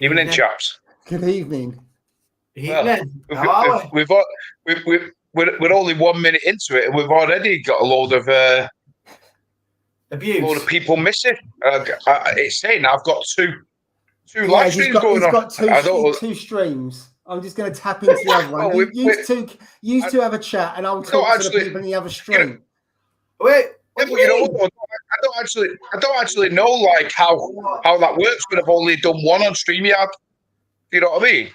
Evening, chaps. Good evening. Evening. Well, we're only 1 minute into it, and we've already got a load of abuse. A load of people missing. It's saying I've got two live streams going on. He's got two streams. I'm just going to tap into the other one. Well, you two have a chat, and I'll talk to the people in the other stream. Wait. Yeah, but you know what? I don't actually know like how that works, but I've only done one on StreamYard. Do you know what I mean?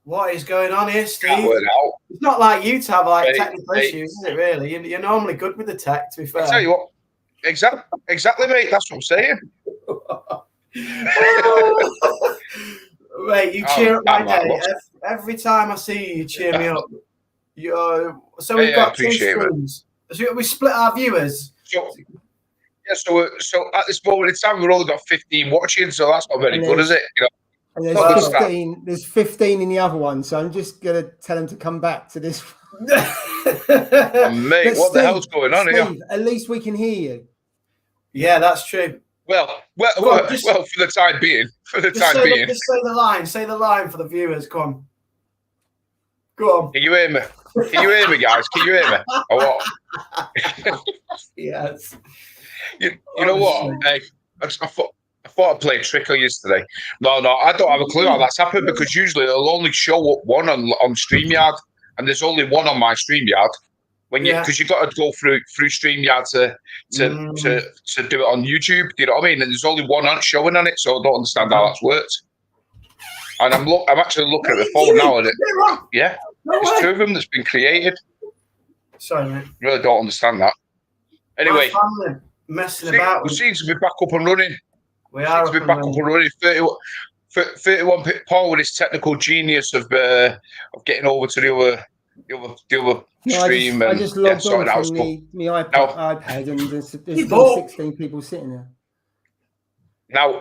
What is going on here, Steve? Can't work out. It's not like you to have like technical issues, is it? Really, you're normally good with the tech. To be fair, I tell you what, exactly, mate. That's what I'm saying. Mate, you cheer up my day every time I see you. Cheer me up. So we've got two streams. So we split our viewers. So at this moment in time, we've only got 15 watching, so that's not very good, is it? You know? And there's 15 in the other one, so I'm just going to tell them to come back to this one. Mate, what the hell's going on here? At least we can hear you. Yeah, that's true. Well, for the time being. Just say the line for the viewers. Come on. Go on. Can you hear me? Can you hear me, guys? Can you hear me? Or what? Yes. You know what? Hey, I thought I'd play a trick on you yesterday. No, I don't have a clue how that's happened because usually it'll only show up one on StreamYard, and there's only one on my StreamYard. Because you've got to go through StreamYard to do it on YouTube. Do you know what I mean? And there's only one showing on it, so I don't understand how that's worked. And I'm actually looking at the phone now, and there's two of them that's been created. Sorry, mate. I really don't understand that. Anyway, messing about. We seem to be back up and running. We are to be back up and running. 31 Paul with his technical genius of getting over to the other stream. I just logged on from my iPad, and there's 16 people sitting there.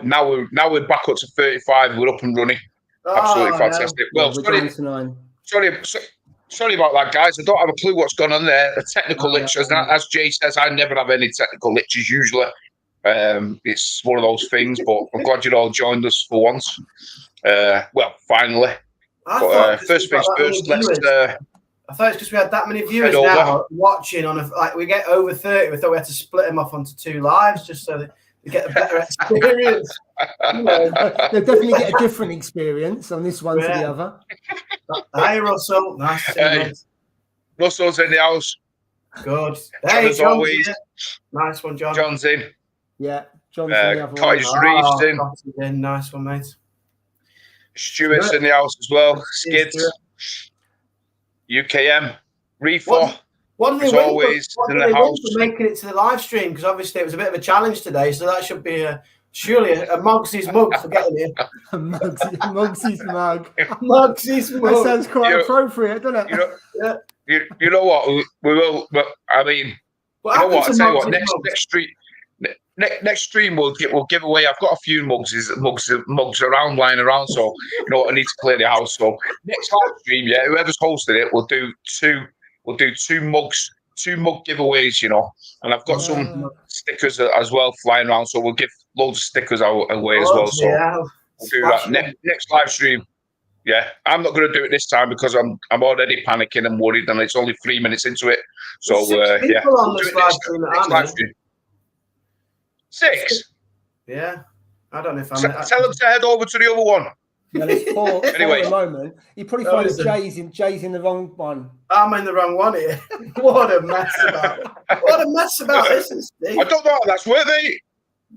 Now we're back up to 35. We're up and running. Absolutely fantastic. Well, sorry about that, guys. I don't have a clue what's gone on there. The technical glitches. As Jay says, I never have any technical glitches usually. It's one of those things, but I'm glad you all joined us for once. Finally. First things first, I thought it's because we had that many viewers now watching we get over 30. We thought we had to split them off onto two lives just so that they get a better experience. They definitely get a different experience on this one to the other. Hi, Russell. Nice to see you. Russell's in the house. Good. Hey, as always. Nice one, John. John's in. Yeah, John's in the other Cottage Reef's in. Nice one, mate. Stuart's in the house as well. Skids. UKM. Reefer. What did they win for making it to the live stream? Because obviously it was a bit of a challenge today, so that should be surely a Mugsy's mug for getting here. Mugsy's mug. Mugsy's mug. That sounds quite appropriate, doesn't it? You know what? We will. But I mean, you know what? I tell you what. Next stream we'll give away. I've got a few mugs around, lying around. So you know what? I need to clear the house. So next live stream, whoever's hosting it, we'll do two mug giveaways. You know, and I've got some stickers as well flying around. So we'll give loads of stickers away as well. So we'll do that next live stream. Yeah, I'm not going to do it this time because I'm already panicking and worried, and it's only 3 minutes into it. So on this live stream. 6? Yeah. I don't know if I'm... Tell them to head over to the other one. Yeah, there's four at the moment. You probably find that Jay's in the wrong one. I'm in the wrong one here. What a mess about this, Steve. I don't know how that's worked, mate.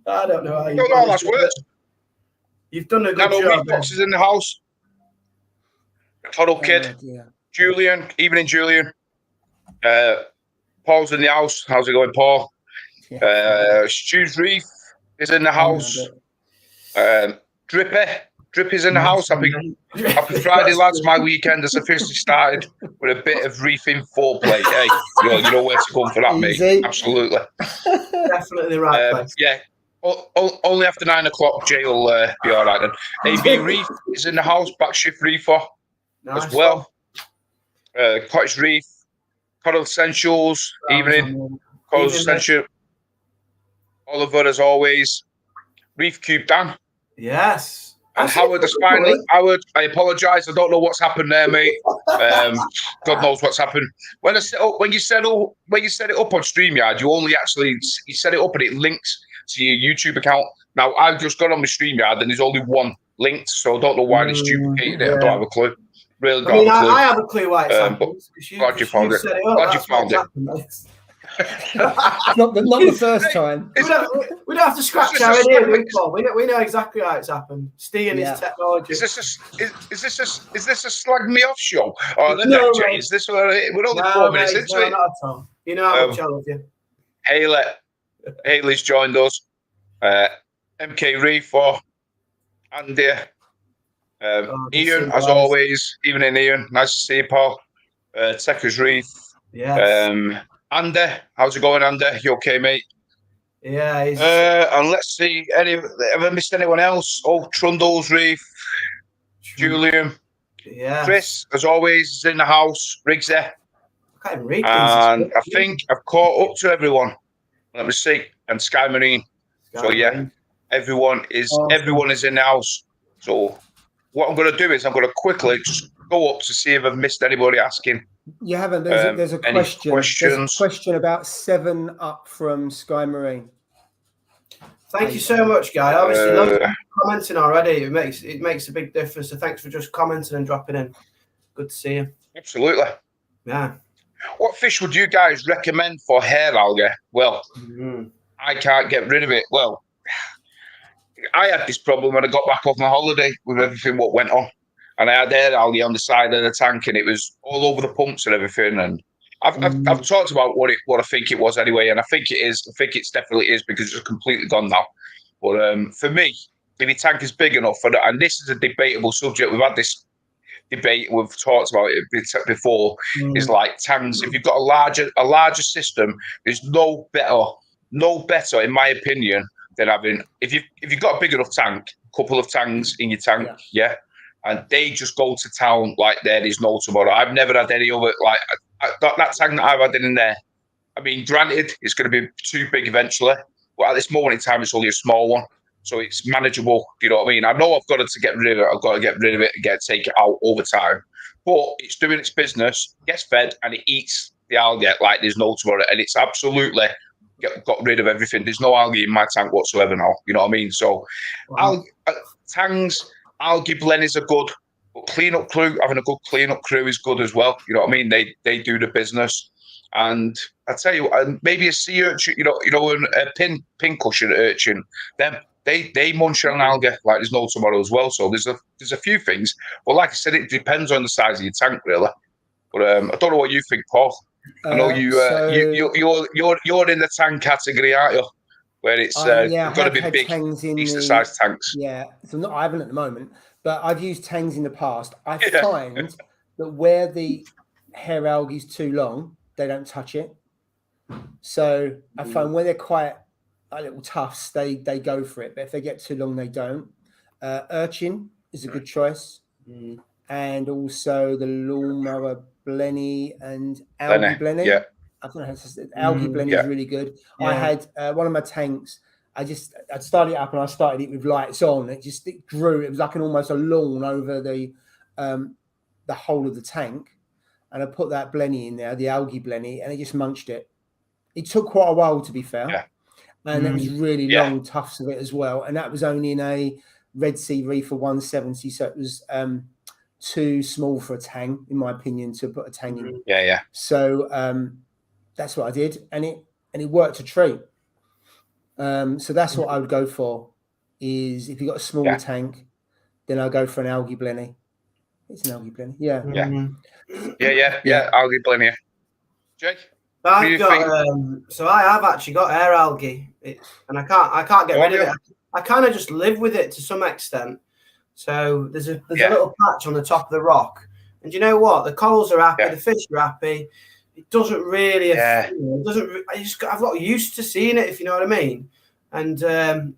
I don't know how that's worked. You've done a good job. Boxes in the house. Toddle Kid. Julian. Evening, Julian. Paul's in the house. How's it going, Paul? Stu's Reef is in the house. Drippy's in the house. Happy Friday, lads. My weekend has officially started with a bit of reefing foreplay. Hey, you know where to come for that, mate. Absolutely. Definitely the right place. Yeah. Only after 9 o'clock, Jay will be all right then. AB Reef is in the house. Backshift Reefer as well. Cottage Reef. Coral Essentials. Evening. Coral Essentials. Oliver, as always. Reef Cube Dan. Yes. And Howard is finally. Howard, I apologise. I don't know what's happened there, mate. God knows what's happened. When you set it up on StreamYard, you set it up and it links to your YouTube account. Now I've just gone on my StreamYard and there's only one linked, so I don't know why they duplicated it. I don't have a clue. Really don't have a clue. I have a clue why it's happened. Glad you found it. Glad you found it. not the first time. We don't have to scratch our head here. We know exactly how it's happened. Steve and his technology. Is this a slag me off show? Oh, no, Jay, is this we're only 4 minutes into it? Not at all. You know how much I love you. Haley's joined us. MK Reef for Andy. Ian, as always. Evening, Ian. Nice to see you, Paul. Tekker's Reef. Yeah. Andy, how's it going, Andy? You okay, mate? Yeah. And let's see. Have I missed anyone else? Oh, Trundle's Reef. Julian. Yeah. Chris, as always, is in the house. Riggs there. I can't even read and I think I've caught up to everyone. Let me see. And Sky Marine. So yeah, everyone is in the house. So what I'm going to do is I'm going to quickly just go up to see if I've missed anybody asking. You haven't. There's a question. There's a question about 7 up from Sky Marine. Thank you so much, Guy. Obviously, love commenting already. It makes a big difference. So thanks for just commenting and dropping in. Good to see you. Absolutely. Yeah. What fish would you guys recommend for hair algae? Well, I can't get rid of it. Well, I had this problem when I got back off my holiday with everything what went on. And I had hair algae on the side of the tank, and it was all over the pumps and everything. And I've talked about what I think it was anyway, and I think it is. I think it definitely is because it's completely gone now. But for me, if your tank is big enough, and this is a debatable subject, we've had this debate, we've talked about it before. Is like tanks. If you've got a larger system, there's no better, in my opinion, than having if you've got a big enough tank, couple of tanks in your tank, and they just go to town like there is no tomorrow. I've never had any other, like, that tank that I've had in there. I mean, granted, it's going to be too big eventually, but at this moment in time, it's only a small one. So it's manageable, you know what I mean? I know I've got to get rid of it. I've got to get rid of it and take it out over time. But it's doing its business, gets fed, and it eats the algae like there's no tomorrow. And it's absolutely got rid of everything. There's no algae in my tank whatsoever now, you know what I mean? So tanks... Algae blenders are good, but cleanup crew, having a good cleanup crew is good as well. You know what I mean? They do the business, and I tell you, maybe a sea urchin, a pin cushion urchin, them they munch on algae like there's no tomorrow as well. So there's a few things, but like I said, it depends on the size of your tank really. But I don't know what you think, Paul. I know you're in the tank category, aren't you? Where it's got to be big, decent-sized tanks. Yeah, so I haven't at the moment, but I've used tangs in the past. I find that where the hair algae is too long, they don't touch it. So I find where they're quite little tufts, they go for it. But if they get too long, they don't. Urchin is a good choice. And also the lawnmower blenny and algae blenny. Yeah. I don't know how to say it. Algae blend is really good. Yeah. I had one of my tanks. I'd started it up and I started it with lights on. It grew. It was like almost a lawn over the whole of the tank. And I put that blenny in there, the algae blenny, and it just munched it. It took quite a while, to be fair. Yeah. And it was really long tufts of it as well. And that was only in a Red Sea Reefer 170. So it was too small for a tang, in my opinion, to put a tang in. Yeah. So that's what I did, and it worked a treat. So that's what I would go for. Is if you got a smaller tank, then I'll go for an algae blenny. It's an algae blenny, yeah. Algae blenny. Jake, so I have actually got air algae, and I can't get rid of it. I kind of just live with it to some extent. So there's a little patch on the top of the rock, and you know what? The corals are happy, the fish are happy. It doesn't really. I've got used to seeing it, if you know what I mean. And the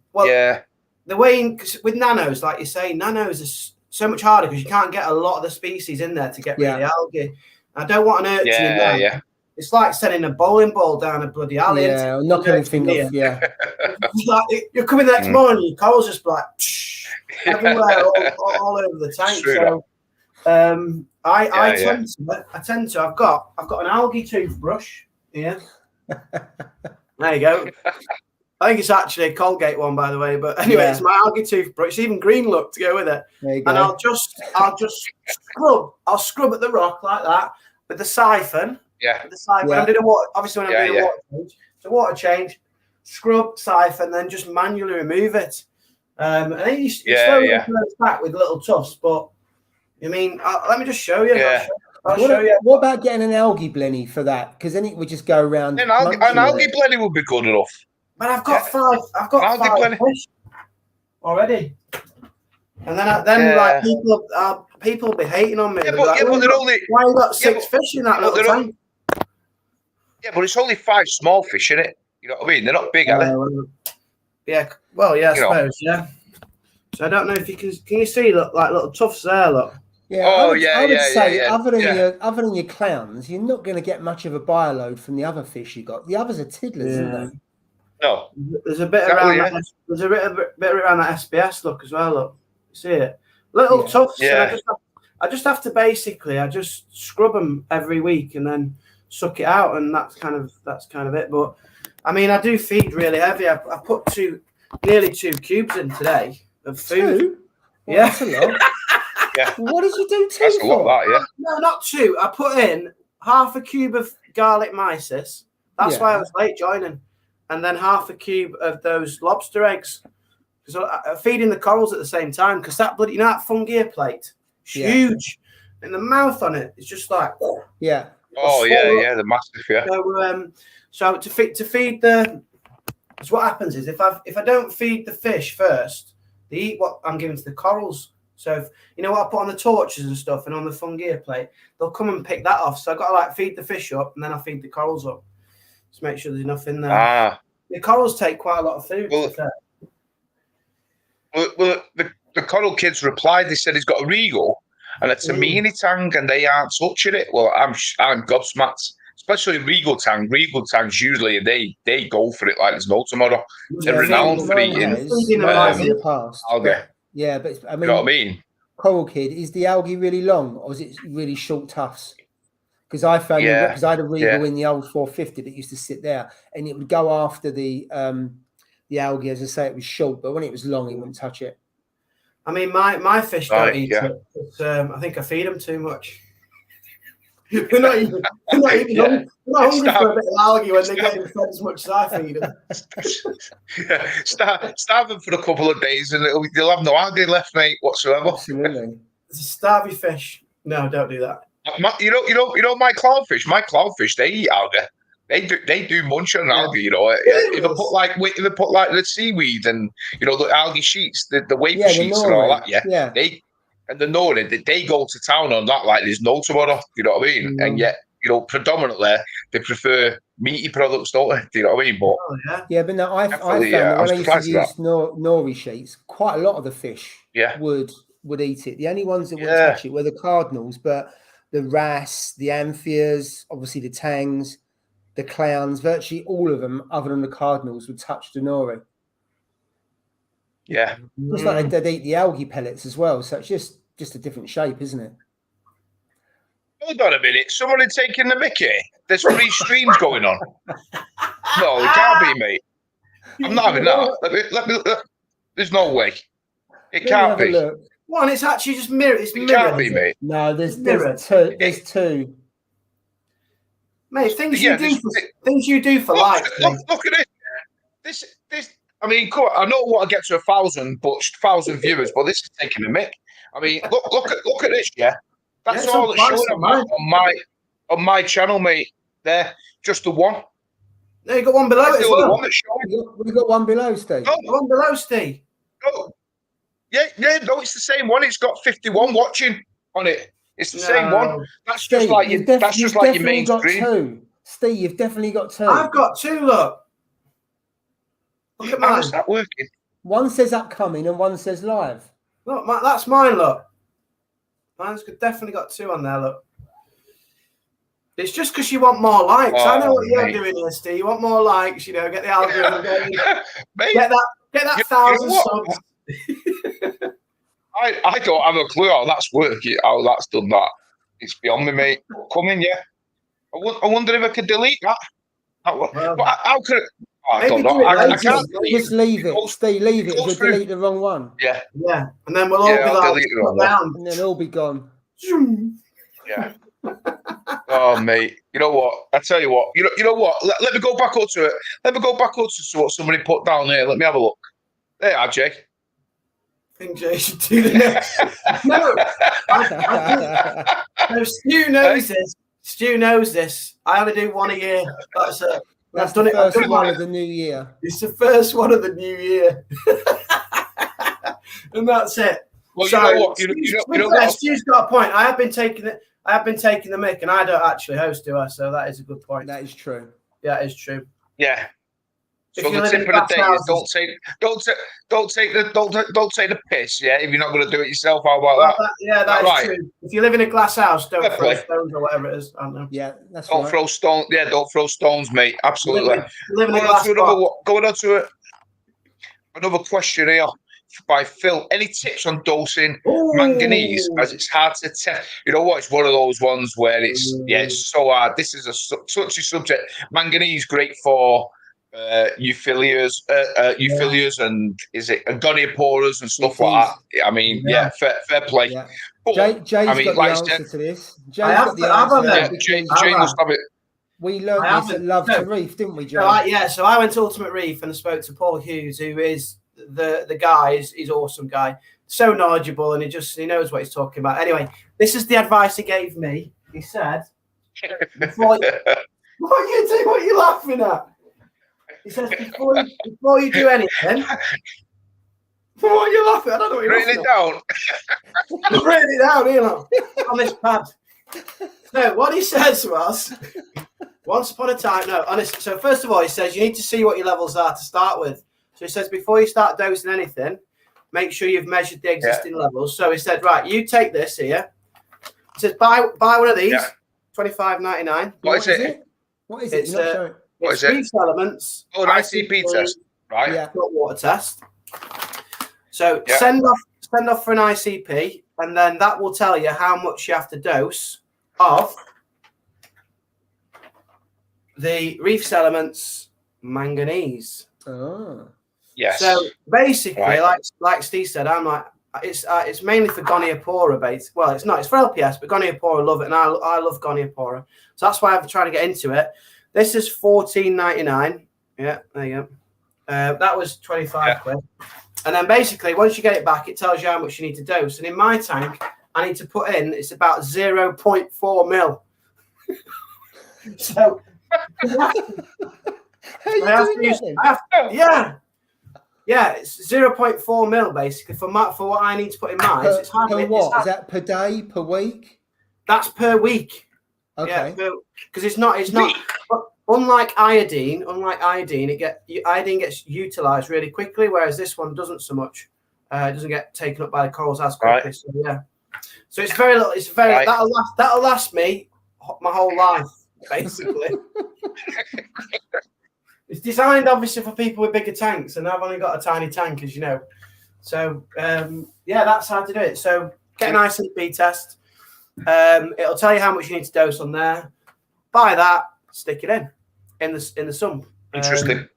way with nanos, like you say, nanos is so much harder because you can't get a lot of the species in there to get rid of the algae. I don't want an urchin in there. It's like sending a bowling ball down a bloody alley. Yeah, knock anything off. Yeah, you're coming the next morning, your corals just like everywhere, all over the tank. So I tend to. I've got an algae toothbrush here. There you go. I think it's actually a Colgate one, by the way. But anyway, it's my algae toothbrush. It's even green look to go with it. There you go. And I'll just scrub. I'll scrub at the rock like that with the siphon. Yeah. With the siphon. When I'm doing water, obviously when I'm doing water change. So water change, scrub, siphon, then just manually remove it. And then you slowly goes back with little tufts. But I mean, let me just show you. Yeah. I'll show you. What about getting an algae blenny for that? Because then it would just go around. An algae blenny would be good enough. But I've got five. I've got five fish already. And then like people will be hating on me. Yeah, but they're only. Why you got 6 fish in that little tank? Yeah, but it's only 5 small fish in it. You know what I mean? They're not big, are they? Yeah. Well, yeah, I suppose. Yeah. So I don't know if you can you see like little tufts there? Look. Yeah. I would say other than your clowns, you're not going to get much of a bioload from the other fish you got. The others are tiddlers, isn't they? No. There's a bit around that. There's a bit around that SBS look as well. Look, see it? Little tufts. Yeah. I just have to basically. I just scrub them every week and then suck it out, and that's kind of it. But I mean, I do feed really heavy. I put nearly 2 cubes in today of food. 2? Well, that's a lot. Yeah. What did you do 2 That's a lot, that, yeah. No, not 2. I put in half a cube of garlic mysis. That's why I was late joining. And then half a cube of those lobster eggs. So I'm feeding the corals at the same time because that bloody, that fungia plate, huge. And the mouth on it is just like, yeah. Oh, yeah, the massive, yeah. So to feed the, so what happens is if I don't feed the fish first, they eat what I'm giving to the corals. So if, you know what I put on the torches and stuff and on the fungia plate, they'll come and pick that off. So I've got to like feed the fish up and then I feed the corals up. Just make sure there's enough in there. The corals take quite a lot of food. Well, the coral kids replied. They said he's got a Regal and it's a mini tang, and they aren't touching it. Well, I'm gobsmacked, especially Regal tang. Regal tangs usually they go for it like there's no tomorrow. They're renowned for eating algae. Yeah, but I mean, you know what I mean? Coral Kid, is the algae really long or is it really short tufts? Because I found because I had a Regal in the old 450 that used to sit there, and it would go after the algae. As I say, it was short, but when it was long, it wouldn't touch it. I mean, my fish don't eat it. I think I feed them too much. They're not even hungry for a bit of algae when they're getting fed as much as I feed them. Starve them for a couple of days, and you'll have no algae left, mate, whatsoever. Absolutely. It's a starvey fish. No, don't do that. You know my clownfish. My clownfish, they eat algae. They do munch on algae. You know, if I put like the seaweed and the algae sheets, the wafer sheets and all that. Yeah. They know that they go to town on that like there's no tomorrow. You know what I mean? And yet, predominantly they prefer meaty products, don't they? Do you know what I mean? But but no, I found that when I used to use nori sheets, quite a lot of the fish would eat it. The only ones that wouldn't touch it were the cardinals, but the wrasse, the amphias, obviously the tangs, the clowns, virtually all of them, other than the cardinals, would touch the nori. Yeah. It's like they'd eat the algae pellets as well. So it's just a different shape, isn't it? Hold on a minute. Someone had taken the mickey. There's 3 streams going on. No, it can't be, mate. I'm not having that. Let me, there's no way. It can't be. One, it's actually just mirrored. It can't be, mate. No, there's 2. There's 2. Mate, things you do for life. Look at this. This. I mean, cool. I know what I get to 1,000, but 1,000 viewers, but this is taking a mick. I mean, look at this, That's all that's showing on my channel, mate. There, just the one. No, you got one below it as well. One that's showing. We got one below, Steve. No, one below, Steve. No. No, it's the same one. It's got 51 watching on it. It's the same one. That's Steve, just like your main screen. 2. Steve, you've definitely got 2. I've got 2. Look at mine. How's that working? One says upcoming and one says live. Look, that's mine. Look, mine's definitely got 2 on there. Look. It's just because you want more likes. I know what you're mate. doing here, Steve. You want more likes, you know, get the algorithm going. Mate, Get that 1,000 subs. I don't have a clue how that's working, how that's done that. It's beyond me, mate. Come in, yeah. I wonder if I could delete that. How could it? I don't know. I can't just leave it. Stay, leave it. You'll delete the wrong one. Yeah. Yeah. And then we'll all be like, delete the wrong one. And then it'll be gone. Yeah. Oh, mate. You know what? I tell you what. You know what? Let me go back up to it. Let me go back up to what somebody put down here. Let me have a look. There you are, Jay. I think Jay should do the next. No. No, Stu knows this. Stu knows this. I only do one a year. That's it. That's the first one of the new year. It's the first one of the new year. And that's it. Well, sorry, you know what? Stu's got a point. I have been taking the mic, and I don't actually host, do I? So that is a good point. That is true. Yeah, it is true. Yeah. So the tip of the day is don't take the piss. Yeah, if you're not going to do it yourself, how about that? That is true. If you live in a glass house, don't throw stones or whatever it is. I don't know. Yeah, that's don't right. throw stones. Yeah, don't throw stones, mate. Absolutely. Going on to another question here by Phil. Any tips on dosing manganese, as it's hard to test? You know what? It's one of those ones where it's so hard. This is such a subject. Manganese great for euphyllias, and is it gonioporas and stuff like that. I mean, fair play. Yeah. But, Jay's got the answer to this. Jay's got the answer. Jay must have it. We learned this at Love to Reef, didn't we, Jay? So I went to Ultimate Reef and spoke to Paul Hughes, who is the guy. He's awesome guy, so knowledgeable, and he knows what he's talking about. Anyway, this is the advice he gave me. He said, "What are you laughing at?" He says, before you do anything, what are you laughing at? I don't know what you're laughing at. Written it down. Written it down here on this pad. No, what he says was, once upon a time, honestly. So first of all, he says you need to see what your levels are to start with. So he says before you start dosing anything, make sure you've measured the existing levels. So he said, right, you take this here. He says buy one of these, $25.99. What is it? What is it? It's Reef Elements. Oh, an ICP test, right? Yeah, water test. So send off for an ICP, and then that will tell you how much you have to dose of the Reef Elements manganese. Oh, yes. So basically, like Steve said, I'm like, it's mainly for Goniopora base. Well, it's not. It's for LPS, but Goniopora love it, and I love Goniopora. So that's why I've tried to get into it. This is $14.99. Yeah, there you go. That was 25 quid. And then basically, once you get it back, it tells you how much you need to dose. And in my tank, I need to put in, it's about 0.4 mil. So, it's 0.4 mil basically for what I need to put in mine. Is that per day, per week? That's per week. Okay. Yeah, because it's not. Unlike iodine, iodine gets utilized really quickly, whereas this one doesn't so much. It doesn't get taken up by the corals as quickly. Right. So yeah. So it's very little. It's very that'll last me my whole life basically. It's designed obviously for people with bigger tanks, and I've only got a tiny tank, as you know. So that's how to do it. So get an ICP test. It'll tell you how much you need to dose on there. Buy that, stick it in the sump. Interesting.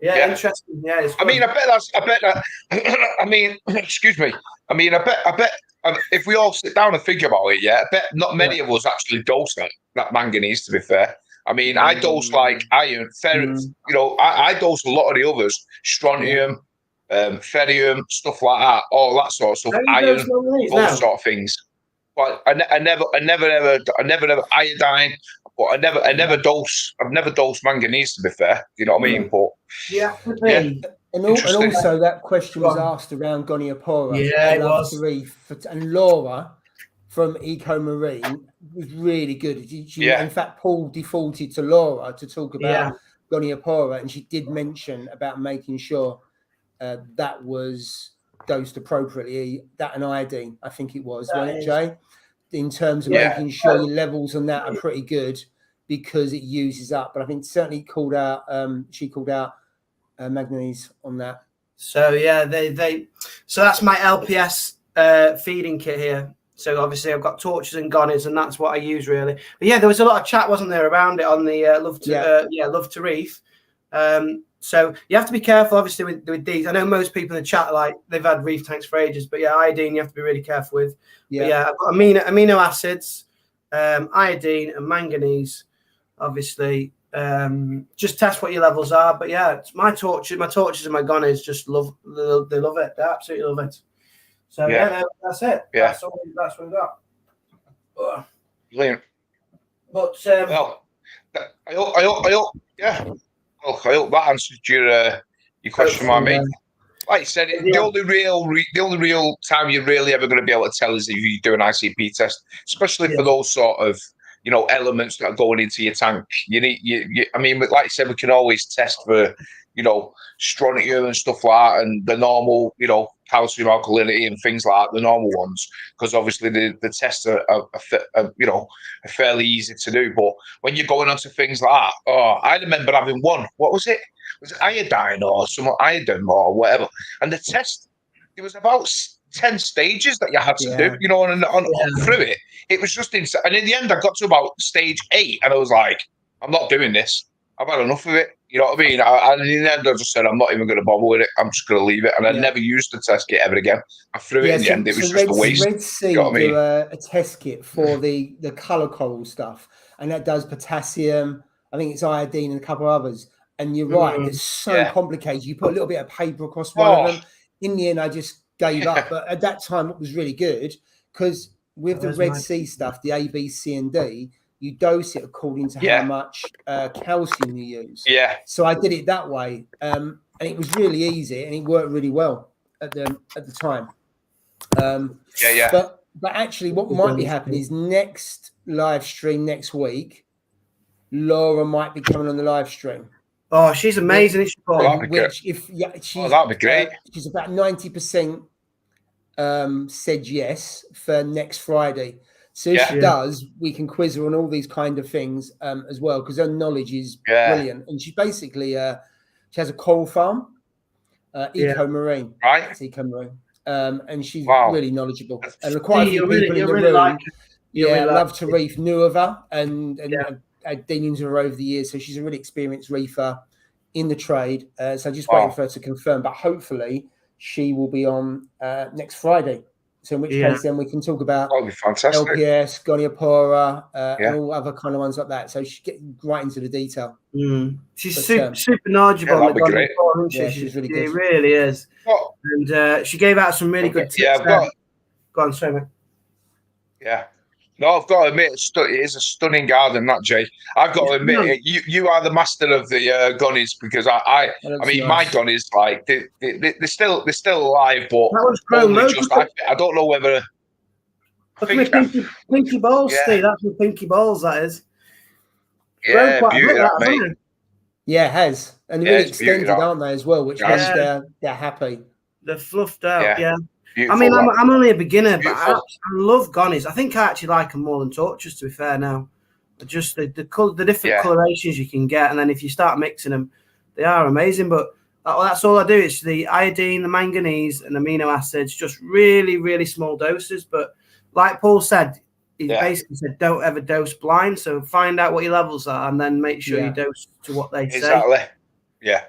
Interesting. Yeah, it's good. I mean, excuse me. I mean, I bet if we all sit down and think about it, I bet not many of us actually dose that manganese, to be fair. I mean, I dose like iron, ferrium, I dose a lot of the others, strontium, ferrium, stuff like that, all that sort of stuff, iron, those sort of things. But I never iodine, but I never dose. I've never dosed manganese, to be fair. You know what I mean? But and also that question was asked around Goniopora. Yeah, it was. And Laura from Eco Marine was really good. In fact, Paul defaulted to Laura to talk about Goniopora, and she did mention about making sure that was dosed appropriately. That and iodine, I think it was, wasn't it, Jay? In terms of making sure your levels on that are pretty good. because it uses up. But I think certainly called out. She called out manganese on that. So yeah, so that's my LPS feeding kit here. So obviously I've got torches and gonnies, and that's what I use really. But yeah, there was a lot of chat, wasn't there, around it on the Love to Reef. So you have to be careful, obviously, with these. I know most people in the chat, like, they've had reef tanks for ages, but yeah, iodine you have to be really careful with. Yeah, but yeah, I've got amino acids, iodine, and manganese. Obviously, just test what your levels are. But yeah, it's my torches and my gonnies just love it. They absolutely love it. So yeah, that's it. Yeah, that's what we got. Brilliant. But well, I hope that answered your question, my mate. Like you said, the only real time you're really ever going to be able to tell is if you do an ICP test, especially for those sort of elements that are going into your tank. You need I mean, like you said, we can always test for strontium and stuff like that, and the normal calcium, alkalinity, and things like that, the normal ones, because obviously the tests are fairly easy to do. But when you're going onto things like that, I remember having one. What was it? Was it iodine or some iodine or whatever? And the test, it was about 10 stages that you had to do, and through it. It was just insane. And in the end, I got to about stage 8, and I was like, I'm not doing this. I've had enough of it. You know what I mean? And in the end, I just said, I'm not even going to bother with it. I'm just going to leave it. And I never used the test kit ever again. I threw it in the end. It was just a waste. Red Sea do a test kit for the colour coral stuff. And that does potassium. I think it's iodine and a couple of others. And you're right. It's so complicated. You put a little bit of paper across one of them. In the end, I just gave up. But at that time, it was really good because with the Red Sea stuff, the A, B, C, and D, you dose it according to how much calcium you use. Yeah. So I did it that way, and it was really easy, and it worked really well at the time. But actually, what might be happening is next live stream next week, Laura might be coming on the live stream. Oh, she's amazing! That'd be great. She's about 90% said yes for next Friday. So if she does, we can quiz her on all these kind of things as well, because her knowledge is brilliant. And she basically she has a coral farm, Eco Marine, right? It's Eco Marine, and she's really knowledgeable. And quite a few people in the room, Love to Reef knew of her and had dealings with her over the years. So she's a really experienced reefer in the trade. So just waiting for her to confirm. But hopefully she will be on next Friday. So in which case, then we can talk about LPS, Goniopora, and all other kind of ones like that. So she get right into the detail. She's super knowledgeable. That'd be great. She's really good. She really is. And she gave out some really good tips. Go on, sorry, mate. Yeah. No, I've got to admit, it is a stunning garden, that, Jay. I've got to admit, you are the master of the gunnies, because I mean, my gunnies, like they're still alive, but that one's grown I don't know whether. Look at me, pinky balls, Steve. That's my pinky balls. That is. Yeah, beautiful, mate. Yeah, it has, and they're really extended, aren't they, as well? Which means they're happy. They're fluffed out. Yeah. Beautiful, I mean, I'm only a beginner, but I love gonnies. I think I actually like them more than torches, to be fair now. Just the different colorations you can get, and then if you start mixing them, they are amazing. But that's all I do. It's the iodine, the manganese, and amino acids, just really, really small doses. But like Paul said, he basically said, don't ever dose blind. So find out what your levels are, and then make sure you dose to what they say. Exactly. Yeah.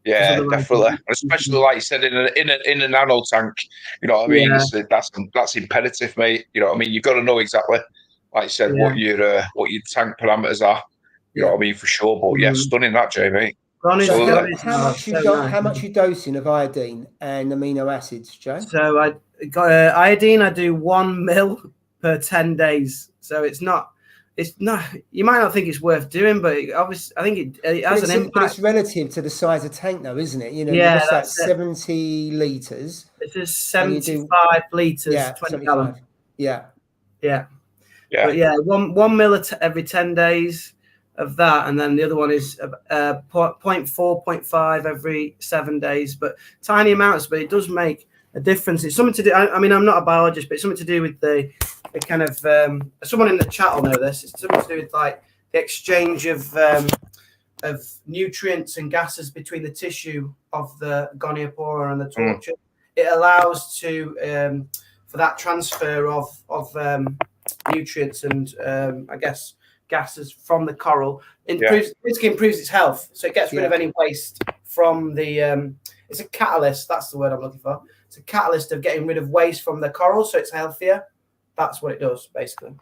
Yeah, definitely. Especially like you said, in a nano tank, you know what I mean? That's imperative, mate. You know what I mean? You've got to know exactly, like you said, what your tank parameters are. You know what I mean, for sure. But stunning that, Jay, mate. So how much you dosing of iodine and amino acids, Jay? So I got iodine. I do 1 mil per 10 days. So it's not. You might not think it's worth doing, but obviously, I think it has an impact. But it's relative to the size of tank, though, isn't it? You know, that's 70 litres. It is 75 litres, 20 gallons. Yeah. But 1 mil every 10 days of that, and then the other one is 0.4, 0.5 every 7 days. But tiny amounts, but it does make a difference. It's something to do. I mean, I'm not a biologist, but it's something to do with the kind of someone in the chat will know this. It's something to do with like exchange of nutrients and gases between the tissue of the goniopora and the torture. It allows for that transfer of nutrients and I guess gases from the coral. Basically improves its health, so it gets rid of any waste from the. It's a catalyst. That's the word I'm looking for. It's a catalyst of getting rid of waste from the coral, so it's healthier. That's what it does, basically.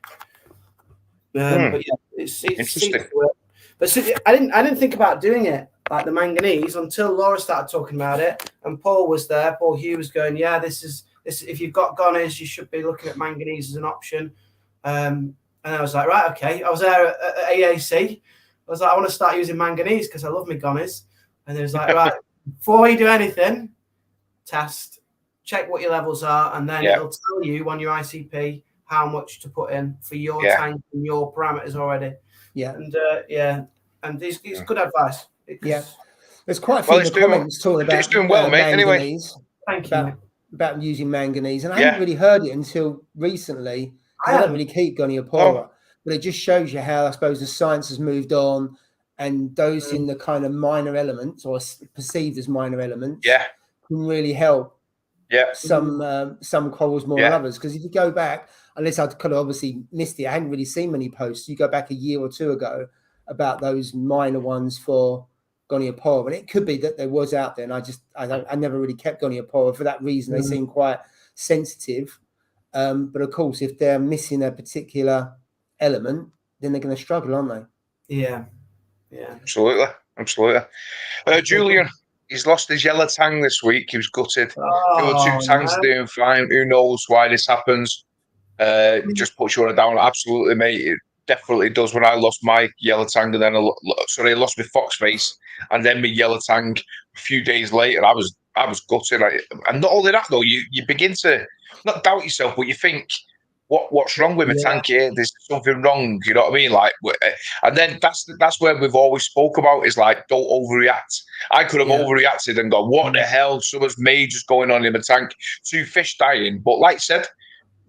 But yeah, it's interesting. But so, I didn't think about doing it like the manganese until Laura started talking about it, and Paul was there. Paul Hugh was going, "Yeah, this is if you've got gonies, you should be looking at manganese as an option." And I was like, right, okay. I was there at AAC. I was like, I want to start using manganese because I love my gonies. And he was like, right, before you do anything, test, check what your levels are, and then it'll tell you on your ICP how much to put in for your tank and your parameters already. Yeah. And it's good advice. There's quite a few in the comments talking about it's doing well, mate. manganese. Anyway. Thank you. About using manganese. And I hadn't really heard it until recently. I don't really keep goniopora, but it just shows you how, I suppose, the science has moved on, and those in the kind of minor elements or perceived as minor elements can really help some corals more than others. Because if you go back, unless I'd kind of obviously missed it, I hadn't really seen many posts. You go back a year or two ago about those minor ones for goniopora, and it could be that there was out there, and I never really kept goniopora for that reason. They seem quite sensitive. But of course, if they're missing a particular element, then they're going to struggle, aren't they? Yeah. Absolutely. Julian, he's lost his yellow tang this week. He was gutted. The other two tangs are doing fine. Who knows why this happens? It just puts you on a down. Absolutely, mate. It definitely does. When I lost my yellow tang, and then I lost my fox face, and then my yellow tang a few days later, I was gutted. And not only that, though, you begin to not doubt yourself, but you think, what's wrong with my tank here? There's something wrong. You know what I mean? Like, and then that's where we've always spoke about is like, don't overreact. I could have overreacted and gone, what the hell? Something's major's going on in my tank. 2 fish dying. But like I said,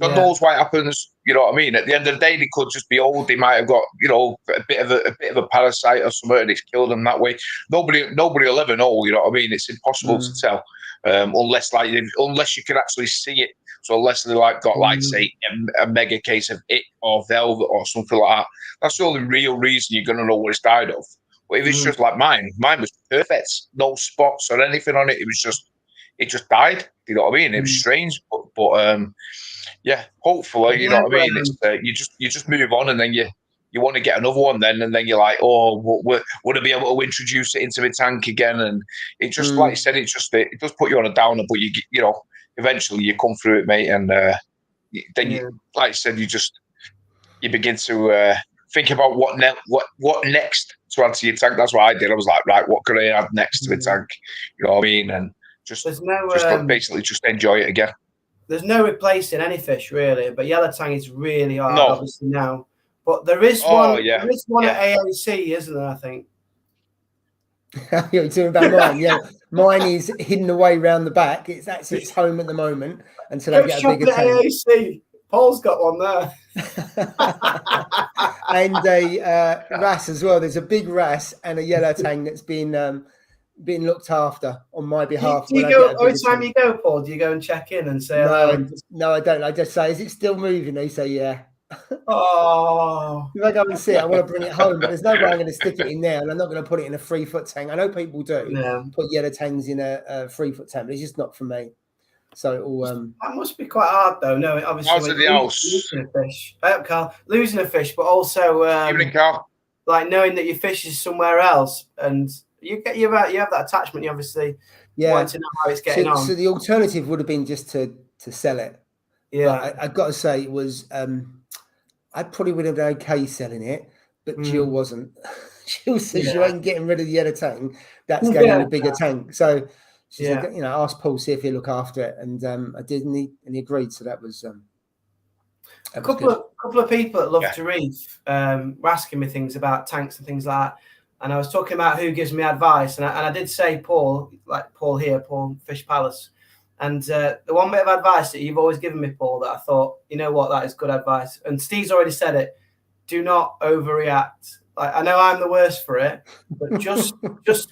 God knows why it happens. You know what I mean? At the end of the day, they could just be old. They might have got, a bit of a parasite or something, and it's killed them that way. Nobody will ever know. You know what I mean? It's impossible to tell, unless you can actually see it. So unless they got say a mega case of it or velvet or something like that, that's the only real reason you're going to know what it's died of. But if it's just like mine was perfect, no spots or anything on it. It just died. You know what I mean? It was strange, but hopefully, you know what I mean. It's you just move on, and then you want to get another one, and then you're like, would I be able to introduce it into my tank again? And it just, like you said, it does put you on a downer, but you eventually you come through it, mate, and then you, like I said, you begin to think about what next to add to your tank. That's what I did. I was like, right, what could I add next to the tank? You know what I mean? And basically just enjoy it again. There's no replacing any fish really, but yellow tang is really hard obviously now. But there is one. There is one at AAC, isn't there? I think. You're talking about mine, Mine is hidden away round the back. It's its home at the moment until I get a bigger tank. AAC. Paul's got one there. And a wrasse as well. There's a big wrasse and a yellow tang that's been looked after on my behalf. Every time you go, Paul, do you go and check in and say hello? No, I don't. I just say, is it still moving? They say, yeah. Oh, if I go and see it, I want to bring it home, but there's no way I'm going to stick it in there, and I'm not going to put it in a 3-foot tank. I know people do put yellow tangs in a 3-foot tank, but it's just not for me. So it all that must be quite hard, though. No, obviously losing a fish. Carl, losing a fish, but also evening, Carl. Like knowing that your fish is somewhere else, and you have that attachment. You obviously want to know how it's getting on. So the alternative would have been just to sell it. Yeah, I've got to say it was. I probably would have been okay selling it, but Jill wasn't. Jill says you ain't getting rid of the yellow tank. That's going in a bigger tank. So she said, ask Paul see if he'll look after it, and I did, and he agreed. So that was a couple of people that love to read were asking me things about tanks and things like that. And I was talking about who gives me advice, and I did say Paul, like Paul here, Paul Fish Palace. And the one bit of advice that you've always given me, Paul, that I thought, you know what, that is good advice. And Steve's already said it. Do not overreact. Like, I know I'm the worst for it, but just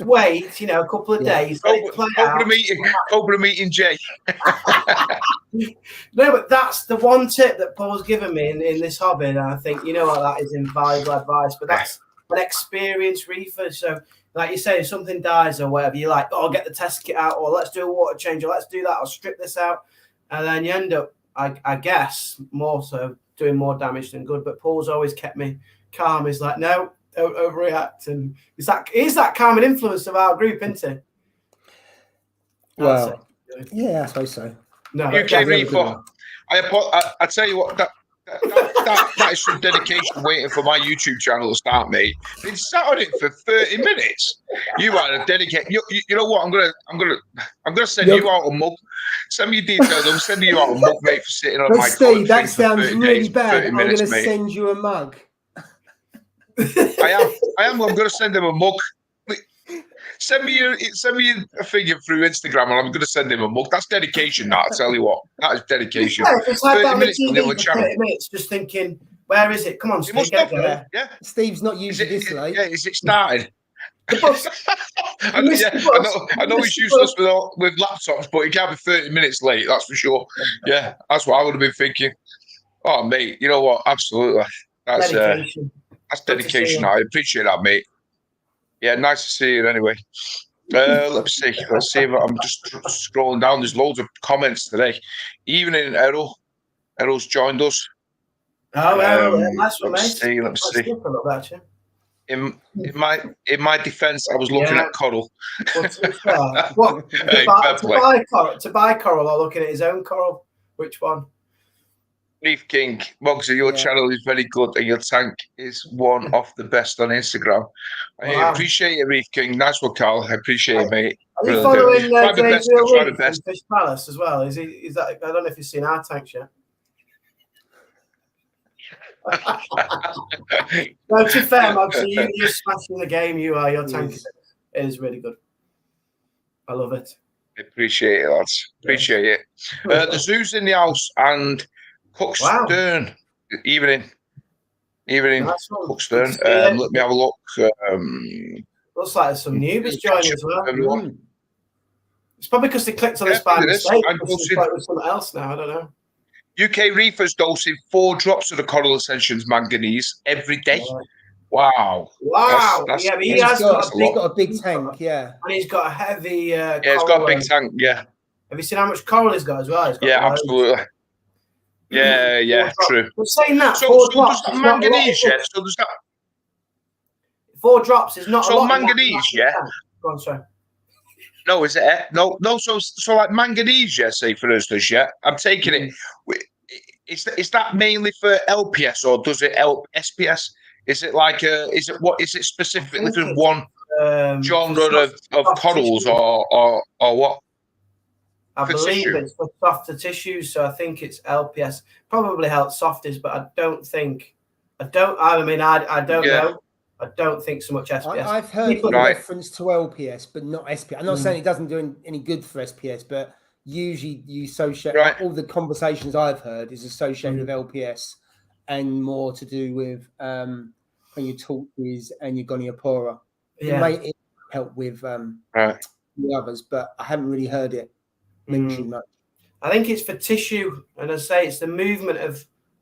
wait, a couple of days. Cobra meeting Jay. No, but that's the one tip that Paul's given me in this hobby, and I think that is invaluable advice. But that's an experienced reefer. So, like you say, if something dies or whatever, you're like, "Oh, get the test kit out," or "Let's do a water change," or "Let's do that," or "Strip this out," and then you end up, I guess, more so doing more damage than good. But Paul's always kept me calm. He's like, "No, don't overreact," and he's that calming influence of our group, isn't he? Well, yeah, I suppose so. No, UK Reefer. I tell you what, that is some dedication waiting for my YouTube channel to start, mate. Been sat on it for 30 minutes. You are a dedicated. You know what? I'm gonna send you out a mug. Send me your details. I'm sending you out a mug, mate, for sitting on my Steve, that sounds really bad. I'm going to send you a mug. I am. I'm going to send him a mug. Send me a figure through Instagram, and I'm going to send him a mug. That's dedication. That I tell you what, that is dedication. Yeah, it's like 30 minutes on the other channel. 30 minutes, just thinking, where is it? Come on, Steve, get there. Yeah, Steve's not usually this late. Yeah, is it started? I know he's useless with laptops, but he can't be 30 minutes late. That's for sure. Yeah, that's what I would have been thinking. Oh, mate, you know what? Absolutely, that's dedication. That's dedication. I appreciate that, mate. Yeah, nice to see you anyway. Let's see. I'm just scrolling down. There's loads of comments today. Evening, Errol. Errol's joined us. Oh, Errol, nice one, mate. Let me see. In my defence, I was looking at coral. Well, to buy coral or looking at his own coral? Which one? Reef King, Mugsy, your channel is very good and your tank is one of the best on Instagram. I appreciate it, Reef King. Nice one, Carl. I appreciate it, mate. Are you following James Real Fish Palace as well? Is that? I don't know if you've seen our tanks yet. No, to be fair, Mugsy, you're smashing the game. Your tank is really good. I love it. I appreciate it, lads. Appreciate it. The zoo's in the house and Cook Stern. Evening. Nice Cook Stern. Let me have a look. Looks like there's some newbies joining as well. It's probably because they clicked on this by mistake. It's like with something else now. I don't know. UK Reefers dosing 4 drops of the Coral Ascensions manganese every day. Wow. That's, yeah, but he's got a big tank, and he's got a heavy he's got a big tank, Have you seen how much coral he's got as well? Absolutely. Yeah, true. We're saying that. So does that manganese, So does that 4 drops is not a lot. So manganese, Go on, sorry. No, is it? No. So like manganese, say for instance, I'm taking it. Is that mainly for LPS or does it help SPS? Is it like is it specifically for one genre of corals or what? I believe it's for softer tissues, so I think it's LPS. Probably helps softies, but I don't know. I don't think so much SPS. I've heard a reference to LPS, but not SPS. I'm not saying it doesn't do any good for SPS, but usually you associate all the conversations I've heard is associated with LPS and more to do with when you talk with and your Goniopora. It may help with the others, but I haven't really heard it mentioned much. I think it's for tissue, and I say it's the movement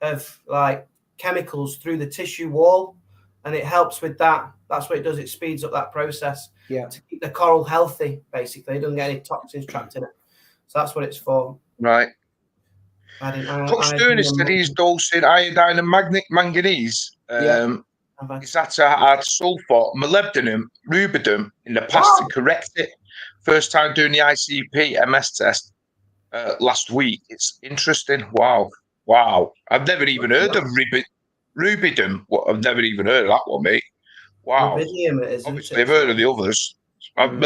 of like chemicals through the tissue wall, and it helps with that. That's what it does. It speeds up that process to keep the coral healthy. Basically, it doesn't get any toxins trapped in it. So that's what it's for. Right. Cook's doing is that he's dosing iodine and manganese. Is that had sulfur, molybdenum, rubidium in the past to correct it. First time doing the ICP MS test last week. It's interesting. Wow. I've never even heard of rubidium. I've never even heard of that one, mate. Wow. Obviously, I've heard of the others. I've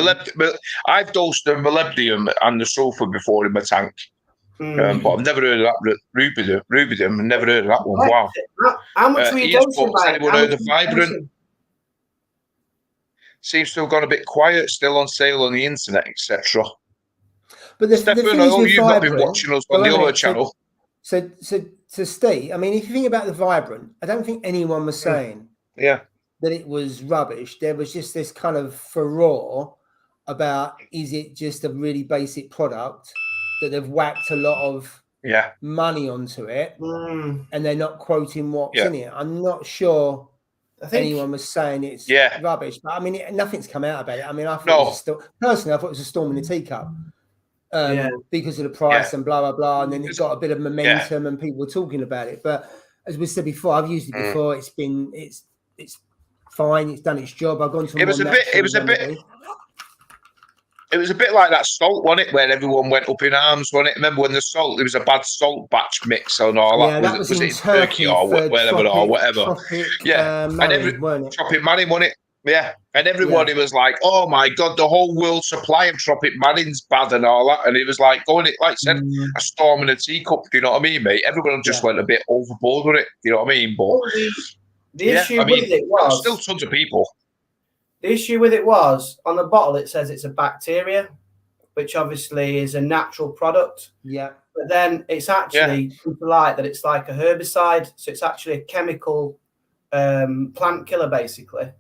dosed the molybdenum and the sulfur before in my tank. But I've never heard of that rubidium. I've never heard of that one. Wow. How much were you dosing by? Anyone heard of Vibrant? Seems to have gone a bit quiet, still on sale on the internet, etc. But Stefan, I know you've not been watching us on the other channel. So Steve, I mean, if you think about the Vibrant, I don't think anyone was saying that it was rubbish. There was just this kind of furore about, is it just a really basic product that they've whacked a lot of money onto it, and they're not quoting what's in it. I'm not sure anyone was saying it's rubbish, but I mean, nothing's come out about it. I mean, I thought personally, I thought it was a storm in the teacup because of the price and blah blah blah, and then it got a bit of momentum and people were talking about it. But as we said before, I've used it before. It's fine. It's done its job. I've gone to. It was a bit like that salt, wasn't it? Where everyone went up in arms, wasn't it? Remember when there was a bad salt batch mix and all that? Yeah, was in Turkey or wherever or whatever? Tropic, and Tropic Manning, wasn't it? Yeah, and everybody was like, "Oh my God, the whole world supply of Tropic Manning's bad and all that." And it was like like I said, a storm in a teacup. Do you know what I mean, mate? Everyone just went a bit overboard with it. Do you know what I mean? But the issue with it was still tons of people. The issue with it was, on the bottle, it says it's a bacteria, which obviously is a natural product. Yeah. But then it's actually like that. It's like a herbicide. So it's actually a chemical plant killer, basically.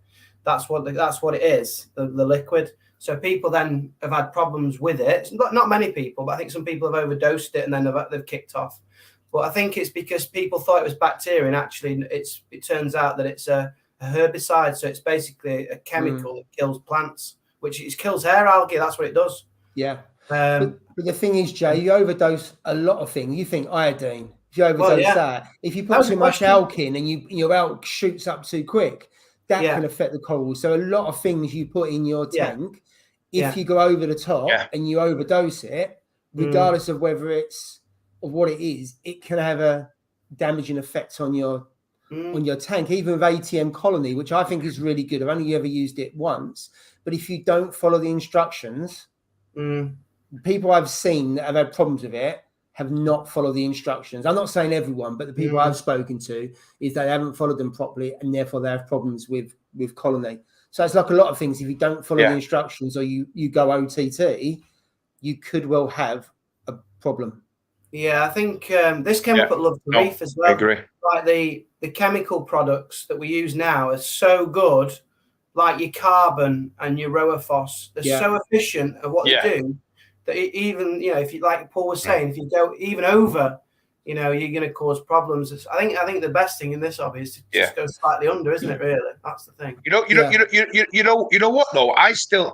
That's what it is, the liquid. So people then have had problems with it. Not many people, but I think some people have overdosed it and then they've kicked off. But I think it's because people thought it was bacteria, and actually it turns out that it's a herbicide. So it's basically a chemical that kills plants, which kills hair algae. That's what it does. Yeah. But the thing is, Jay, you overdose a lot of things. You think iodine. If you overdose that, if you put too much algae in and your algae shoots up too quick, that can affect the corals. So a lot of things you put in your tank, if you go over the top and you overdose it, regardless of whether it's of what it is, it can have a damaging effect on your tank. Even with ATM Colony, which I think is really good. I've only ever used it once, but if you don't follow the instructions, people I've seen that have had problems with it have not followed the instructions. I'm not saying everyone, but the people I've spoken to is they haven't followed them properly, and therefore they have problems with Colony. So it's like a lot of things. If you don't follow the instructions or you go OTT, you could well have a problem. Yeah, I think this chemical loves the reef as well. I agree. Like the chemical products that we use now are so good, like your carbon and your Roaphos. They're so efficient at what they do that even, if you, like Paul was saying, if you go even over, you're going to cause problems. I think the best thing in this hobby is to just go slightly under, isn't it? Really, that's the thing. You know what though? I still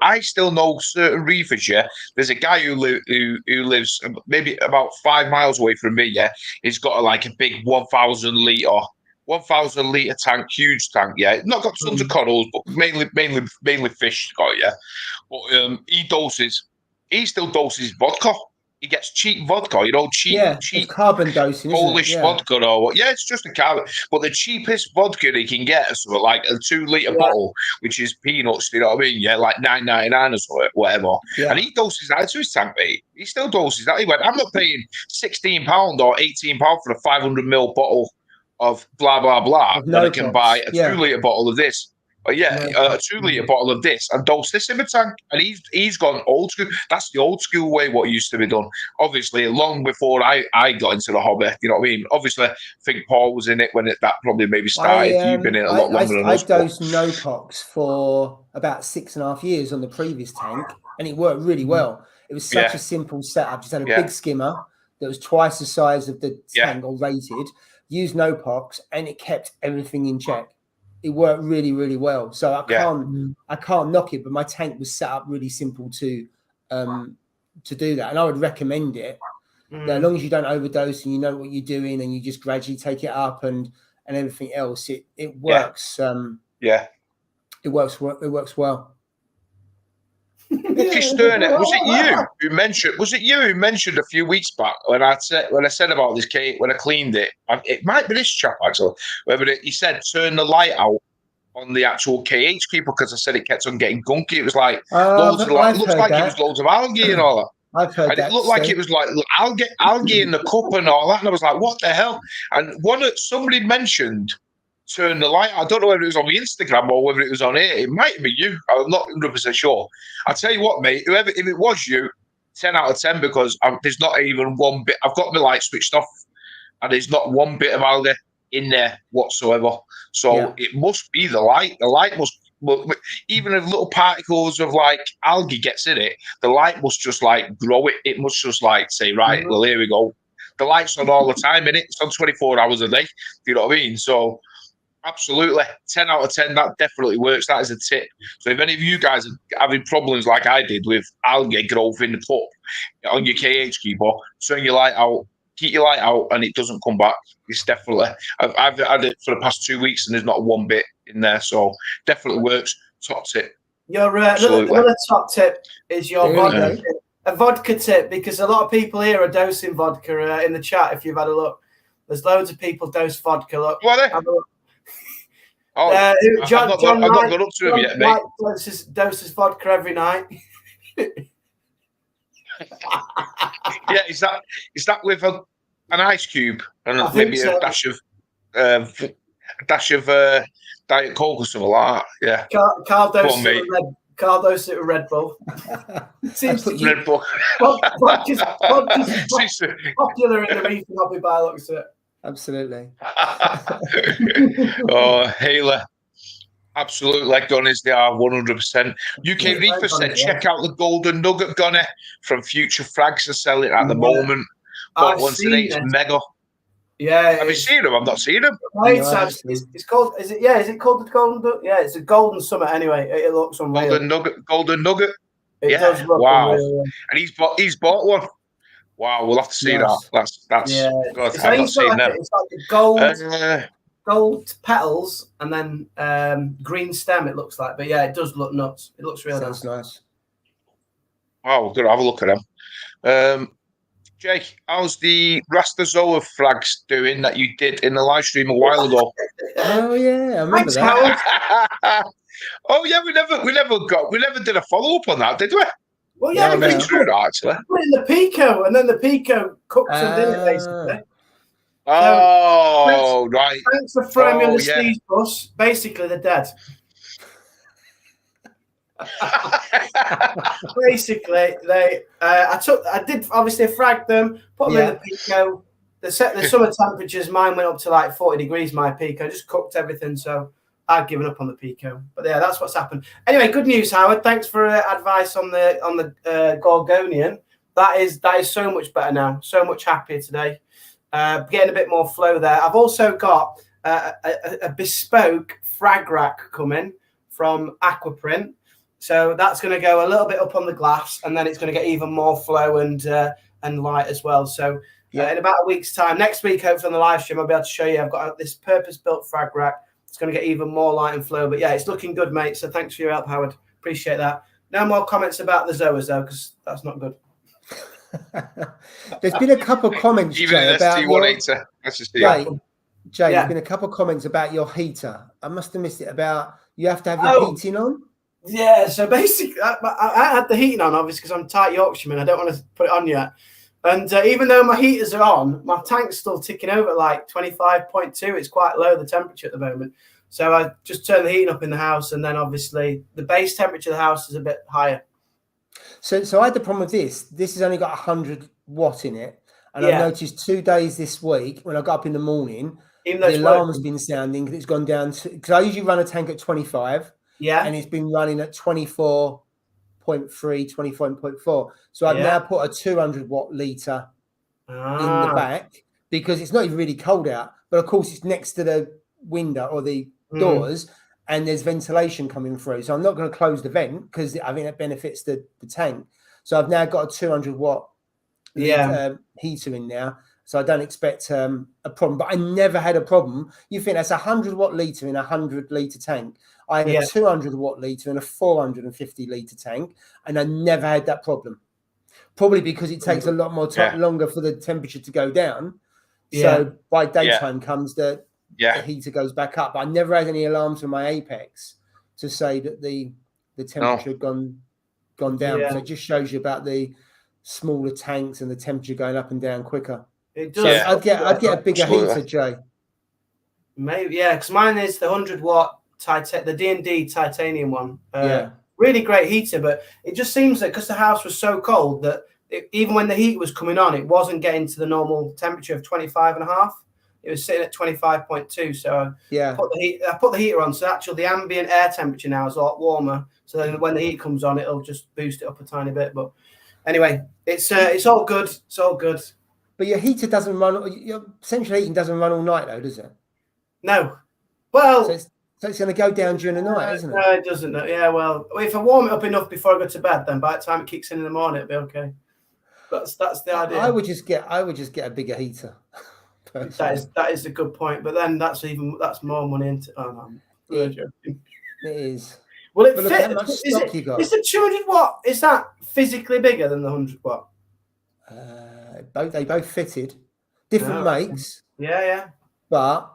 know certain reefers. Yeah, there's a guy who lives maybe about 5 miles away from me. Yeah, he's got a big 1,000 litre tank, huge tank. Yeah, not got tons of corals, but mainly fish. Got but he still doses vodka. He gets cheap vodka, cheap carbon dosing, Polish vodka or what? Yeah, it's just a carbon. But the cheapest vodka he can get is like a 2 litre bottle, which is peanuts. You know what I mean? Yeah, like $9.99 or so, whatever. Yeah. And he doses that to his tank, mate. He still doses that. He went, I'm not paying £16 or £18 for a 500ml bottle of blah blah blah. Then I can buy a 2 litre bottle of this. A 2 litre bottle of this and dose this in the tank. And he's gone old school. That's the old school way, what used to be done. Obviously, long before I got into the hobby, you know what I mean? Obviously, I think Paul was in it when that probably maybe started. You've been in it a lot longer than us. I dosed Nopox for about 6.5 years on the previous tank, and it worked really well. It was such a simple setup. Just had a big skimmer that was twice the size of the tank or rated, used Nopox, and it kept everything in check. It worked really, really well. So I can't knock it, but my tank was set up really simple to do that. And I would recommend it. As long as you don't overdose and you know what you're doing and you just gradually take it up and everything else, it works. It works well. Nicky Sterner, was it you who mentioned a few weeks back when I said about this cake when I cleaned it? It might be this chap actually. He said turn the light out on the actual KH keeper because I said it kept on getting gunky. It was like loads of it looks like it was loads of algae and all that. I've heard and that. It looked like it was like algae in the cup and all that. And I was like, what the hell? And somebody mentioned turn the light. I don't know whether it was on the Instagram or whether it was on here. It might be you. I'm not 100% sure. I'll tell you what, mate. If it was you, 10 out of 10 because there's not even one bit. I've got my light switched off, and there's not one bit of algae. in there whatsoever. So it must be the light. The light must, even if little particles of like algae gets in it, the light must just like grow it. It must just like say, right, well, here we go. The light's on all the time, innit? It's on 24 hours a day. Do you know what I mean? So absolutely, 10 out of 10. That definitely works. That is a tip. So if any of you guys are having problems like I did with algae growth in the cup on your KH keeper, turn your light out, keep your light out, and it doesn't come back. It's definitely. I've had it for the past 2 weeks, and there's not one bit in there. So definitely works. Top tip. Your another top tip is your vodka. A vodka tip, because a lot of people here are dosing vodka in the chat. If you've had a look, there's loads of people dose vodka. Look, what are they? I've not got up to him yet, mate. Doses vodka every night. Yeah, is that with an ice cube and maybe a dash of Diet Coke or something like that? Yeah. Carl doses it with Red Bull. Seems to Red Bull. Vodka's popular in the reefing hobby by the looks of it. Absolutely. Oh, Haley. Absolutely, like Gunners, they are 100%. UK Reefer said, check out the Golden Nugget Gunner from Future Frags. Are selling at the moment. But once today, it's mega. Yeah. Have you seen them? I've not seen them. It's called, is it called the Golden Nugget? Yeah, it's a Golden Summit anyway. It looks unreal. Golden Nugget. It does look unreal. And he's bought one. Wow, we'll have to see that. That's God, I've not seen that. It's like the gold petals and then green stem, it looks like. But yeah, it does look nuts. It looks really nice. Wow, we're gonna have a look at them. Jake, how's the Rastazoa frags doing that you did in the live stream a while ago? Oh yeah, I remember that. Oh yeah, we never did a follow up on that, did we? Well, yeah, we true actually. Put in the pico, and then the pico cooks some dinner basically. Oh, right. Thanks for throwing me on the Steve's bus. Basically, they're dead. Basically, I did obviously frag them, put them in the pico. The summer temperatures, mine went up to like 40 degrees. My pico just cooked everything, so I've given up on the pico. But yeah, that's what's happened. Anyway, good news, Howard. Thanks for advice on the Gorgonian. That is so much better now. So much happier today. Getting a bit more flow there. I've also got a bespoke frag rack coming from Aquaprint. So that's going to go a little bit up on the glass, and then it's going to get even more flow and light as well. So in about a week's time, next week, hopefully on the live stream, I'll be able to show you. I've got this purpose-built frag rack. It's going to get even more light and flow. But yeah, it's looking good, mate. So thanks for your help, Howard. Appreciate that. No more comments about the Zoas, though, because that's not good. There's been a couple of comments, even Jay, about Jay, there's been a couple of comments about your heater. I must have missed it. About you have to have your heating on. Yeah, so basically, I had the heating on, obviously, because I'm tight Yorkshireman. I don't want to put it on yet. And even though my heaters are on, my tank's still ticking over at like 25.2. It's quite low, the temperature at the moment. So I just turned the heating up in the house, and then obviously the base temperature of the house is a bit higher. So I had the problem with this. This has only got 100 watt in it. And I noticed 2 days this week when I got up in the morning, the alarm's been sounding because it's gone down to, because I usually run a tank at 25. Yeah. And it's been running at 24.3, 24.4. So I've now put a 200 watt litre in the back because it's not even really cold out. But of course, it's next to the window or the doors, and there's ventilation coming through. So I'm not going to close the vent because I think that benefits the tank. So I've now got a 200 watt heater in now. So I don't expect a problem. But I never had a problem. You think that's a 100 watt litre in a 100 litre tank. I had a 200 watt litre in a 450 litre tank, and I never had that problem. Probably because it takes a lot more time, longer for the temperature to go down. So by daytime comes the heater goes back up. But I never had any alarms from my Apex to say that the temperature had gone down. So it just shows you about the smaller tanks and the temperature going up and down quicker. It does. So I'd get a bigger heater, Jay. Maybe, because mine is the 100 watt the D&D titanium one. Really great heater, but it just seems that because the house was so cold that even when the heat was coming on, it wasn't getting to the normal temperature of 25.5. it was sitting at 25.2. So yeah, I put the heater on. So actually, the ambient air temperature now is a lot warmer. So then when the heat comes on, it'll just boost it up a tiny bit. But anyway, it's all good. It's all good. But your heater doesn't run. Your central heating doesn't run all night, though, does it? No. Well, so it's going to go down during the night, isn't it? No, it doesn't. Yeah. Well, if I warm it up enough before I go to bed, then by the time it kicks in the morning, it'll be okay. That's the idea. I would just get a bigger heater. That is a good point. But then that's more money into. Oh no, it is. Will it but fit? Look how much stock you got. Is the 200 watt? Is that physically bigger than the 100 watt? They both fitted, different makes. Yeah. But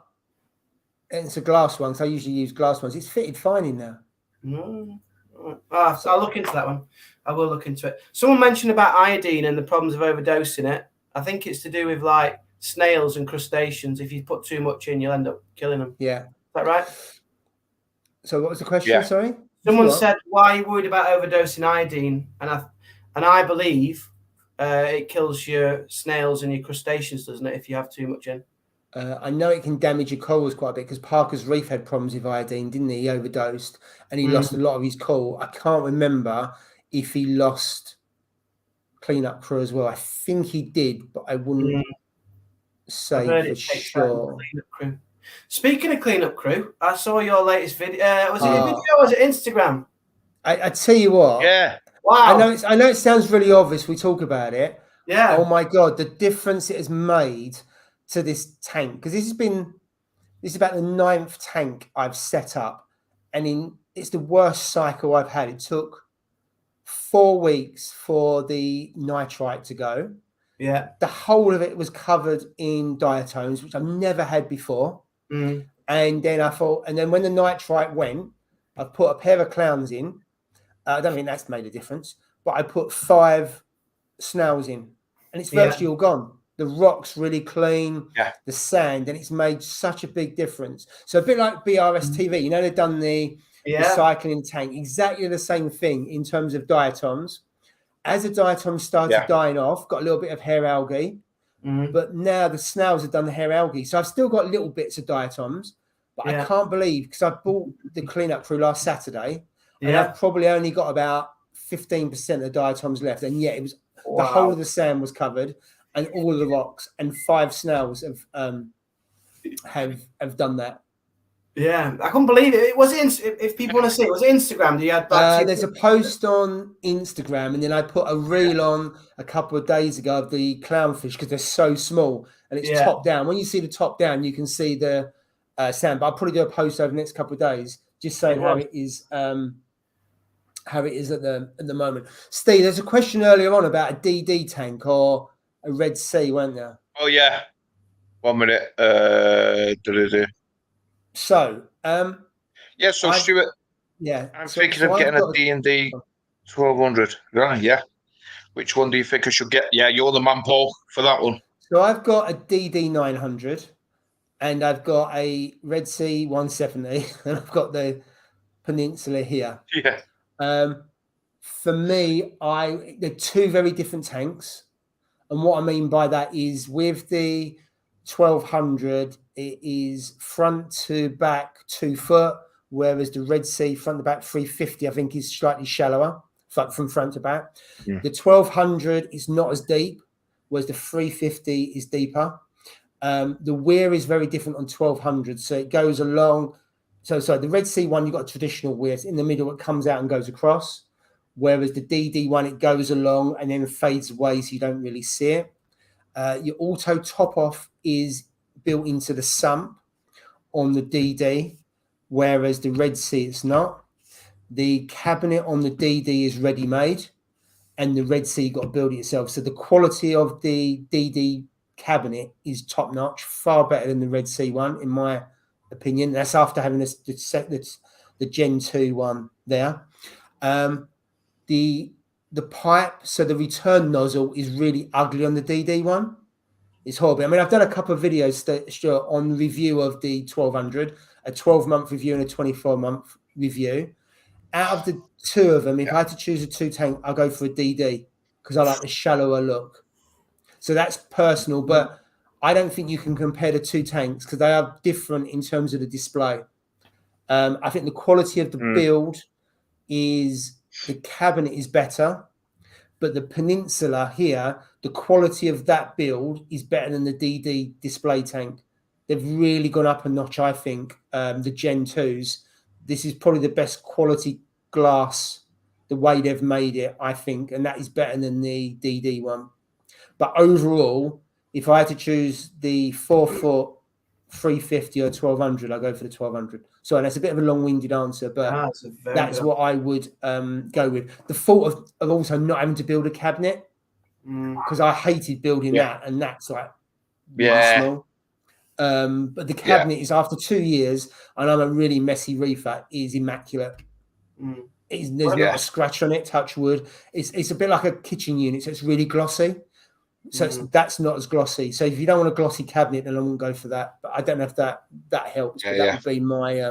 it's a glass one, so I usually use glass ones. It's fitted fine in there. I'll look into that one. I will look into it. Someone mentioned about iodine and the problems of overdosing it. I think it's to do with like snails and crustaceans. If you put too much in, you'll end up killing them. Yeah. Is that right? So what was the question? Yeah. Sorry. Someone said, "Why are you worried about overdosing iodine?" And I believe it kills your snails and your crustaceans, doesn't it? If you have too much in. I know it can damage your corals quite a bit because Parker's Reef had problems with iodine, didn't he? He overdosed and he lost a lot of his coral. I can't remember if he lost cleanup crew as well. I think he did, but I wouldn't say for sure. Speaking of cleanup crew, I saw your latest video. Was it a video or was it Instagram? I tell you what. Yeah. Wow. I know it sounds really obvious. We talk about it. Yeah. Oh my God, the difference it has made to this tank, because this is about the 9th tank I've set up, and it's the worst cycle I've had. It took 4 weeks for the nitrite to go. Yeah. The whole of it was covered in diatoms, which I've never had before. And then I thought, and then when the nitrite went, I put a pair of clowns in. I don't think that's made a difference, but I put 5 snails in, and it's virtually all gone. The rock's really clean, the sand, and it's made such a big difference. So a bit like BRS TV, you know, they've done the cycling tank, exactly the same thing in terms of diatoms. As the diatoms started dying off, got a little bit of hair algae, but now the snails have done the hair algae. So I've still got little bits of diatoms, but I can't believe, because I bought the cleanup crew last Saturday, and I've probably only got about 15% of the diatoms left, and yet it was the whole of the sand was covered. And all of the rocks, and 5 snails have done that. Yeah, I couldn't believe it. If people want to see it, was it Instagram? Do you had there's a post on Instagram, and then I put a reel on a couple of days ago of the clownfish because they're so small and it's top down. When you see the top down, you can see the sand. But I'll probably do a post over the next couple of days, just saying how it is. How it is at the moment. Steve, there's a question earlier on about a DD tank or a Red Sea, weren't there? Oh yeah. 1 minute. So so Stuart. Yeah. I'm thinking of getting a D&D 1200. Right, yeah. Which one do you think I should get? Yeah, you're the man, Paul, for that one. So I've got a DD 900 and I've got a Red Sea 170 and I've got the Peninsula here. Yeah. For me, they're 2 very different tanks. And what I mean by that is with the 1200, it is front to back 2 foot, whereas the Red Sea front to back 350, I think, is slightly shallower from front to back. The 1200 is not as deep, whereas the 350 is deeper. The weir is very different on 1200, so it goes along. So the Red Sea one, you've got a traditional weir. In the middle, it comes out and goes across. Whereas the DD one, it goes along and then fades away, so you don't really see it. Your auto top off is built into the sump on the DD, whereas the Red Sea it's not. The cabinet on the DD is ready made, and the Red Sea got to build it yourself. So the quality of the DD cabinet is top notch, far better than the Red Sea one, in my opinion. That's after having the Gen 2 one there. The pipe, so the return nozzle is really ugly on the DD one. It's horrible. I mean, I've done a couple of videos on review of the 1200, a 12-month review and a 24-month review. Out of the 2 of them, if I had to choose a 2 tank, I'll go for a DD because I like the shallower look. So that's personal, but I don't think you can compare the two tanks because they are different in terms of the display. I think the quality of the build is, the cabinet is better, but the Peninsula here, the quality of that build is better than the DD display tank. They've really gone up a notch, I think. The Gen 2s, this is probably the best quality glass, the way they've made it, I think, and that is better than the DD one. But overall, if I had to choose the 4-foot 350 or 1200, I'll go for the 1200. Sorry, that's a bit of a long-winded answer, but that's what I would go with. The thought of also not having to build a cabinet, because I hated building that, and that's like really small. But the cabinet is, after 2 years, and I'm a really messy reefer, is immaculate. There's not a scratch on it, touch wood. It's a bit like a kitchen unit, so it's really glossy. So that's not as glossy. So if you don't want a glossy cabinet, then I wouldn't go for that. But I don't know if that helps. But that would be my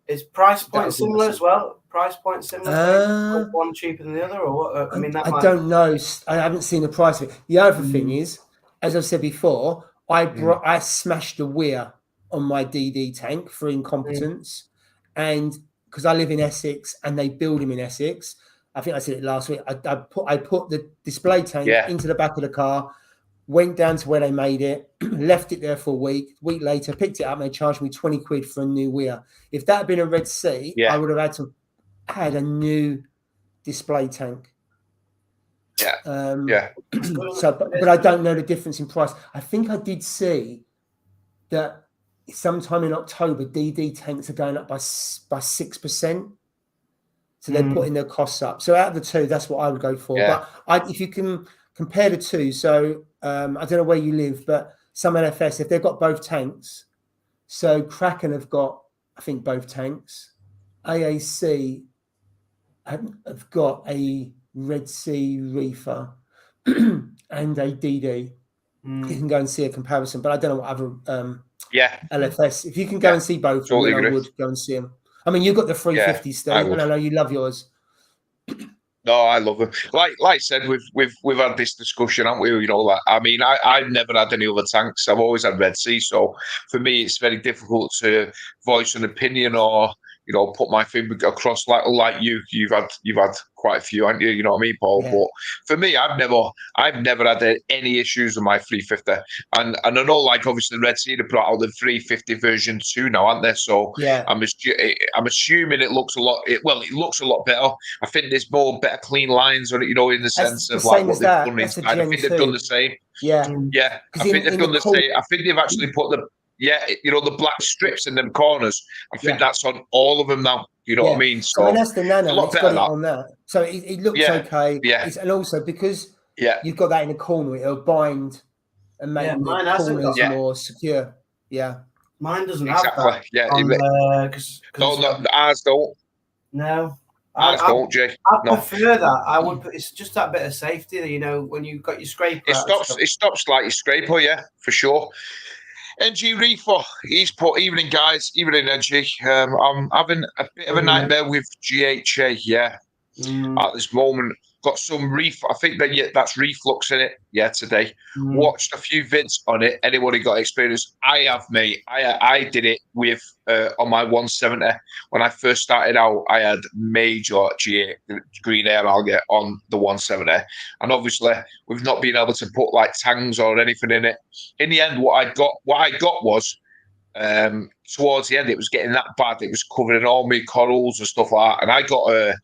Is price point similar as well? Price point similar? One cheaper than the other, or what? I mean, I don't know. I haven't seen the price of it. The other thing is, as I've said before, I smashed the weir on my DD tank for incompetence, and because I live in Essex and they build them in Essex. I think I said it last week. I put the display tank into the back of the car, went down to where they made it, left it there for a week. A week later, picked it up, and they charged me 20 quid for a new weir. If that had been a Red Sea, I would have had to add a new display tank. So, but I don't know the difference in price. I think I did see that sometime in October, DD tanks are going up by 6%. So they're putting their costs up. So out of the two, that's what I would go for. But if you can compare the two, so I don't know where you live, but some NFS, if they've got both tanks, so Kraken have got, I think, both tanks. AAC have got a Red Sea reefer and a DD. You can go and see a comparison, but I don't know what other LFS. If you can go and see both, then I would go and see them. I mean, you've got the 350, Steve, and I know you love yours. No, I love them. Like I said, we've had this discussion, haven't we? You know, like, I mean, I've never had any other tanks. I've always had Red Sea, so for me, it's very difficult to voice an opinion or, you know, put my finger across like you've had quite a few, haven't you? You know what I mean, Paul? Yeah. But for me, I've never had any issues with my 350. And I know, like, obviously Red Sea, they brought out the 350 version 2 now, aren't they? So I'm assuming it looks a lot. It looks a lot better. I think there's better clean lines on it, you know, in the sense of like what they've done inside. I think they've done the same. Yeah. I think they've done the same. I think they've actually put the you know, the black strips in them corners. I think that's on all of them now. You know what I mean? So that's the Nano. It's got it on that. So it looks okay. And also because you've got that in the corner, it'll bind and make the corners more secure. Mine doesn't have that. No, ours don't. No. Ours don't, Jay. I prefer that. I would. It's just that bit of safety, you know, when you've got your scraper. It stops like your scraper, for sure. NG Reefer, he's put, evening guys, evening NG. I'm having a bit of a nightmare with GHA, at this moment. Got some I think that's reflux in it, today. Watched a few vids on it. Anybody got experience? I have, mate. I did it with, on my 170. When I first started out, I had major green hair algae on the 170. And obviously, we've not been able to put like tangs or anything in it. In the end, what I got was, towards the end, it was getting that bad. It was covering all my corals and stuff like that. And I got a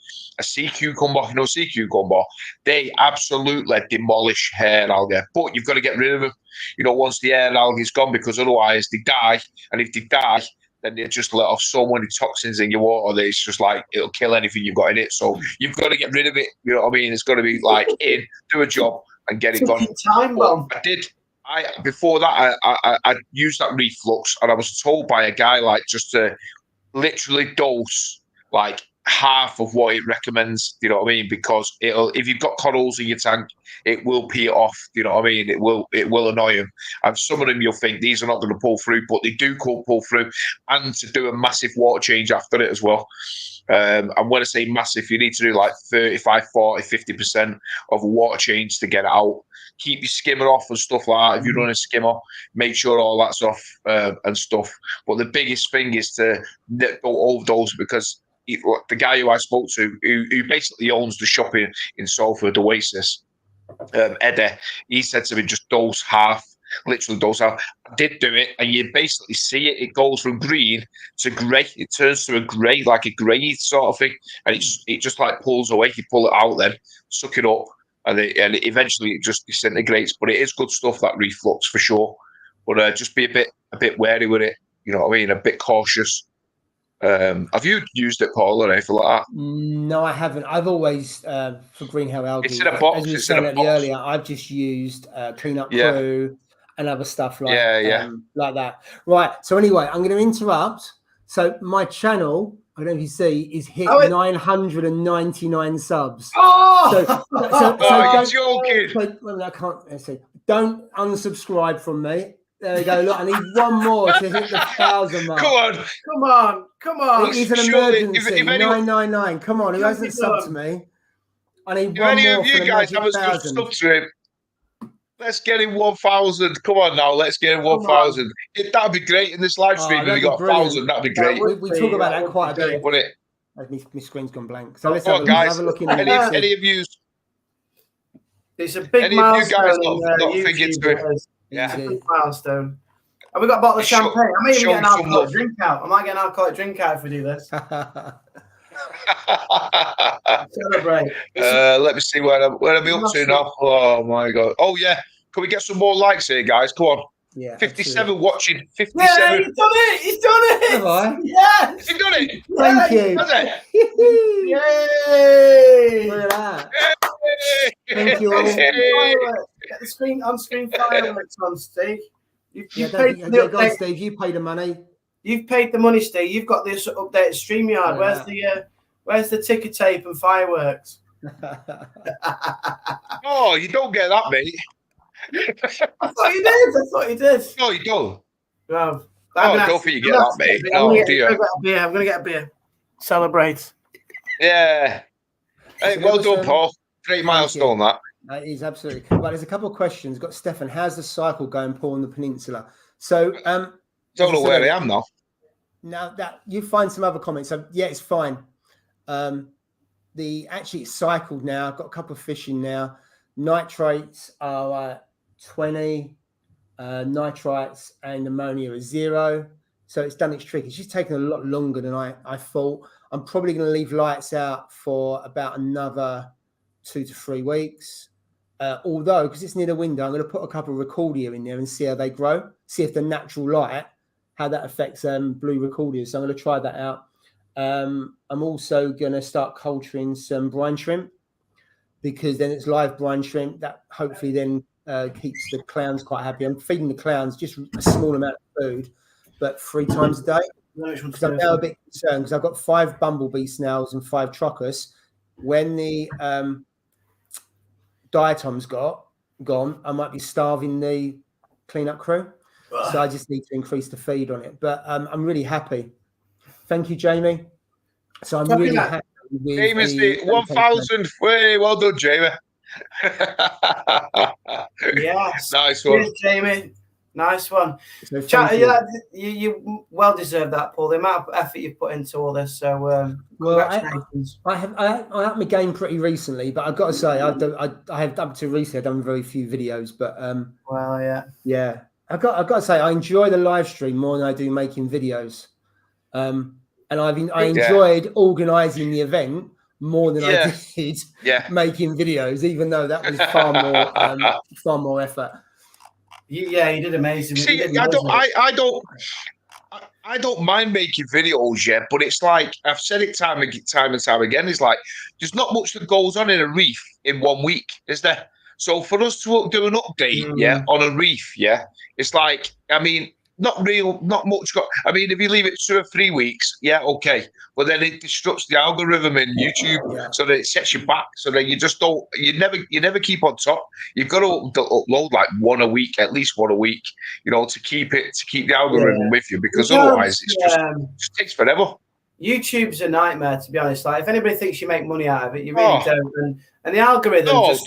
sea cucumber. You know, sea cucumber, they absolutely demolish hair algae. But you've got to get rid of them, you know, once the hair algae is gone, because otherwise they die. And if they die, then they just let off so many toxins in your water that it's just like, it'll kill anything you've got in it. So you've got to get rid of it. You know what I mean? It's got to be like do a job and get it gone. I did. Before that, I used that reflux, and I was told by a guy, like, just to literally dose like half of what it recommends. You know what I mean? Because if you've got corals in your tank, it will pee it off. You know what I mean? It will annoy them. And some of them you'll think these are not going to pull through, but they do pull through, and to do a massive water change after it as well. And when I say massive, you need to do like 35, 40, 50% of a water change to get it out. Keep your skimmer off and stuff like that. If you're running a skimmer, make sure all that's off and stuff. But the biggest thing is to don't overdose, because the guy who I spoke to, who basically owns the shop in Salford, Oasis, Eddie, he said to me, just dose half, literally dose half. I did do it, and you basically see it. It goes from green to grey. It turns to a grey, like a grey sort of thing, and it just like pulls away. You pull it out, then suck it up, and eventually it just disintegrates. But it is good stuff, that reflux, for sure. But just be a bit wary with it. You know what I mean? A bit cautious. Have you used it, Paul, or anything like that? No, I haven't. I've always for greenhouse algae. It's in a box. As you were saying earlier, I've just used Cleanup Crew and other stuff like that. Right. So anyway, I'm going to interrupt. So my channel, I don't know if you see, is hit 999 subs. Oh, you're joking. I can't see. Don't unsubscribe from me. There we go. Look, I need one more to hit the 1,000 mark. Come on. It is an emergency. 999. Come on, who hasn't subbed to me? I need one more. If any of you guys haven't subbed to him, let's get him 1,000. Come on now, let's get him 1,000. That'd be great in this live stream. If we got 1,000, that'd be great. We talk about that quite a bit. Wouldn't it? My screen's gone blank. So let's have a look in any of you. It's a big milestone. Not thinking to it. Yeah, it's a big milestone. Have we got a bottle of champagne? I may even get an alcoholic drink out. I might get an alcoholic drink out if we do this. Celebrate. Let me see where I'm up to now. Oh my god. Oh yeah. Can we get some more likes here, guys? Come on. Yeah. 57 absolutely. Watching. 57. Yeah, he's done it. He's done it. Have I? Yes. He's done it. Thank you. Has it? Yay. Look at that. Yay. Thank you all. Get the on-screen fireworks on, Steve. Steve, you pay the money. You've paid the money, Steve. You've got this updated StreamYard. Where's the ticker tape and fireworks? Oh, you don't get that, mate. I thought you did. No, you don't. No. I don't think you get that, mate. No, dear. I'm going to get a beer. Celebrate. Yeah. Hey, well done, Paul. Great milestone, that. That is absolutely. But there's a couple of questions. Got Stefan. How's the cycle going, Paul, on the peninsula? So, don't know where I am now. Now that you find some other comments. So yeah, it's fine. It's cycled now. I've got a couple of fish in now. Nitrates are 20. Nitrites and ammonia are 0. So it's done its trick. It's just taken a lot longer than I thought. I'm probably going to leave lights out for about another 2 to 3 weeks. Although, because it's near the window, I'm going to put a couple of recordia in there and see how they grow. See if the natural light, how that affects blue recordia. So I'm going to try that out. I'm also going to start culturing some brine shrimp, because then it's live brine shrimp that hopefully then keeps the clowns quite happy. I'm feeding the clowns just a small amount of food, but 3 times a day. Because I'm now a bit concerned because I've got 5 bumblebee snails and 5 trochus. When the diatom's gone, I might be starving the cleanup crew. So I just need to increase the feed on it. But I'm really happy. Thank you, Jamie. So I'm really happy with Jamie's 1,000. Well done, Jamie. Yes. Nice one. Cheers, Jamie. Nice one. So you well deserved that, Paul. The amount of effort you've put into all this. So congratulations. I upped my game pretty recently, but I've got to say I have up to recently. I've done very few videos, but yeah. I've got to say I enjoy the live stream more than I do making videos. And I enjoyed organising the event more than I did making videos, even though that was far more effort. Yeah, you did amazing. See, I don't mind making videos yet, but it's like I've said it time and time again. It's like there's not much that goes on in a reef in 1 week, is there? So for us to do an update, on a reef, it's like, I mean, not much. I mean, if you leave it 2 or 3 weeks, yeah, okay. But then it disrupts the algorithm in YouTube, so that it sets you back. So that you just don't. You never keep on top. You've got to upload like one a week, at least one a week. To keep the algorithm with you, because otherwise it's just takes forever. YouTube's a nightmare, to be honest. Like, if anybody thinks you make money out of it, you really don't. And the algorithm just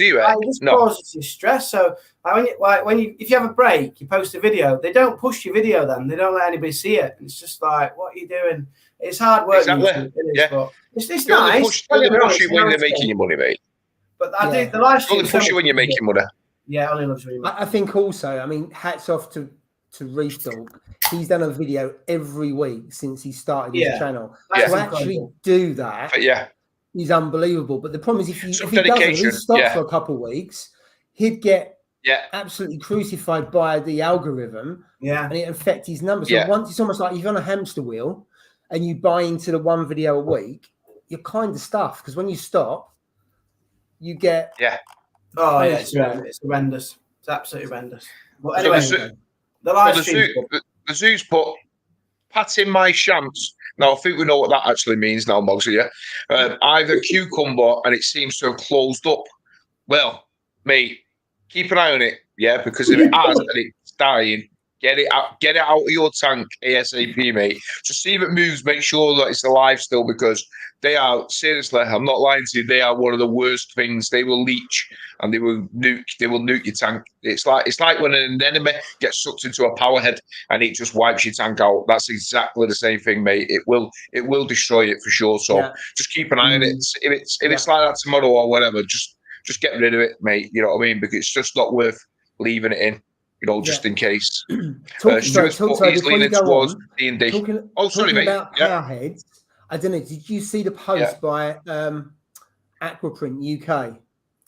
causes you stress. So if you have a break, you post a video, they don't push your video then. They don't let anybody see it. It's just like, what are you doing? It's hard work. Exactly. But it's nice. Only push you when they're making your money, mate. But I do the live stream. Only push you when you're making money. Yeah, only loves you. I think also, I mean, hats off to Reef Dog. He's done a video every week since he started his channel. To actually do that is unbelievable. But the problem is, if he stopped for a couple of weeks, he'd get absolutely crucified by the algorithm, and it affect his numbers. So once it's almost like you're on a hamster wheel and you buy into the one video a week, you're kind of stuffed, because when you stop, you get it's horrendous. It's absolutely horrendous. But anyway, the live stream. The zoo's put patting my shams. Now, I think we know what that actually means now, Mogsy, either cucumber and it seems to have closed up. Well, mate, keep an eye on it, because if it has and it's dying, get it out of your tank ASAP, mate. Just see if it moves, make sure that it's alive still, because they are, seriously, I'm not lying to you, they are one of the worst things. They will leach and they will nuke your tank. It's like when an enemy gets sucked into a power head and it just wipes your tank out. That's exactly the same thing, mate. It will destroy it for sure. So just keep an eye on it. If it's like that tomorrow or whatever, just get rid of it, mate. You know what I mean? Because it's just not worth leaving it in. Just in case. Sorry, before you go on, D&D. Talking about powerheads, I don't know, did you see the post by Aquaprint UK?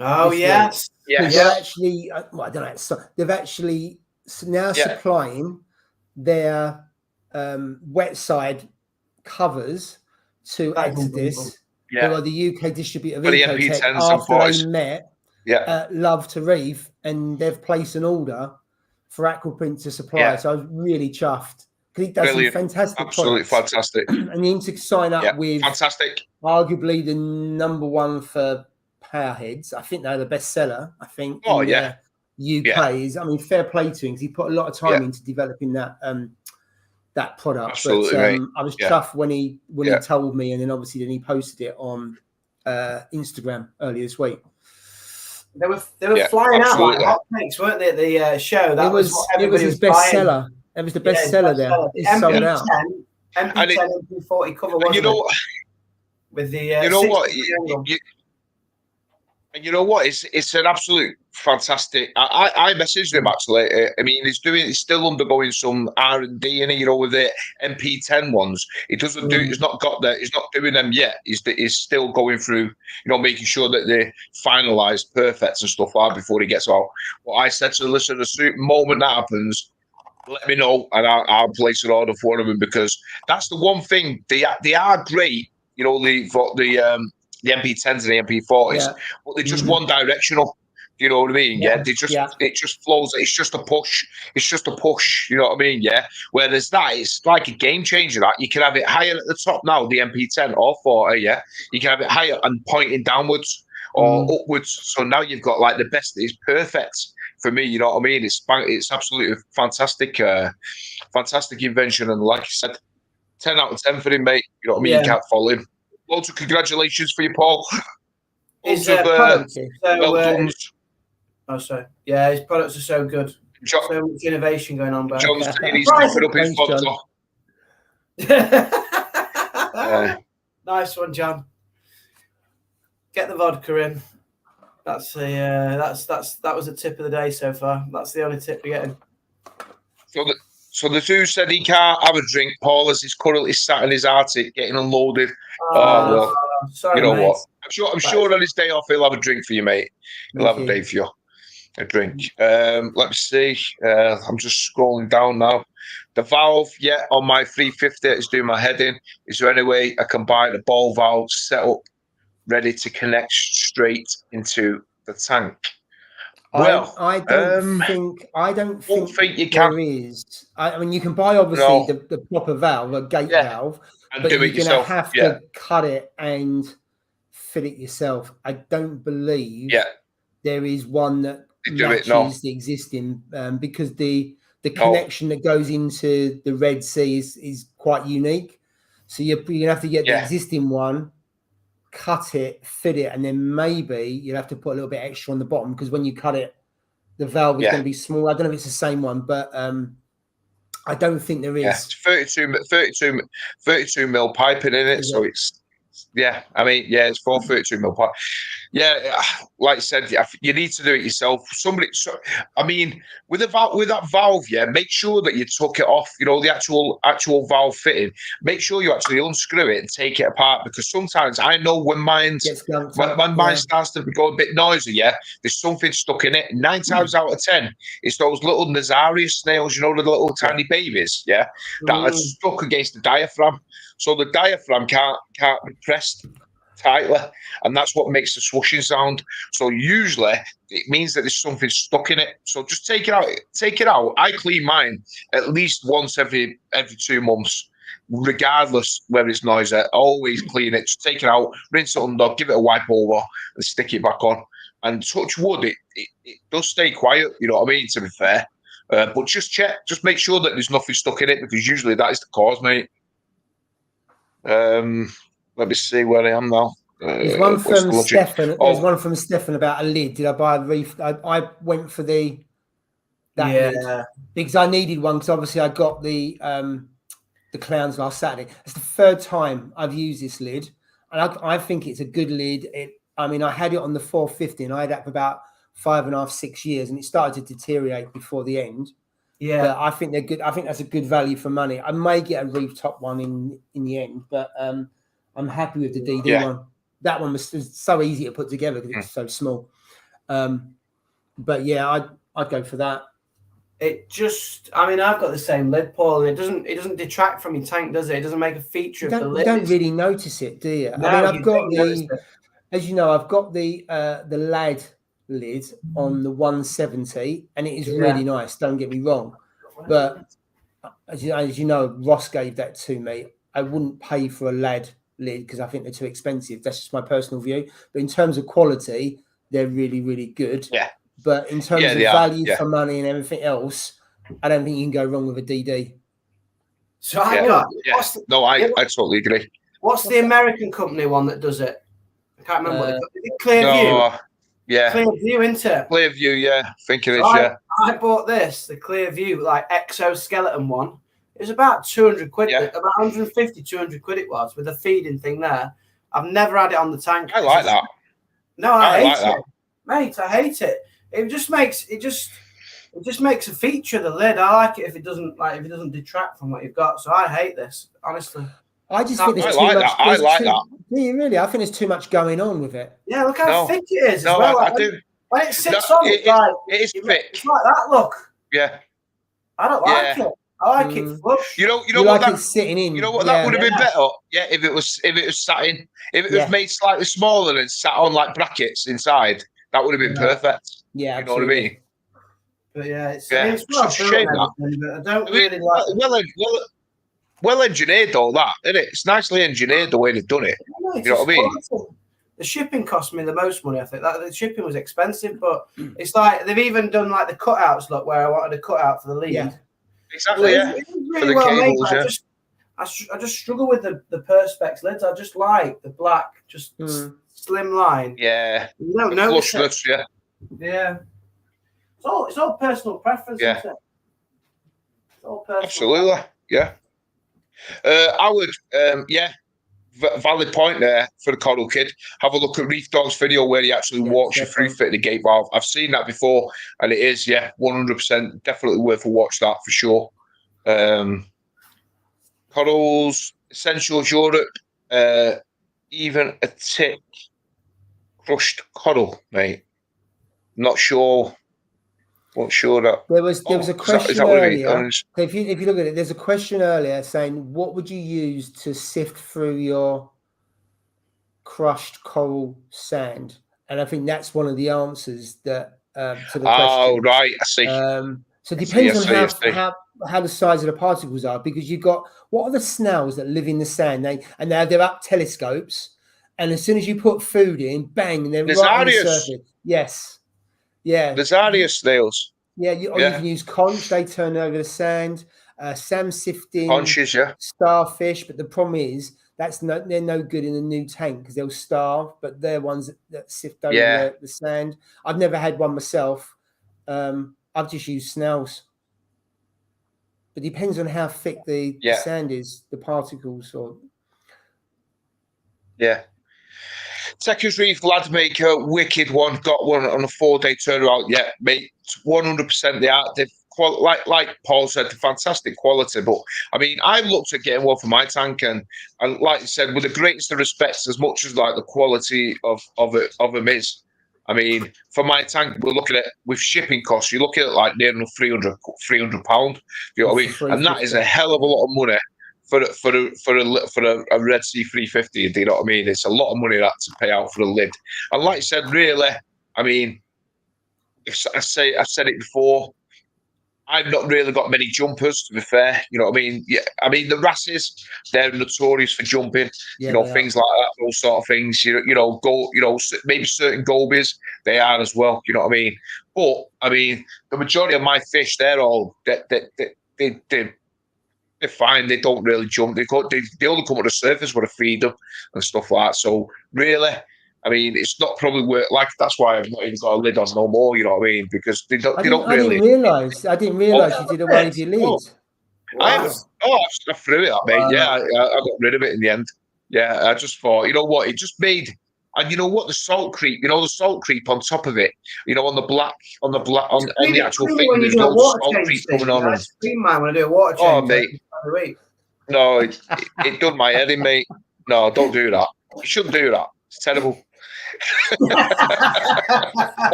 Oh, yes. They're actually, I don't know, they've actually now supplying their wet side covers to Exodus, who are the UK distributor of Ecotech, after they met Love to Reef, and they've placed an order for Aquaprint to supply. So I was really chuffed, because he does some fantastic absolutely products. Fantastic. And you need to sign up with arguably the number one for powerheads. I think they're the best seller. I think UK is. I mean, fair play to him, because he put a lot of time into developing that that product. Absolutely, but I was chuffed when he told me, and then obviously he posted it on Instagram earlier this week. They were flying out like hotcakes, weren't they? At the show. That was his best seller. It was the best seller there. It sold out. MP10, MP40 cover, wasn't it? With the you know what? It's an absolute fantastic. I messaged him actually. I mean, he's still undergoing some R&D, and with the MP10 ones, he doesn't do. He's not got that. He's not doing them yet. He's still going through, making sure that they're finalised, perfect and stuff like before he gets out. Well, I said to the listener, the moment that happens, let me know, and I'll place an order for them, because that's the one thing. They are great, the MP10s and the MP40s, but they're just one directional. You know what I mean? It just flows. It's just a push. It's just a push. You know what I mean? Yeah. Whereas that, it's like a game changer. That you can have it higher at the top now, the MP10 or 40. Yeah. You can have it higher and pointing downwards or upwards. So now you've got like the best. It's perfect for me. You know what I mean? It's absolutely fantastic. Fantastic invention, and like you said, 10 out of 10 for him, mate. You know what I mean? You can't follow him. Lots of congratulations for you, Paul. His products sorry. Yeah, his products are so good. So much innovation going on. John's saying he's put up his photo. Nice one, John. Get the vodka in. That was the tip of the day so far. That's the only tip we're getting. So the dude said he can't have a drink, Paul, as he's currently sat in his Arctic getting unloaded. Well, sorry, you know mate. what? I'm sure on his day off he'll have a drink for you, mate. He'll have a day for you. A drink. Let me see. I'm just scrolling down now. The valve, on my 350 is doing my head in. Is there any way I can buy the ball valve set up, ready to connect straight into the tank? Well, I don't think you there can. is. I mean, you can buy obviously the proper valve, a gate valve, and but do you're it going to yourself. have to cut it and fit it yourself. I don't believe there is one that matches the existing because the connection that goes into the Red Sea is quite unique. So you're going to have to get the existing one, cut it, fit it, and then maybe you'll have to put a little bit extra on the bottom because when you cut it, the valve is going to be small. I don't know if it's the same one, but I don't think there is. It's 32 mil piping in it, so it's I mean, it's 432 mil pipe. Like I said, you need to do it yourself. I mean, with that valve, make sure that you took it off. You know, the actual valve fitting. Make sure you actually unscrew it and take it apart because sometimes I know when mine starts to go a bit noisy, there's something stuck in it. 9 times out of 10, it's those little Nazarius snails. You know, the little tiny babies, that are stuck against the diaphragm. So the diaphragm can't be pressed tightly, and that's what makes the swooshing sound. So usually it means that there's something stuck in it. So just take it out. I clean mine at least once every 2 months, regardless whether it's noisy. Always clean it. Just take it out, rinse it under, give it a wipe over, and stick it back on. And touch wood, it does stay quiet. You know what I mean? To be fair, but just make sure that there's nothing stuck in it because usually that is the cause, mate. Let me see where I am now. There's one from Stefan. There's one from Stefan about a lid. Did I buy a reef? I went for that lid because I needed one because obviously I got the clowns last Saturday. It's the 3rd time I've used this lid, and I think it's a good lid. I mean, I had it on the 450, and I had that for about 5.5, 6 years, and it started to deteriorate before the end. Yeah, but I think they're good. I think that's a good value for money. I may get a reef top one in the end, but I'm happy with the DD one. That one was so easy to put together because it's so small. But I'd go for that. I mean, I've got the same lid, Paul. It doesn't detract from your tank, does it? It doesn't make a feature of the lid. You don't really notice it, do you? No, I mean, I've got as you know, I've got the lad lid on the 170, and it is really nice. Don't get me wrong, but as you know, Ross gave that to me. I wouldn't pay for a lad lid because I think they're too expensive. That's just my personal view. But in terms of quality, they're really, really good. Yeah. But in terms of value for money and everything else, I don't think you can go wrong with a DD. So I totally agree. What's the American company one that does it? I can't remember what they call it. Clearview. Clearview, isn't it? Clearview, I think it is. I bought the Clearview like exoskeleton one. It was about 200 quid. About 150, 200 quid it was with a feeding thing there. I've never had it on the tank. I like that. No, I hate it, mate. I hate it. It just makes a feature of the lid. I like it if it doesn't detract from what you've got. So I hate this, honestly. I just think there's too much. I like that. Do you really? I think there's too much going on with it. Yeah, look how thick it is. I do. When it sits on, it is thick. It's like that look. Yeah. I don't like it. I like it flush. You know what like it's sitting in. You know what that would have been better? Yeah, if it was sat in. If it was made slightly smaller and sat on like brackets inside, that would have been perfect. Yeah, you know what I mean. But it's such a shame that I don't really like. Well engineered, all that, isn't it? It's nicely engineered the way they've done it. You know what I mean? The shipping cost me the most money. I think that the shipping was expensive, but it's like they've even done like the cutouts. Look, where I wanted a cutout for the lead. Yeah. Exactly. It was really well made. I just struggle with the Perspex lids. I just like the black, just slim line. Yeah. Flushless, yeah. It's all personal preference, isn't it? It's all personal. Absolutely. Yeah. I would, valid point there for the Coddle Kid. Have a look at Reef Dog's video where he actually walks you through fitting the gate valve. I've seen that before, and it is, 100% definitely worth a watch that for sure. Coddles, Essentials Europe, even a tick crushed coddle, mate. Not sure that there was a question earlier. If you look at it, there's a question earlier saying, what would you use to sift through your crushed coral sand? And I think that's one of the answers that to the question. Oh, right, I see. So it depends on how the size of the particles are, because you've got, what are the snails that live in the sand? They're up telescopes, and as soon as you put food in, bang, they're right on the surface. Yes. Yeah. Lasaria snails. Yeah, you can use conch, they turn over the sand, sand sifting, conches, starfish, but the problem is they're no good in a new tank because they'll starve, but they're ones that sift over the sand. I've never had one myself. I've just used snails. It depends on how thick the sand is, the particles. Tekker's Reef Lad Maker, wicked one. Got one on a 4-day turnaround. Yeah, mate, 100% they are. They've like Paul said, the fantastic quality. But I mean, I've looked at getting one for my tank, and like you said, with the greatest of respects, as much as like the quality of them is. I mean, for my tank, we're looking at, with shipping costs, you're looking at like near enough £300. You know what I mean? And that is a hell of a lot of money for a Red Sea 350. Do you know what I mean? It's a lot of money that to pay out for a lid. And like I said, really, I mean, I've said it before. I've not really got many jumpers, to be fair. You know what I mean? Yeah, I mean the Rasses, they're notorious for jumping. Things like that, those sort of things. Maybe certain gobies, they are as well. You know what I mean? But I mean, the majority of my fish, they're all they're fine. They don't really jump. They only come to the surface with a feed them and stuff like that. So really, I mean, it's not probably worth, like, that's why I've not even got a lid on no more, you know what I mean? Because they don't really. I didn't realise you did away with your lid. I threw it at me. Yeah, I got rid of it in the end. Yeah, I just thought, you know what, it just made, and you know what, the salt creep on top of it, on the actual thing, there's no salt creep coming on. Man, when I do a water change, mate. No, it done my head in, mate. No, don't do that. You shouldn't do that. It's terrible.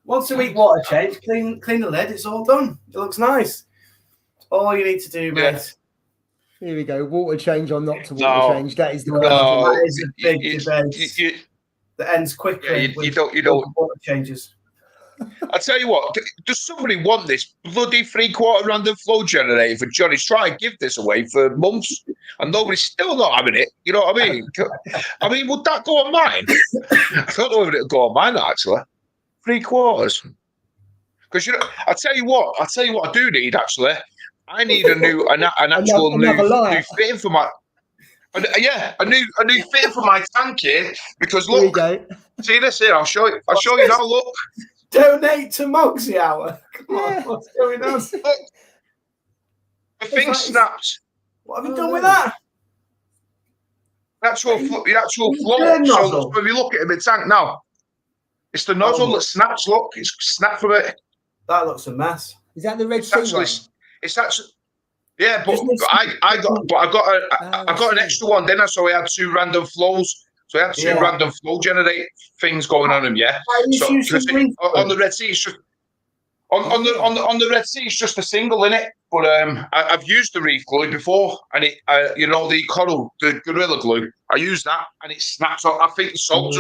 Once a week water change, clean the lid, it's all done. It looks nice. It's all you need to do, mate. Here we go. Water change or not to water change. That is the question. That is a big debate. That ends quickly. You don't water changes. I tell you what, does somebody want this bloody 3/4 random flow generator for Johnny's trying to give this away for months and nobody's still not having it? You know what I mean? I mean, would that go on mine? I don't know if it'll go on mine actually. 3/4. Because I tell you what I do need actually. I need an actual new fitting for my. A new fitting for my tank here, because look, see this here. I'll show you now. Look. Donate to Mogsy Hour. Come on, what's going on? The thing snaps. What have you done with that? The actual flow. So if you look at the tank now, it's the nozzle that snaps. Look, it's snapped from it. That looks a mess. Is that the Red Sea one? It's actually. Yeah, but I got an extra one, didn't I? So we had 2 random flows. So I had 2 random flow generate things going on them, yeah. So on the Red Sea, it's just on the Red Sea, it's just a single in it. But I've used the reef glue before, and it the coral, the gorilla glue. I used that, and it snaps off. I think the salt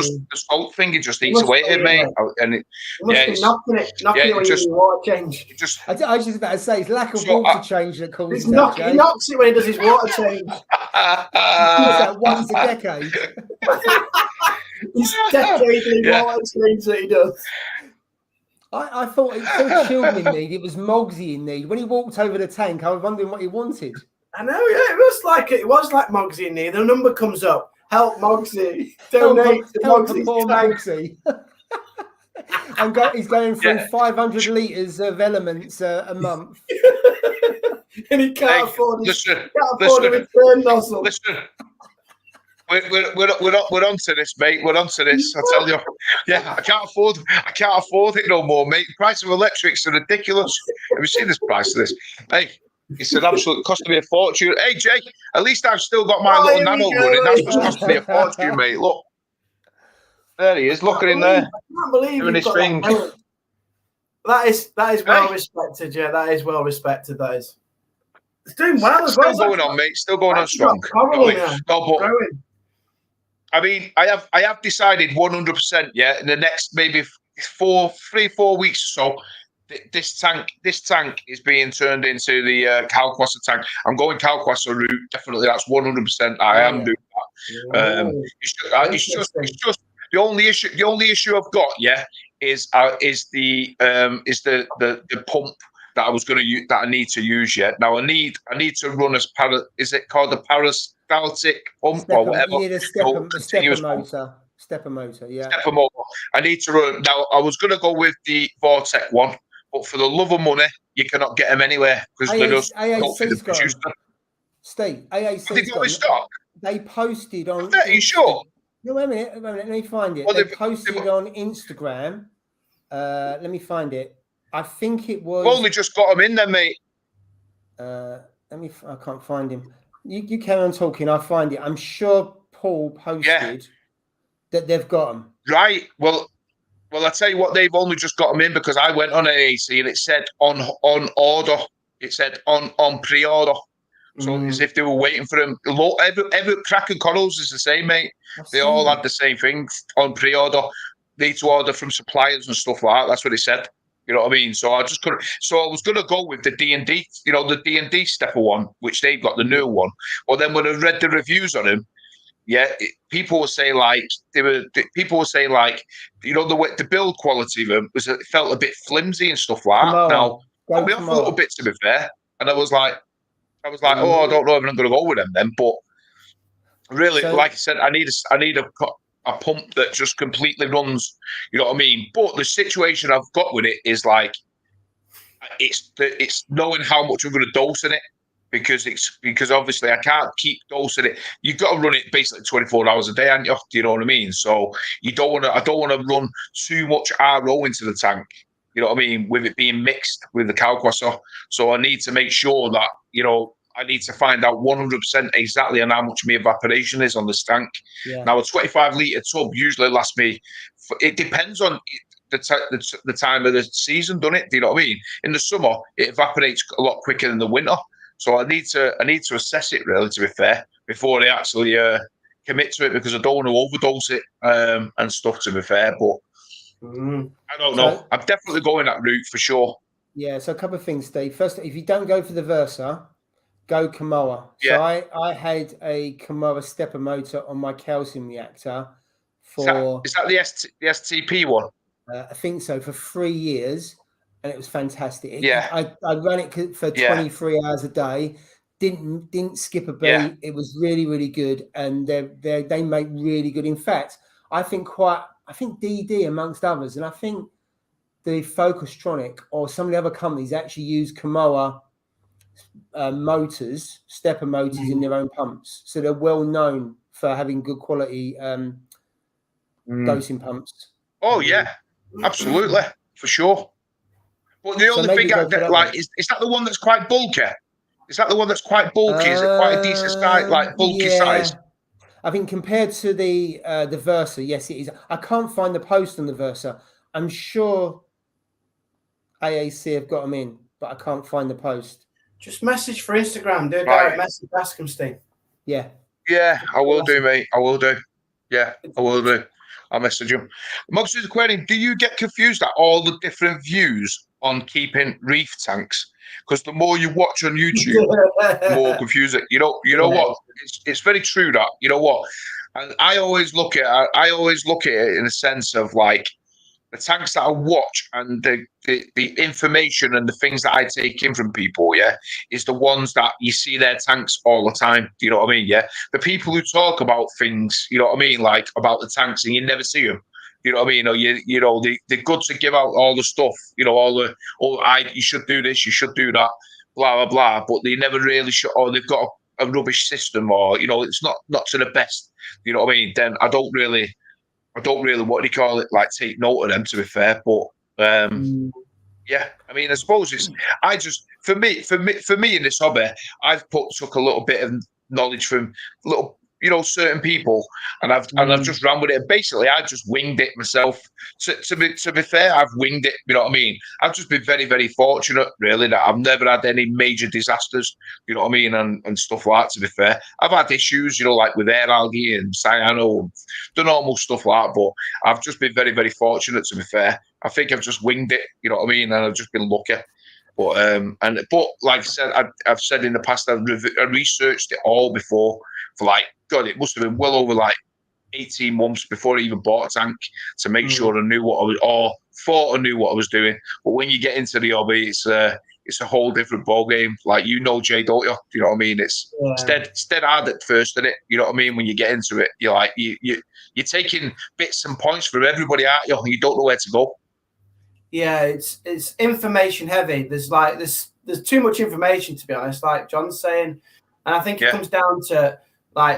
finger just eats away at me, and it knocking it when you do water change. I was just about to say it's lack of water change that causes he knocks it when he does his water change. That once a decade. It's decadely water change that he does. I thought it was Chilton in need. It was Mogsy in need. When he walked over the tank, I was wondering what he wanted. I know, yeah, it was like Mogsy in need. The number comes up. Help Mogsy. Donate to Mogsy. Poor Mogsy. And he's going through 500 litres of elements a month. And he can't afford a return nozzle. Listen. We're on to this, mate. We're on to this. I tell you, I can't afford it no more, mate. The price of electrics are ridiculous. Have you seen this price of this? Hey, it's an absolute costing me a fortune. Hey, Jake, at least I've still got my little nano running. That's what's costing me a fortune, mate. Look, there he is, looking in there, doing his thing. That is well respected. Yeah, that is well respected. That is. It's doing well as well. Still going on, mate. Still going on strong. I mean, I have decided 100%. Yeah, in the next maybe 3-4 weeks or so, this tank is being turned into the Kalkwasser tank. I'm going Kalkwasser route, definitely. That's 100%. I am doing that. It's just the only issue I've got, is the pump that I was going to use, that I need to use yet. Now I need to run is it called the peristaltic pump or whatever? You need a stepper motor. Stepper motor, yeah. Stepper motor. I need to run. Now I was going to go with the Vortec one, but for the love of money, you cannot get them anywhere because they're just AAC's got them. Steve, AAC's got stock. They posted on. Are you sure? No, wait a minute. Let me find it. Well, they posted on Instagram. Let me find it. I think it was. I've only just got them in there, mate. I can't find him. You carry on talking. I'll find it. I'm sure Paul posted that they've got them. Right. Well, I tell you what, they've only just got them in because I went on AAC and it said on order. It said on pre-order. So as if they were waiting for them. Every Kraken Corals is the same, mate. They all had the same thing on pre-order. Need to order from suppliers and stuff like that. That's what it said. You know what I mean? So I just couldn't. So I was going to go with the D&D, the D&D stepper one, which they've got the new one. Well, then when I read the reviews on him, people were saying like the build quality of them it felt a bit flimsy and stuff like that. Now we have a little bit to be fair, and I was like, I don't know if I'm going to go with them then, but really, like I said, I need a pump that just completely runs. You know what I mean? But the situation I've got with it is like it's knowing how much I'm going to dose in it. Because obviously I can't keep dosing it. You've got to run it basically 24 hours a day, haven't you? Do you know what I mean? So I don't want to run too much RO into the tank. You know what I mean? With it being mixed with the Kalkwasser. So I need to make sure that, I need to find out 100% exactly on how much my evaporation is on this tank. Yeah. Now a 25-litre tub usually lasts me. It depends on the time of the season, doesn't it? Do you know what I mean? In the summer, it evaporates a lot quicker than the winter. So I need to assess it really, to be fair, before I actually commit to it, because I don't want to overdose it and stuff, to be fair. But I don't know. I'm definitely going that route for sure. Yeah. So a couple of things, Steve. First, if you don't go for the Versa, go Kamoa. Yeah. So I had a Kamoa stepper motor on my calcium reactor for. Is that the STP one? I think so, for 3 years. And it was fantastic. I ran it for 23 hours a day. Didn't skip a beat. Yeah. It was really, really good, and they make really good. In fact, I think DD amongst others, and I think the Focustronic or some of the other companies actually use Kamoa motors, stepper motors in their own pumps, so they're well known for having good quality dosing pumps. Oh yeah, absolutely, for sure. But the only thing is that the one that's quite bulky? Is that the one that's quite bulky? Is it quite a decent size, like bulky size? I think compared to the Versa, yes, it is. I can't find the post on the Versa. I'm sure AAC have got them in, but I can't find the post. Just message for Instagram. Do a direct message. Ask them, Steve. Yeah. Yeah, I will do, mate. I will do. Yeah, I will do. I'll message him. Mugs is querying, do you get confused at all the different views on keeping reef tanks? Because the more you watch on YouTube, the more confusing. You know what? It's very true that, you know what? And I always look at it in a sense of like the tanks that I watch and the information and the things that I take in from people, is the ones that you see their tanks all the time. Do you know what I mean? Yeah. The people who talk about things, you know what I mean, like about the tanks, and you never see them. You know what I mean? Or they're good to give out all the stuff, you should do this, you should do that, blah blah blah. But they never really show, or they've got a rubbish system, or it's not to the best. You know what I mean? Then I don't really what do you call it, like take note of them, to be fair. But yeah, I mean, I suppose for me in this hobby, I've took a little bit of knowledge from little certain people, and I've just ran with it. Basically, I just winged it myself. To be fair, I've winged it. You know what I mean? I've just been very, very fortunate, really, that I've never had any major disasters. You know what I mean, and stuff like that. To be fair, I've had issues, like with air algae and cyano, and the normal stuff like that. But I've just been very, very fortunate. To be fair, I think I've just winged it. You know what I mean? And I've just been lucky. But like I said, I've said in the past, I researched it all before for God, it must have been well over 18 months before I even bought a tank to make sure I knew what I was, or thought I knew what I was doing. But when you get into the hobby, it's a whole different ball game. Jay, don't you? You know what I mean? It's dead hard at first, isn't it? You know what I mean? When you get into it, you're you're taking bits and points from everybody, aren't you? And you don't know where to go. Yeah, it's information heavy. There's too much information, to be honest, like John's saying. And I think it comes down to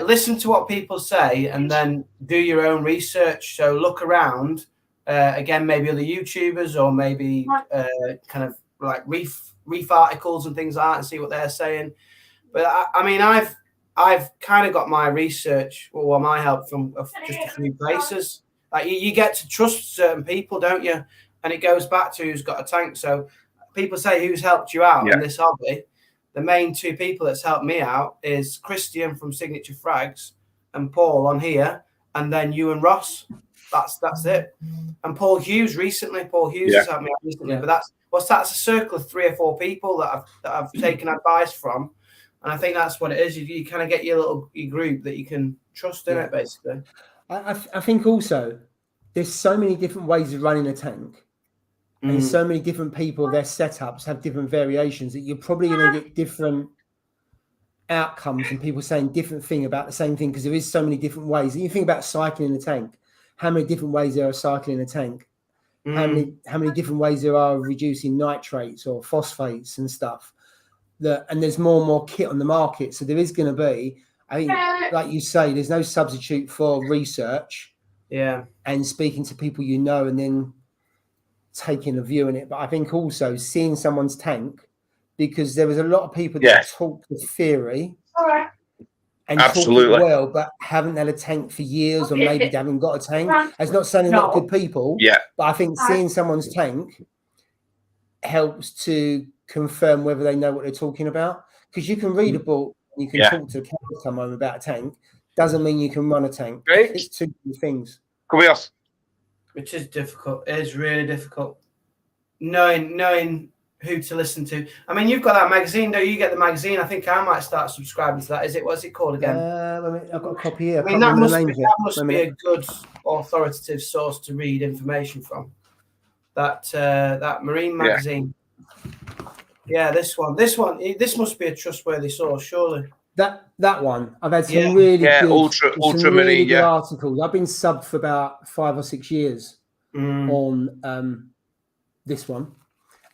listen to what people say and then do your own research. So look around, again, maybe other YouTubers or maybe kind of reef articles and things like that and see what they're saying. But I mean, I've kind of got my research or my help from just a few places. You get to trust certain people, don't you? And it goes back to who's got a tank. So people say who's helped you out in this hobby. The main two people that's helped me out is Christian from Signature Frags and Paul on here, and then you and Ross. That's it. And Paul Hughes recently. Paul Hughes has helped me out recently. But that's a circle of 3 or 4 people that I've taken advice from. And I think that's what it is. You kind of get your group that you can trust in it, basically. I think also there's so many different ways of running a tank. And so many different people, their setups have different variations that you're probably going to get different outcomes and people saying different thing about the same thing because there is so many different ways. And you think about cycling a tank, how many different ways there are cycling a tank, how many different ways there are of reducing nitrates or phosphates and stuff. And there's more and more kit on the market. So there is going to be, I think, like you say, there's no substitute for research. Yeah. And speaking to people and then taking a view in it. But I think also seeing someone's tank, because there was a lot of people that talk the theory and talk it well, but haven't had a tank for years, or maybe they haven't got a tank. It's not saying they're not good people, but I think seeing someone's tank helps to confirm whether they know what they're talking about. Because you can read a book, you can talk to the camera someone about a tank, doesn't mean you can run a tank. It's two different things. Come here. Which is difficult. It is really difficult. Knowing who to listen to. I mean, you've got that magazine, don't you? You get the magazine. I think I might start subscribing to that. What's it called again? I've got a copy here. I mean, that must be a good authoritative source to read information from. That marine magazine. Yeah, this one. This must be a trustworthy source, surely. That one. I've had some really good, ultra really good articles. I've been subbed for about 5 or 6 years on this one,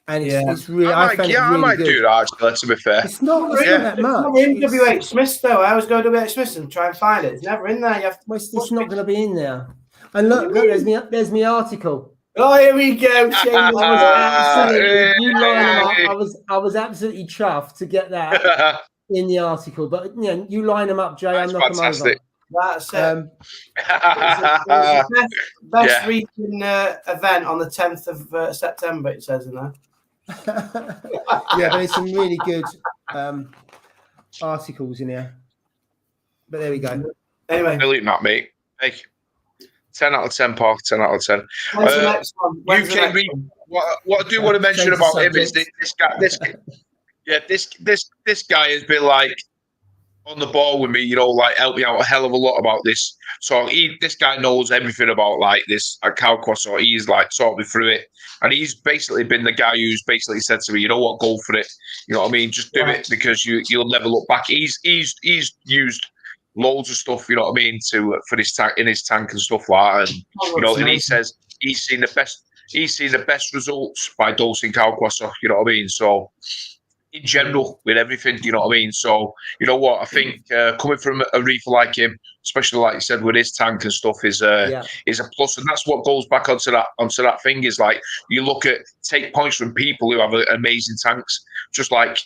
and it's really. I might do that. Actually, to be fair, it's not that much. It's not in WH Smith though. I always go to WH Smith and try and find it. It's never in there. It's not going to be in there. And look, there's my article. Oh, here we go. I was absolutely chuffed to get that in the article, but you line them up, Jay. That's and knock fantastic. Them over. That's it. It was the best reading event on the 10th of September, it says in there. But there's some really good articles in here. But there we go. Anyway. Brilliant, that, mate. Hey, 10 out of 10, Park. 10 out of 10. When's the next one? What I do want to mention about him is this guy has been on the ball with me, helped me out a hell of a lot about this. So this guy knows everything about this cow crosser. He's taught me through it, and he's basically been the guy who's basically said to me, you know what, go for it. You know what I mean? Just do it because you'll never look back. He's used loads of stuff, you know what I mean, for his tank, in his tank and stuff like that. And and he says he's seen the best results by dosing cow crosser. You know what I mean? So in general with everything, you know what I mean? So, you know what, I think coming from a reefer like him, especially like you said with his tank and stuff, is a plus, and that's what goes back onto that thing. Is like you look at take points from people who have amazing tanks, just like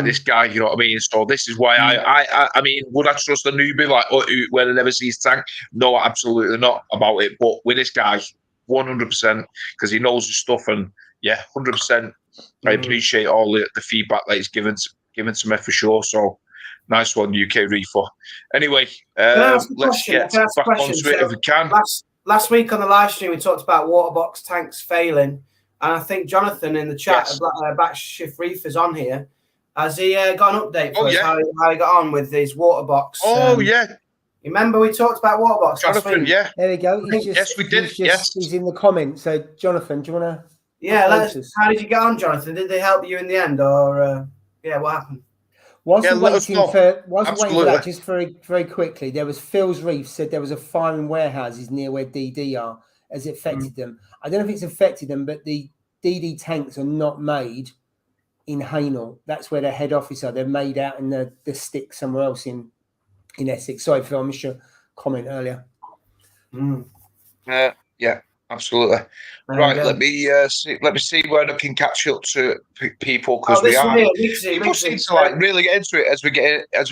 this guy, you know what I mean? So this is why I mean, would I trust a newbie like where they never see his tank? No, absolutely not about it. But with this guy, 100%, because he knows his stuff, and 100%. I appreciate all the feedback that he's given to me for sure. So nice one, UK Reefer. Anyway, let's get back onto it if we can. Last week on the live stream, we talked about water box tanks failing, and I think Jonathan in the chat, Back Shift Reefers on here, has he got an update for us how he got on with his water box? Remember we talked about water box Jonathan, last week? There we go. Yes, we did. He's in the comments. So Jonathan, do you want to? How did you get on, Jonathan? Did they help you in the end, or what happened? Whilst we're waiting for that, just very, very quickly, there was Phil's Reef said there was a fire in warehouses near where DD are. Has it affected them? I don't know if it's affected them, but the DD tanks are not made in Hainault. That's where their head office are. They're made out in the stick somewhere else in Essex. Sorry, Phil, I missed your comment earlier. Yeah, absolutely. Right, let me see where I can catch up to people, because people seem to like really get into it as we're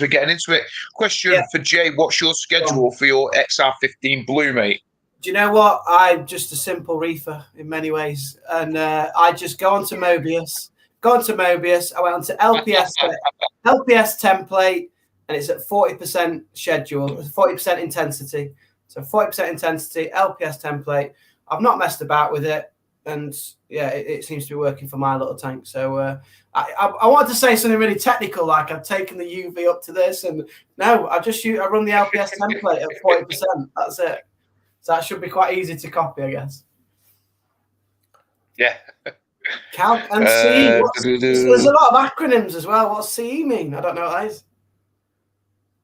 getting into it. Question for Jay: what's your schedule for your XR15 Blue, mate? Do you know what? I'm just a simple reefer in many ways, and I just go onto Mobius. I went onto LPS template, and it's at 40% schedule, 40% intensity. So 40% intensity, LPS template. I've not messed about with it, and it seems to be working for my little tank. So I wanted to say something really technical, like I've taken the UV up to this, and no, I run the LPS template at 40%. That's it. So that should be quite easy to copy, I guess. Yeah. Calc and CE. There's a lot of acronyms as well. What's CE mean? I don't know what that is.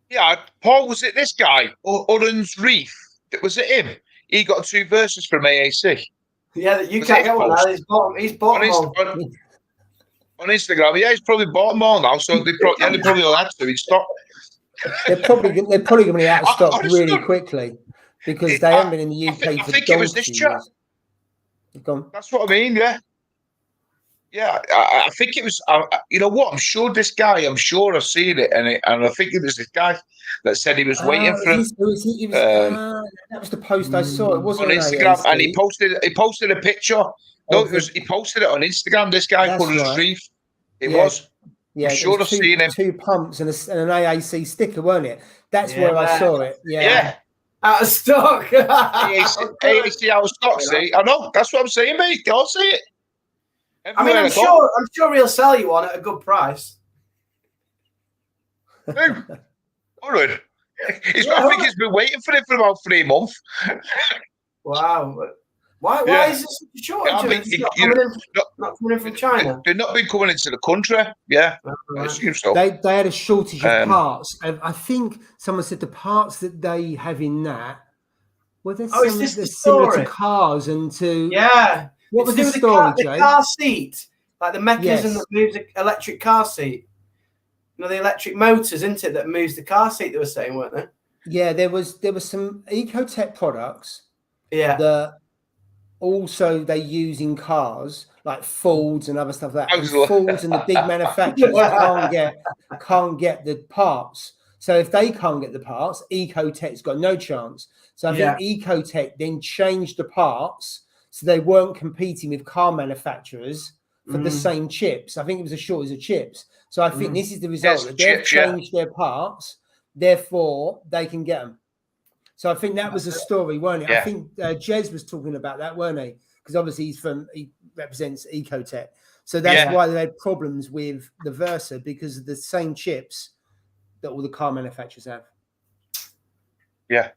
Yeah, Paul, was it this guy, Uran's Reef? Was it him? He got 2 verses from AAC. Yeah, you can't get one now. He's bought them all. On Instagram, he's probably bought them all now. So they probably all had to. He stopped. They're probably going to be out of stock really quickly, because they haven't been in the UK I think it was this chap. That's what I mean. Yeah, I think it was. You know what? I'm sure this guy. I'm sure I've seen it, and I think it was this guy that said he was waiting for him. That was the post I saw. It wasn't on Instagram, and he posted a picture. No, he posted it on Instagram. This guy called his Reef. It was. Yeah, I'm sure I've seen him. 2 pumps and an AAC sticker, weren't it? That's where I saw it. Yeah. Out of stock. AAC out of stock. See, I know. That's what I'm saying, mate. Go see it. Everywhere I'm sure he'll sell you one at a good price. All right. I think he's been waiting for it for about 3 months. Wow. Why is this such a shortage? Not coming in from China? They've not been coming into the country. Yeah. I assume so. They had a shortage of parts. I think someone said the parts that they have in that, they're similar to cars and to... Yeah. What was the story, Jay? The car seat, like the mechanism that moves the electric car seat. You know, the electric motors, isn't it, that moves the car seat, they were saying, weren't they? Yeah, there was some Ecotech products that also they use in cars, like Fords and other stuff like that. And Fords and the big manufacturers can't get the parts. So if they can't get the parts, Ecotech's got no chance. So I think Ecotech then changed the parts, so they weren't competing with car manufacturers for the same chips. I think it was a shortage of chips. So I think this is the result. That they've changed their parts, therefore they can get them. So I think that was a story, weren't it? Yeah. I think Jez was talking about that, weren't he? Because obviously he represents Ecotech. So that's why they had problems with the Versa, because of the same chips that all the car manufacturers have. Yeah.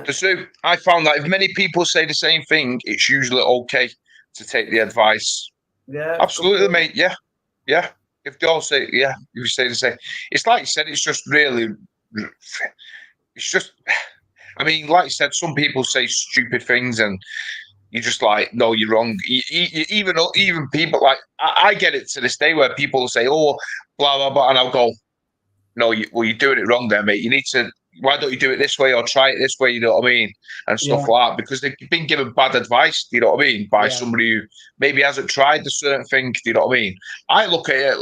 So I found that if many people say the same thing, it's usually okay to take the advice. Yeah, absolutely, mate. Yeah. If they all say, if you say the same, it's like you said. It's just really, it's just. I mean, like you said, some people say stupid things, and you're just like, no, you're wrong. Even people like I get it to this day where people say, oh, blah blah blah, and I'll go, no, you're doing it wrong there, mate. You need to. Why don't you do it this way or try it this way? You know what I mean, and stuff like that, because they've been given bad advice. You know what I mean, by somebody who maybe hasn't tried the certain thing. You know what I mean? I look at it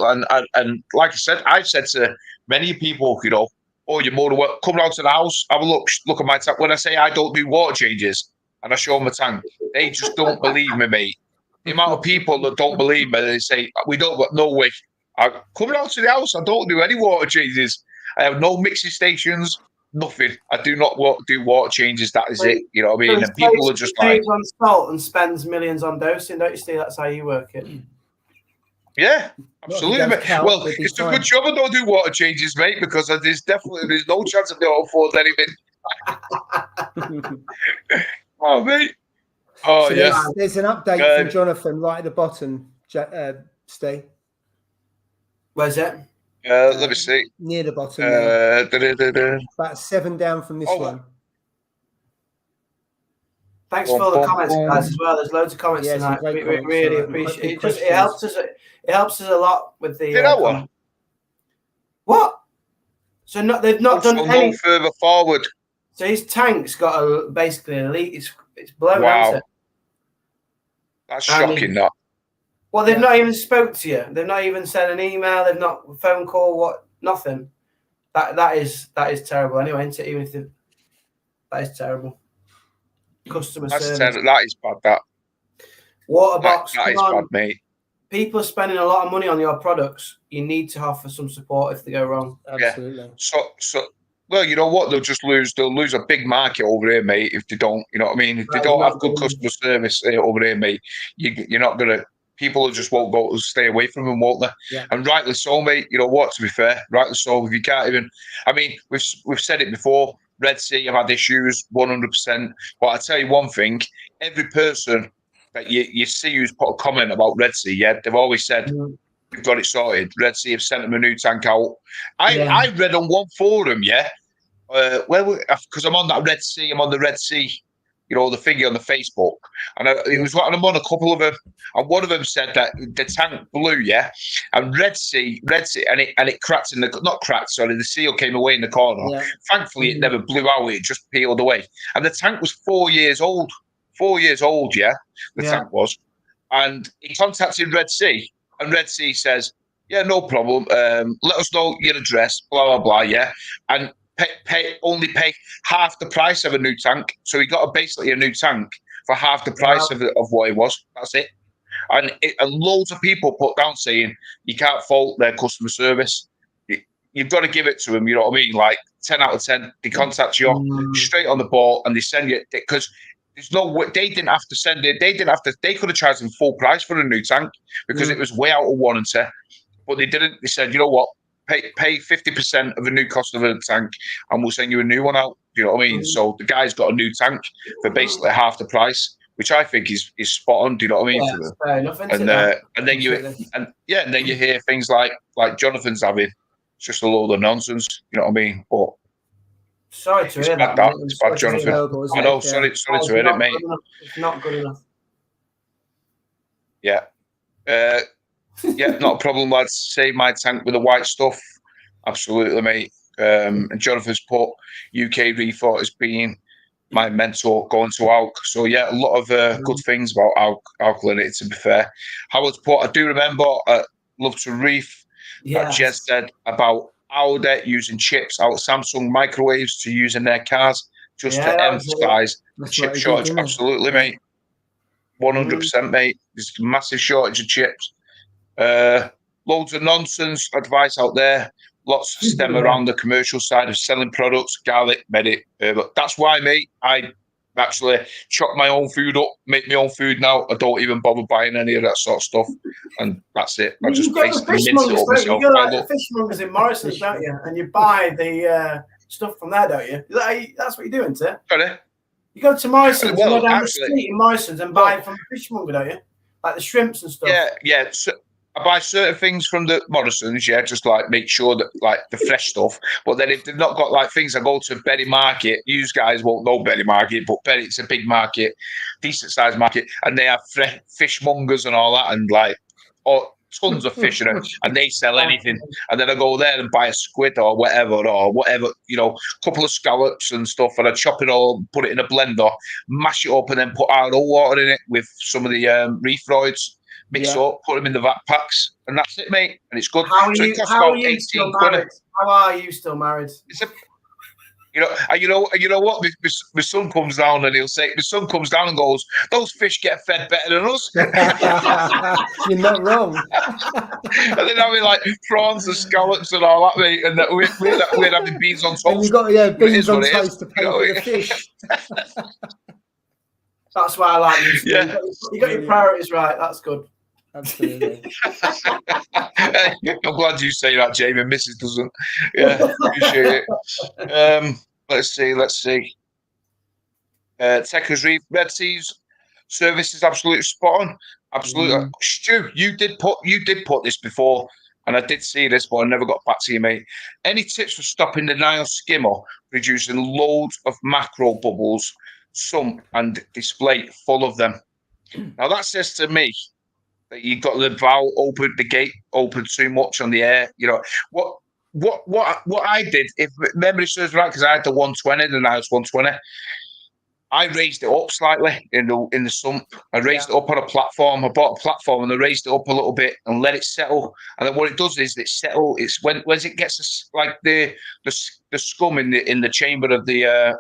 and like I said, I've said to many people, you know, oh, you're more work. Come round to the house, have a look at my tank. When I say I don't do water changes and I show them my tank, they just don't believe me, mate. The amount of people that don't believe me, they say we don't. No way. I come round to the house. I don't do any water changes. I have no mixing stations. Nothing. I do not do water changes. That is it. You know what I mean? And people are just like, on salt and spends millions on dosing. Don't you see? That's how you work it. Yeah, absolutely. Well, it's a good job I don't do water changes, mate, because there's no chance of me able to afford anything. Oh, mate. Oh, so there's an update from Jonathan right at the bottom, Steve. Where's it? Let me see. Near the bottom. About 7 down from this one. Thanks for all the comments, guys, as well. There's loads of comments tonight. We really appreciate it. It helps us. It helps us a lot with the. What? So they've not done any further forward. So his tank's got basically a leak. It's blown out. That's shocking. That. Well, they've not even spoke to you. They've not even sent an email. They've not phone call. Nothing. That is terrible. Anyway, isn't it? Even if that is terrible. Customer service. That is bad. That. Waterbox. That is bad, mate. People are spending a lot of money on your products. You need to offer some support if they go wrong. Absolutely. Yeah. So. Well, you know what? They'll lose a big market over here, mate, if they don't. You know what I mean? If they don't have good customer service over here, mate, you're not gonna. People just won't go to stay away from them, won't they? Yeah. And rightly so, mate. You know what? To be fair, rightly so. If you can't even, I mean, we've said it before. Red Sea have had issues, 100%. But I tell you one thing: every person that you see who's put a comment about Red Sea, they've always said. We've got it sorted. Red Sea have sent them a new tank out. I read on one forum, because I'm on that Red Sea. I'm on the Red Sea, you know, the thingy on the Facebook, and I'm on a couple of them, and one of them said that the tank blew, and Red Sea, and it cracked the seal came away in the corner. Yeah. Thankfully, it never blew out. It just peeled away, and the tank was 4 years old. 4 years old, the tank was, and he contacted Red Sea. And Red Sea says, yeah, no problem. Let us know your address, blah, blah, blah, and only pay half the price of a new tank. So he got basically a new tank for half the price of what it was. That's it. And loads of people put down saying you can't fault their customer service. You've got to give it to them, you know what I mean? Like 10 out of 10, they contact you straight on the ball and they send you, because there's no way, they didn't have to send it. They could have charged them full price for a new tank because it was way out of warranty, but they didn't. They said, you know what, pay 50% of the new cost of a tank and we'll send you a new one out. You know what I mean? So the guy's got a new tank for basically half the price, which I think is spot on. Do you know what I mean? Yeah, fair enough, and then you hear things like Jonathan's having. It's just a load of nonsense. You know what I mean? But sorry to hear that. It's bad, Jonathan. I know. Sorry to hear it, mate. It's not good enough. Yeah. Not a problem, lads. Save my tank with the white stuff. Absolutely, mate. And Jonathan's put UK Refort as being my mentor going to Algae. So, a lot of good things about alkalinity, to be fair. Howard's put, I do remember Love to Reef, that Jez said about Audi using chips out of Samsung microwaves to use in their cars, just to emphasise the chip shortage. Absolutely, mate. 100%, mate. There's a massive shortage of chips. Loads of nonsense advice out there. Lots of stem around the commercial side of selling products, garlic, medic. But that's why, mate, I actually chop my own food up, make my own food now. I don't even bother buying any of that sort of stuff. And that's it. I just basically mince it up myself. You go like the fishmongers in Morrison's, don't you? And you buy the stuff from there, don't you? That's what you're doing, sir. Sorry? You go to Morrison's, go down the street in Morrison's and buy from the fishmonger, don't you? Like the shrimps and stuff. Yeah. I buy certain things from the Morrisons, yeah, just like make sure that like the fresh stuff. But then if they've not got like things, I go to Berry Market. You guys won't know Berry Market, but Berry, it's a big market, decent sized market, and they have fishmongers and all that, and like tons of fish in it, and they sell anything. And then I go there and buy a squid or whatever, you know, a couple of scallops and stuff, and I chop it all, put it in a blender, mash it up, and then put Arrow water in it with some of the reef roids. Mix up, put them in the vat packs, and that's it, mate. And it's good. How are so you, it costs how about are you 18 still quid. married? How are you still married? It's a, you know what? My son comes down and my son comes down and goes, "Those fish get fed better than us." You're not wrong. And then having like prawns and scallops and all that, mate, and we're having beans on toast. And you got beans on toast to pay for the fish. That's why I like you. Yeah. You got your priorities right. That's good. Absolutely. I'm glad you say that, Jamie. Mrs. doesn't. Yeah, appreciate it. Let's see. Techers Reef, Red Seas service is absolutely spot on. Absolutely. Stu, you did put this before, and I did see this, but I never got back to you, mate. Any tips for stopping the Nile skimmer producing loads of macro bubbles, some and display full of them? Now that says to me that you've got the gate open too much on the air. You know what I did, if memory serves right, because I had the 120, the Niles 120. I raised it up slightly in the sump. I raised it up on a platform. I bought a platform and I raised it up a little bit and let it settle. And then what it does is it's when it gets like the scum in the chamber of the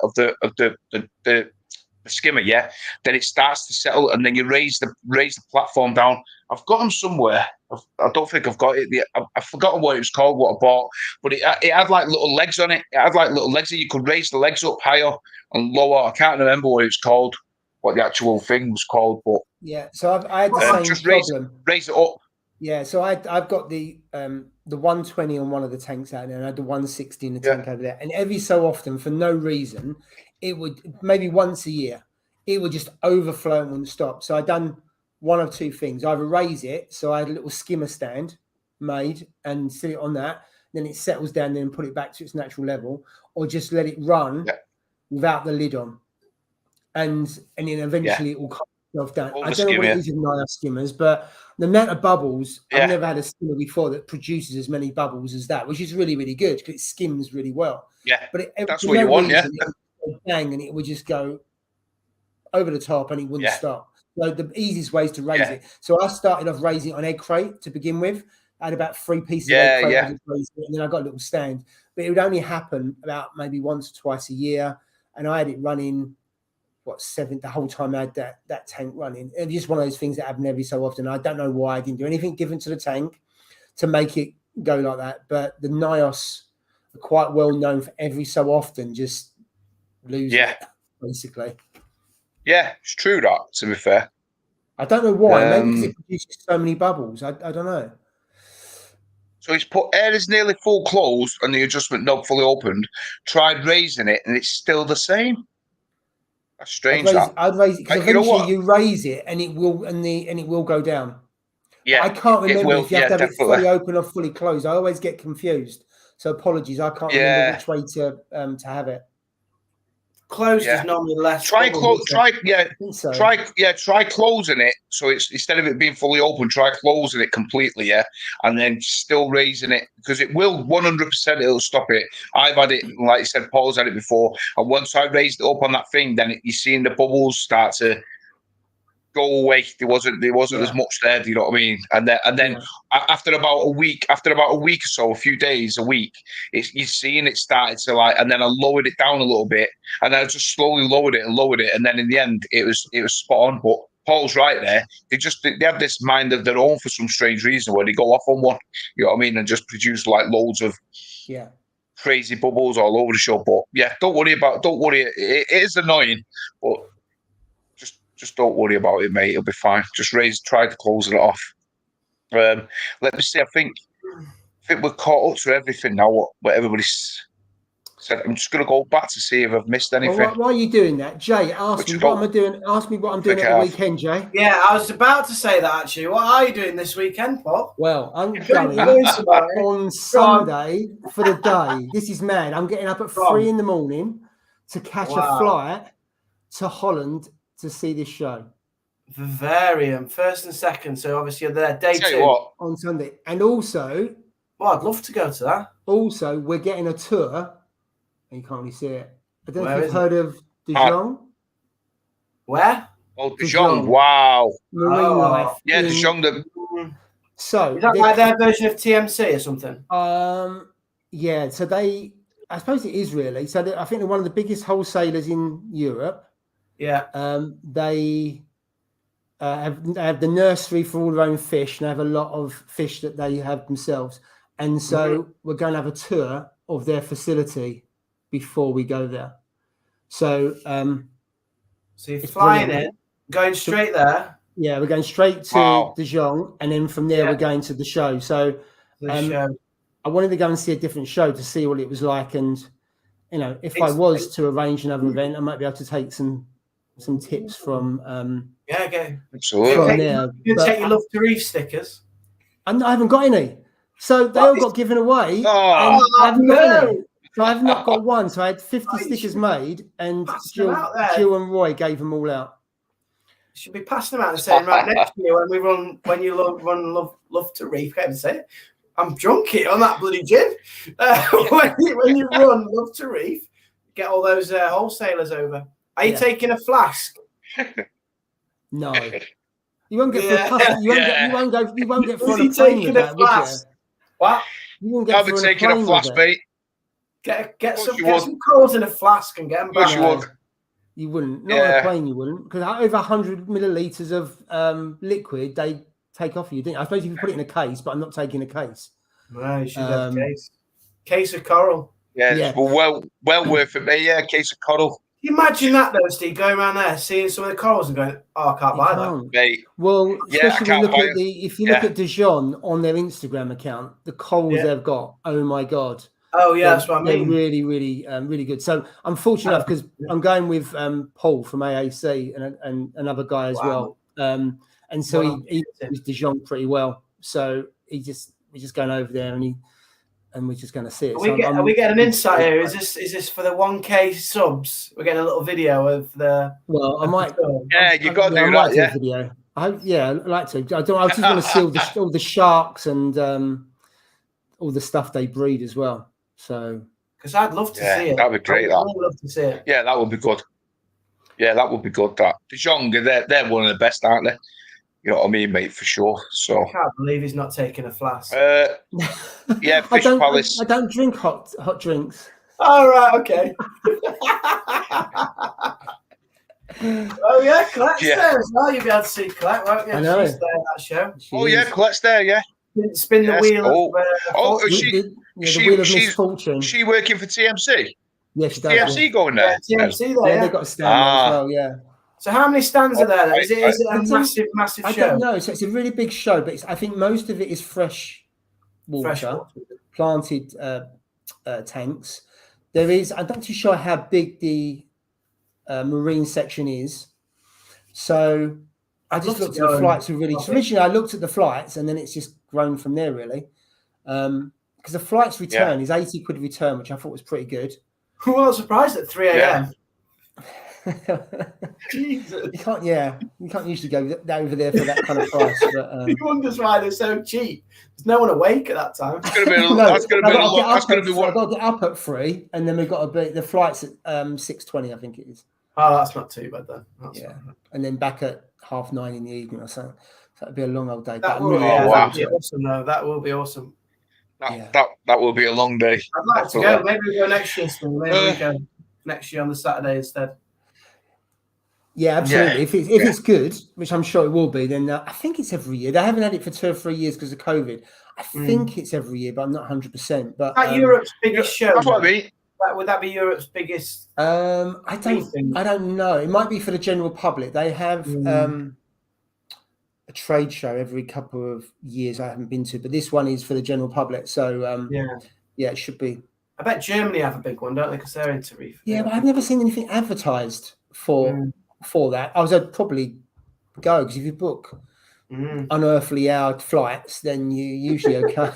skimmer, yeah, then it starts to settle, and then you raise the platform down. I've got them somewhere. I don't think I've got it yet. I've forgotten what it was called, what I bought, but it had like little legs on it. It had like little legs that you could raise the legs up higher and lower. I can't remember what it was called, what the actual thing was called, but yeah. So I had the same problem. Raise it up. Yeah, so I've got the 120 on one of the tanks out there, and I had the 160 in the tank over there. And every so often, for no reason, it would, maybe once a year, it would just overflow and wouldn't stop. So I'd done one of two things: either raise it, so I had a little skimmer stand made and sit it on that, then it settles down, then put it back to its natural level, or just let it run without the lid on, and then eventually it will calm itself down. I don't know what it is with Nile skimmers, but the amount of bubbles, I've never had a skimmer before that produces as many bubbles as that, which is really, really good because it skims really well. Yeah, but that's what you want, it would bang, and it would just go over the top and it wouldn't stop. So the easiest way is to raise it. So I started off raising it on egg crate to begin with. I had about 3 pieces of egg crate, and then I got a little stand. But it would only happen about maybe once or twice a year, and I had it running the whole time I had that tank running. It was just one of those things that happen every so often. I don't know why I didn't do anything different to the tank to make it go like that. But the Nios are quite well known for every so often just lose it, basically. Yeah, it's true that, to be fair. I don't know why. Maybe because it produces so many bubbles. I don't know. So he's put air is nearly full closed and the adjustment knob fully opened. Tried raising it and it's still the same. That's strange. I'd raise it because eventually you raise it and it will go down. Yeah, I can't remember if you have to have it fully open or fully closed. I always get confused. So apologies, I can't remember which way to have it. Closed is normally less. Try closing it. So it's instead of it being fully open, try closing it completely, and then still raising it because it will 100%. It'll stop it. I've had it, like you said, Paul's had it before, and once I raised it up on that thing, then you're seeing the bubbles start to go away. There wasn't as much there. Do you know what I mean? And then after about a week or so, a few days, a week, you're seeing it started to like. And then I lowered it down a little bit, and then I just slowly lowered it, and then in the end, it was spot on. But Paul's right there. They have this mind of their own for some strange reason where they go off on one. You know what I mean? And just produce like loads of crazy bubbles all over the show. But don't worry. It is annoying, but. Just don't worry about it, mate. It'll be fine. Just try to close it off. Let me see. I think we're caught up to everything now. What everybody's. So I'm just going to go back to see if I've missed anything. Well, why are you doing that, Jay? Ask me what am I doing. Ask me what I'm doing at the weekend, Jay. Yeah, I was about to say that actually. What are you doing this weekend, Paul? Well, I'm going on Sunday for the day. This is mad. I'm getting up at 3 a.m. to catch a flight to Holland to see this show. Vivarium, 1st and 2nd. So obviously you're there day 2 on Sunday, and also, I'd love to go to that. Also, we're getting a tour. And you can't really see it. I don't know if you've heard of Dijon. Where? Oh, Dijon. Wow. Marine life. Yeah, Dijon. So is that like their version of TMC or something? Yeah. So I suppose it is really. So I think they're one of the biggest wholesalers in Europe. Yeah. They have the nursery for all their own fish, and they have a lot of fish that they have themselves. And so we're going to have a tour of their facility before we go there. So you're flying in, going straight there. Yeah, we're going straight to Dijon, and then from there we're going to the show. So I wanted to go and see a different show to see what it was like, and if I was to arrange another event, I might be able to take some tips from absolutely from there. You can take your Love to Reef stickers. I haven't got any, so they all got given away. I haven't got any. So I've not got one. So I had 50 stickers made, and Jill and Roy gave them all out. You should be passing them out and saying, right, next year when you run Love to Reef, can't even say it. I'm drunk here on that bloody gin. When you run Love to Reef, get all those wholesalers over. Are you taking a flask? No. You won't get for a you won't get for a plane with that, would you? What? You won't get I'll be taking a flask, mate. Get some coals in a flask and get them back. You wouldn't. Not on a plane, you wouldn't. Because over 100 millilitres of liquid, they take off you, didn't you? I suppose if you put it in a case, but I'm not taking a case. No, you should have a case. Case of coral. Yeah. Well worth it, mate. Yeah, a case of coral. Can you imagine that, though, Steve, going around there, seeing some of the corals and going, I can't buy that. Mate. Well, especially if you look at Dijon on their Instagram account, the corals they've got, oh my God. Oh, yeah, that's what I mean. They're really, really, really good. So I'm fortunate enough because I'm going with Paul from AAC and another guy as well. And so he knows Dijon pretty well. So we're just going over there and we're just going to see it. Are we getting an insight here? Is this for the 1K subs? We're getting a little video of the. Well, I might. Yeah, you got to do that. Yeah, video. I'd like to. I just want to see all the sharks and all the stuff they breed as well. So, because I'd love to see it. That'd be great. I'd love to see it. Yeah, that would be good. Yeah, that would be good. That Dijon, they're one of the best, aren't they? You know what I mean, mate, for sure. So I can't believe he's not taking a flask. Yeah, Fish Palace. I don't drink hot drinks. Oh, right, okay. Oh yeah, Colette's there as well. You'll be able to see Colette, won't you? I know. She's there at that show. Yeah, Colette's there. Yeah. Spin the wheel. She wheel of misfortune. She working for TMC. Yeah, she does. TMC going there. TMC there. Yeah, they've got a stand there as well. Yeah. So how many stands are there? Is it a massive show? I don't know. So it's a really big show, but I think most of it is fresh water. Planted tanks. There is. I'm not too sure how big the marine section is. So I just looked at the flights. So originally, I looked at the flights, and then it's just grown from there, really. Because the flight's return is 80 quid return, which I thought was pretty good. Well, I was surprised at 3 a.m. Jesus. You can't usually go over there for that kind of price. But, he wonders why they're so cheap. There's no one awake at that time. That's going to be I've got to get up at 3, and then we've got to be the flight's at 6:20, I think it is. Oh, that's not too bad then. And then back at 9:30 in the evening or something. So that'd be a long old day. That will be awesome, though. That will be awesome. That will be a long day. I'd like to go. Maybe we go next year. Maybe we go next year on the Saturday instead. Yeah, absolutely. If it's good, which I'm sure it will be, then I think it's every year. They haven't had it for 2 or 3 years because of COVID. I think it's every year, but I'm not 100%. But Europe's biggest show. That's what I mean. Would that be Europe's biggest? I don't know. It might be for the general public. They have a trade show every couple of years. I haven't been to, but this one is for the general public. So it should be. I bet Germany have a big one, don't they? Because they're into reef. Yeah, but I've never seen anything advertised for that. I'd probably go, because if you book unearthly hour flights, then you usually okay.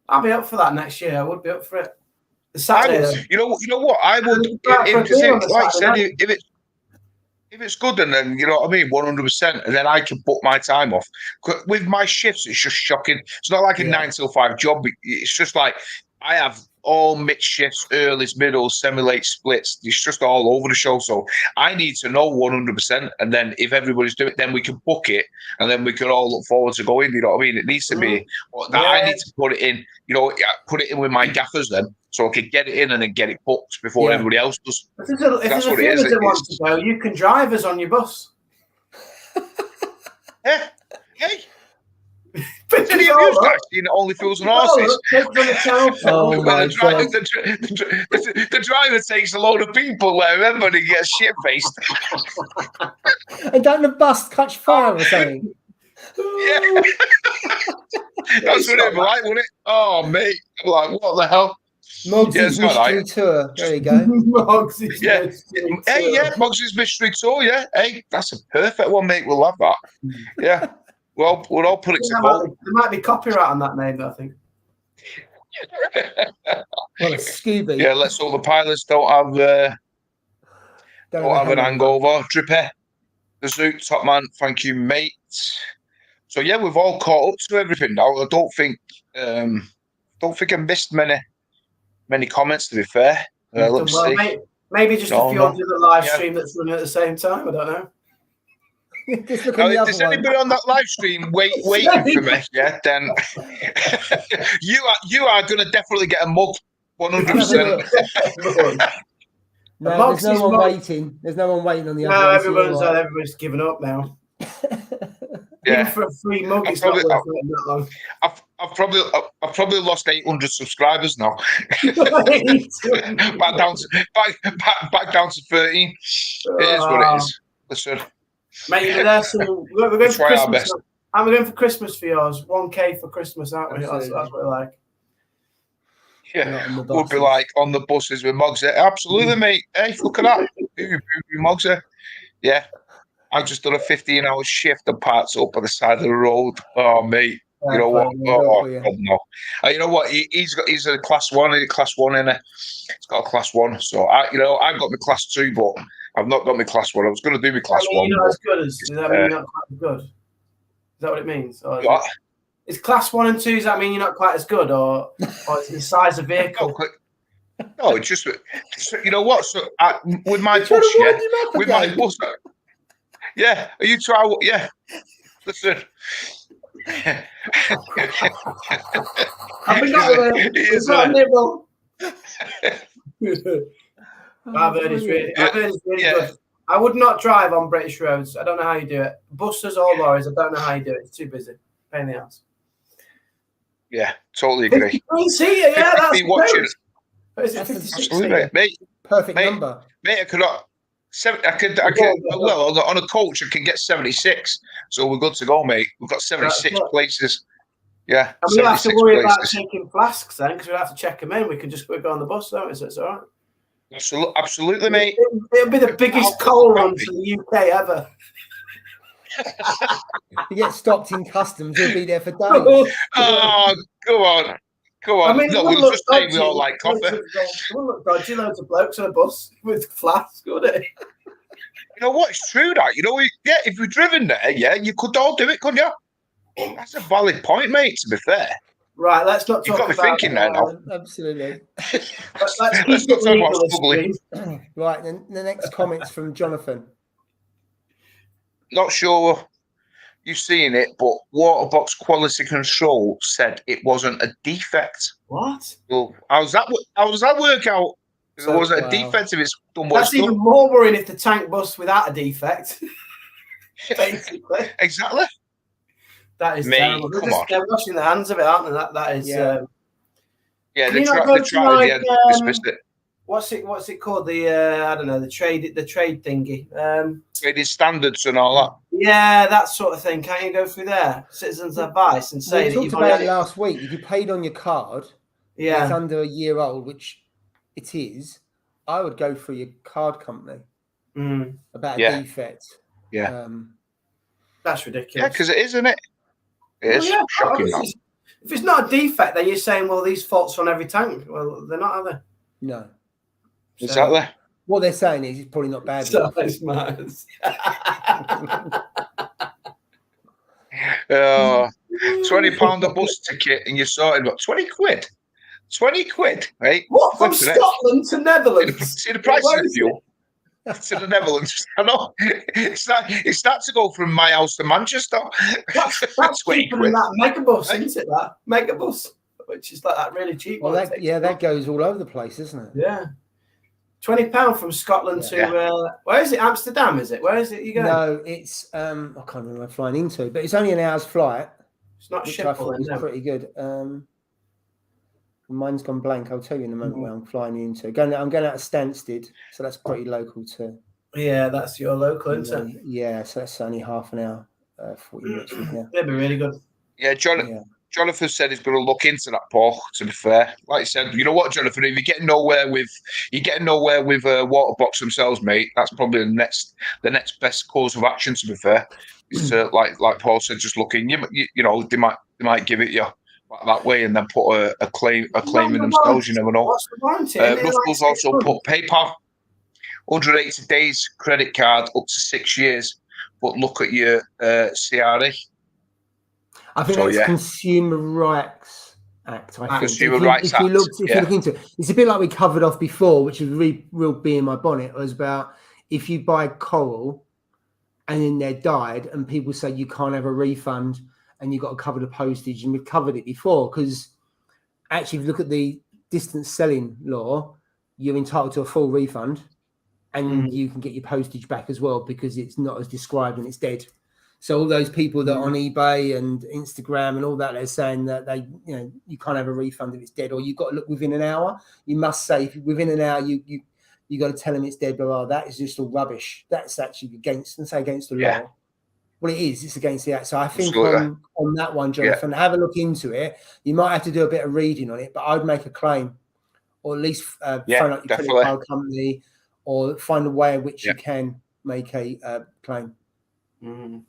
I'll be up for that next year. I would be up for it. The Saturday, you know what? I would, like I said, if it's good, and then you know what I mean, 100%, and then I can book my time off. With my shifts, it's just shocking. It's not like a 9 till 5 job. It's just like I have all mixed shifts, earlys, middles, semi-late splits. It's just all over the show. So I need to know 100%, and then if everybody's doing it, then we can book it, and then we can all look forward to going. You know what I mean? It needs to be that I need to put it in. You know, put it in with my gaffers then, so I could get it in and then get it booked before everybody else does. If there's a few that want to go, you can drive us on your bus. Yeah. Hey. But any of you guys seen Only Fools and Horses? Oh my God. The driver takes a load of people there, remember, and he gets shit-faced. And don't the bus catch fire or something? Yeah. That's what it'd be like, wouldn't it? Oh, mate. I'm like, what the hell? Mogsy's mystery tour. There you go. Mogsy's mystery tour. Mogsy's mystery tour, yeah. Hey, that's a perfect one, mate. We'll have that. Yeah. Well, we'll all put it to vote. There might be copyright on that name, I think. Well, a Scooby. Yeah, let's hope the pilots don't have an hangover. Drippy, the Zoot, top man, thank you, mate. So yeah, we've all caught up to everything now. I don't think I missed many comments, to be fair. Let's see. Maybe just a few onto the live stream that's running at the same time. I don't know. If there's anybody on that live stream waiting for me, then you are going to definitely get a mug, 100%. No, there's no one waiting. There's no one waiting on the other. No, everyone's given up now. Even for a free mug, it's not worth waiting that long. I've probably lost 800 subscribers now. back down to 13. It is what it is. Listen. Mate, we're there, so we're going for Christmas. And we're going for Christmas for yours. 1K for Christmas, aren't we? That's what we're like. Yeah, we'll be like on the buses with mugs. Absolutely, mate. Hey, look at that. Mugs. Yeah. I've just done a 15-hour shift and parked up on the side of the road. Oh, mate. You know what? Oh, no. You know what? He's a class 1. He's a class 1 in it. He's got a class 1. So I've got my class 2, but I've not got my class 1. I was going to do my class 1. You're not as good as. Does that mean you're not quite as good? Is that what it means? Or is class 1 and 2? Does that mean you're not quite as good, or is it the size of vehicle? No, it's just you know what? So with my bus, with my bus. Yeah, are you trying? Yeah, listen. I've got a nibble. I've heard it's really good. I would not drive on British roads. I don't know how you do it. Buses or lorries, I don't know how you do it. It's too busy. Pain in the ass. Yeah, totally agree. See you, yeah, that's watching. Absolutely, mate. Perfect number. Mate, I could. Well, on a coach, I can get 76. So we're good to go, mate. We've got 76 places. Yeah. And we don't have to worry about taking flasks then, because we don't have to check them in. We can just go on the bus, don't we? So it's all right. Absolutely, mate. It'll be the biggest coal run for the UK ever. You get stopped in customs, you'll be there for days. Oh, go on. I mean, we'll just say we all like coffee. It wouldn't look dodgy, loads of blokes on a bus with flasks, would it? You know what? It's true that. You know, if you're driven there, you could all do it, couldn't you? That's a valid point, mate, to be fair. Right, let's not talk You've got me thinking there now. Absolutely. Let's not talk about smuggling. Right, then the next comment's from Jonathan. Not sure you've seen it, but Waterbox Quality Control said it wasn't a defect. What? Well, how does that work out? If it wasn't a defect, if it's done what That's even more worrying if the tank busts without a defect. Basically. Exactly. That is Mate, terrible. They're washing their hands of it, aren't they? That is. They tried to dismiss it. What's it called? I don't know, the trade thingy. Trading standards and all that. Yeah, that sort of thing. Can't you go through there? Citizens' advice and say we talked about it last week. If you paid on your card, it's under a year old, which it is, I would go through your card company about a defect. Yeah. That's ridiculous. Yeah, because it is, isn't it? It is shocking. If it's not a defect, then you're saying, well, these faults on every tank. Well, they're not, are they? No. Exactly. So, what they're saying is it's probably not bad. So smart. £20 a bus ticket and you're sorted about 20 quid. 20 quid, right? What, from Scotland to Netherlands? See the price of the fuel? To the Netherlands. I know. It's that to go from my house to Manchester. That's cheaper than that Megabus, isn't it? That Megabus, which is like that really cheap. Well, that goes all over the place, isn't it? Yeah. £20 from Scotland to where is it? Amsterdam, is it? Where is it you going? No, it's I can't remember where I'm flying into, but it's only an hour's flight. It's not Schiphol. I thought it was pretty good. Mine's gone blank. I'll tell you in a moment where I'm flying into. I'm going out of Stansted, so that's pretty local to. Yeah, that's your local, isn't it? Yeah, so that's only half an hour, 40 minutes from here. That'd be really good. Yeah, Jonathan said he's going to look into that, Paul. To be fair, like I said, you know what, Jonathan, if you're getting nowhere with water box themselves, mate, that's probably the next best course of action. To be fair, is like Paul said, just looking. You know, they might give it you that way and then put a claim in themselves. You never know. What's the warranty? Russell's also put PayPal, 180 days, credit card up to 6 years, but look at your CRE. I think that's Consumer Rights Act. I think. Consumer Rights Act. If you look into it, it's a bit like we covered off before, which is real bee in my bonnet. It was about if you buy coral and then they're dyed, and people say you can't have a refund and you've got to cover the postage, and we've covered it before because actually, if you look at the distance selling law, you're entitled to a full refund, and you can get your postage back as well because it's not as described and it's dead. So all those people that are on eBay and Instagram and all that, they're saying that you can't have a refund if it's dead, or you've got to look within an hour. You must say within an hour you got to tell them it's dead. Blah, blah. That is just all rubbish. That's actually against the law. Well, it is. It's against the act. So I think on that one, Jonathan, have a look into it. You might have to do a bit of reading on it, but I'd make a claim, or at least phone up your credit card company, or find a way in which you can make a claim. Mm-hmm.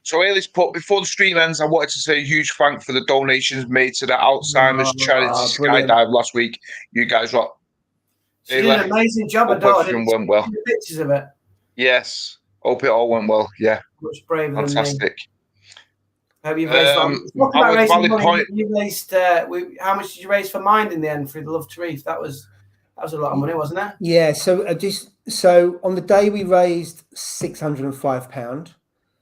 So Ailey's put, before the stream ends, I wanted to say a huge thank for the donations made to the Alzheimer's charity skydive last week. You guys rock. She did an amazing job of doing went well. Pictures of it. Yes. Hope it all went well. Yeah. Much braver Fantastic. Have you raised you raised how much did you raise for Mind in the end through the Love to Reef? That was a lot of money, wasn't it? Yeah, so on the day we raised £605.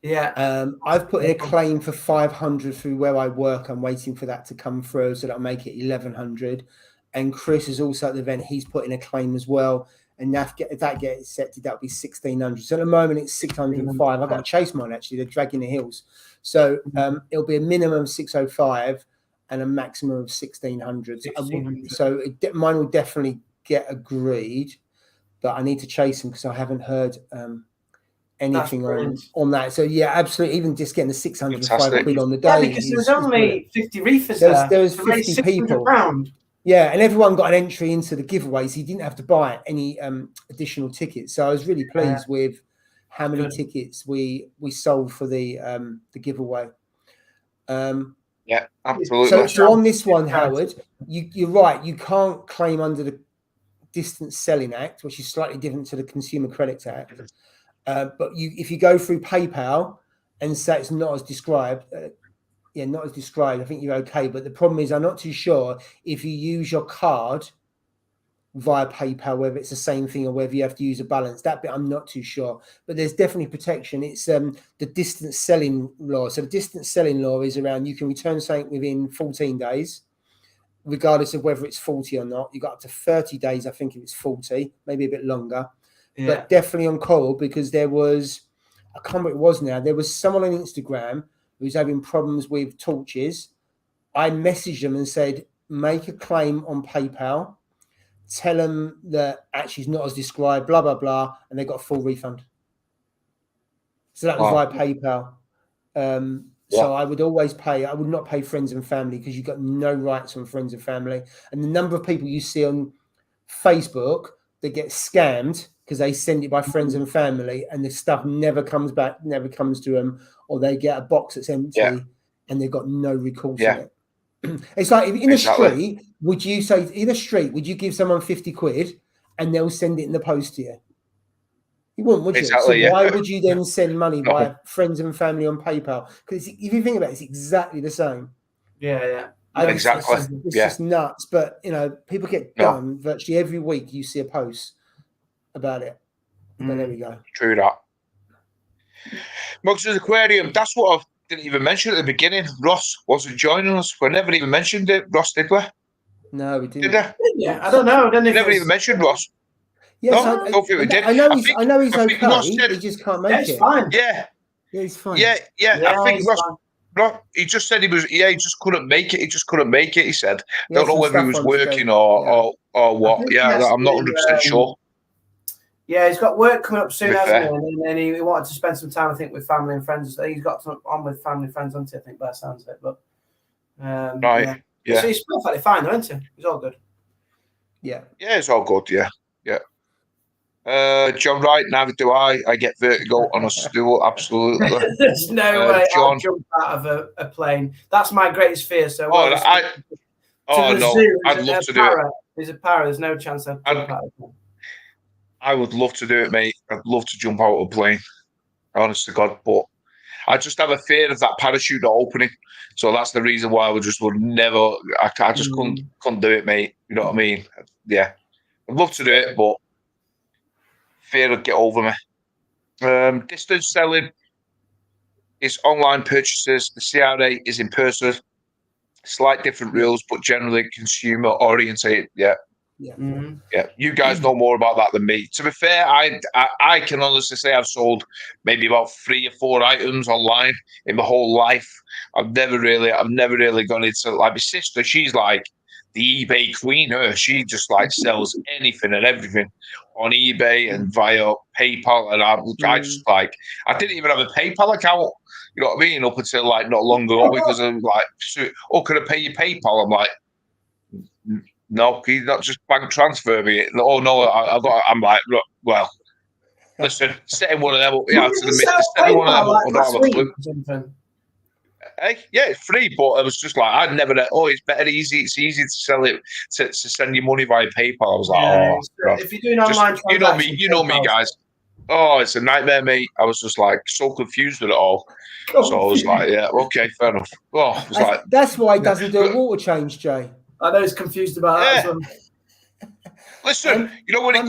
Yeah. I've put in a claim for 500 through where I work. I'm waiting for that to come through, so that'll make it 1,100. And Chris is also at the event. He's put in a claim as well. And if that gets accepted, that'll be 1,600. So at the moment it's 605. I've got to chase mine actually. They're dragging the heels. So it'll be a minimum of 605 and a maximum of 1,600. So mine will definitely get agreed, but I need to chase them because I haven't heard anything on that. So yeah, absolutely. Even just getting the 605 quid on the day. Yeah, because there was only 50 reefers there. There was 50 people. Yeah, and everyone got an entry into the giveaway, so you didn't have to buy any additional tickets. So I was really pleased with how many tickets we sold for the giveaway. Yeah, absolutely. So on this one, Howard, you're right. You can't claim under the Distance Selling Act, which is slightly different to the Consumer Credit Act. But if you go through PayPal and say it's not as described, not as described, I think you're okay. But the problem is, I'm not too sure if you use your card via PayPal, whether it's the same thing or whether you have to use a balance. That bit I'm not too sure. But there's definitely protection. It's the distance selling law. So the distance selling law is around you can return something within 14 days, regardless of whether it's 40 or not. You got up to 30 days, I think it was 40, maybe a bit longer. Yeah. But definitely on coral, because there was, I can't remember what it was now, there was someone on Instagram who was having problems with torches. I messaged them and said, make a claim on PayPal, tell them that actually it's not as described, blah, blah, blah, and they got a full refund. So that was via PayPal. So I would always pay, I would not pay friends and family because you've got no rights on friends and family. And the number of people you see on Facebook that get scammed because they send it by friends and family, and the stuff never comes back, never comes to them, or they get a box that's empty and they've got no recourse in it. It's like in the street, would you say would you give someone 50 quid and they'll send it in the post to you? You wouldn't, would you? So why would you then send money by friends and family on PayPal? Because if you think about it, it's exactly the same. Yeah. Exactly. It's just nuts. But you know, people get done virtually every week. You see a post about it. But there we go. True that. Mugs' Aquarium. That's what I didn't even mention at the beginning. Ross wasn't joining us. We never even mentioned it. Ross, did we? No, we didn't. Did we? Yeah, I don't know. Never even mentioned Ross. Yes, no, I don't think we did. I know he's okay. He just can't make it. He's fine. Yeah, he's fine. Yeah. I think Ross, he just said he just couldn't make it. He just couldn't make it. He said, don't know whether he was working or what. I'm not 100% sure. Yeah, he's got work coming up soon, hasn't he? And he wanted to spend some time, I think, with family and friends. He's got on with family and friends, hasn't he? I think, by the sounds of it. But right, yeah. So he's perfectly fine, though, isn't he? He's all good. Yeah, it's all good. Yeah. John Wright, neither do I. I get vertigo on a stool, absolutely. There's no way I'll jump out of a plane. That's my greatest fear. So I'd love to do it. There's a para. There's no chance I'd jump out of a plane. I would love to do it, mate. I'd love to jump out of a plane, honest to God. But I just have a fear of that parachute not opening. So that's the reason why I would never. I just couldn't do it, mate. You know what I mean? Yeah, I'd love to do it, but fear would get over me. Distance selling is online purchases. The CRA is in person. Slight different rules, but generally consumer orientated. Yeah. Yeah, you guys know more about that than me. To be fair, I can honestly say I've sold maybe about 3 or 4 items online in my whole life. I've never really gone into, like, my sister. She's like the eBay queen. She just like sells anything and everything on eBay and via PayPal. And I just like, I didn't even have a PayPal account. You know what I mean? Up until like not long ago, because I'm like, can I pay you PayPal? I'm like, no, he's not just bank transfer me. Oh no, I'm like, look, well, listen, setting one of them up, to the missus, setting one of them up, I don't have a clue. Hey, yeah, it's free, but it was just like I'd never. It's better, it's easy to sell it to send you money via PayPal. I was like, if you're doing online, you know me, guys. Oh, it's a nightmare, mate. I was just like so confused with it all. So I was like, yeah, okay, fair enough. Oh, it was that's why he doesn't do a water change, Jay. I know he's confused about that as well. Listen, when it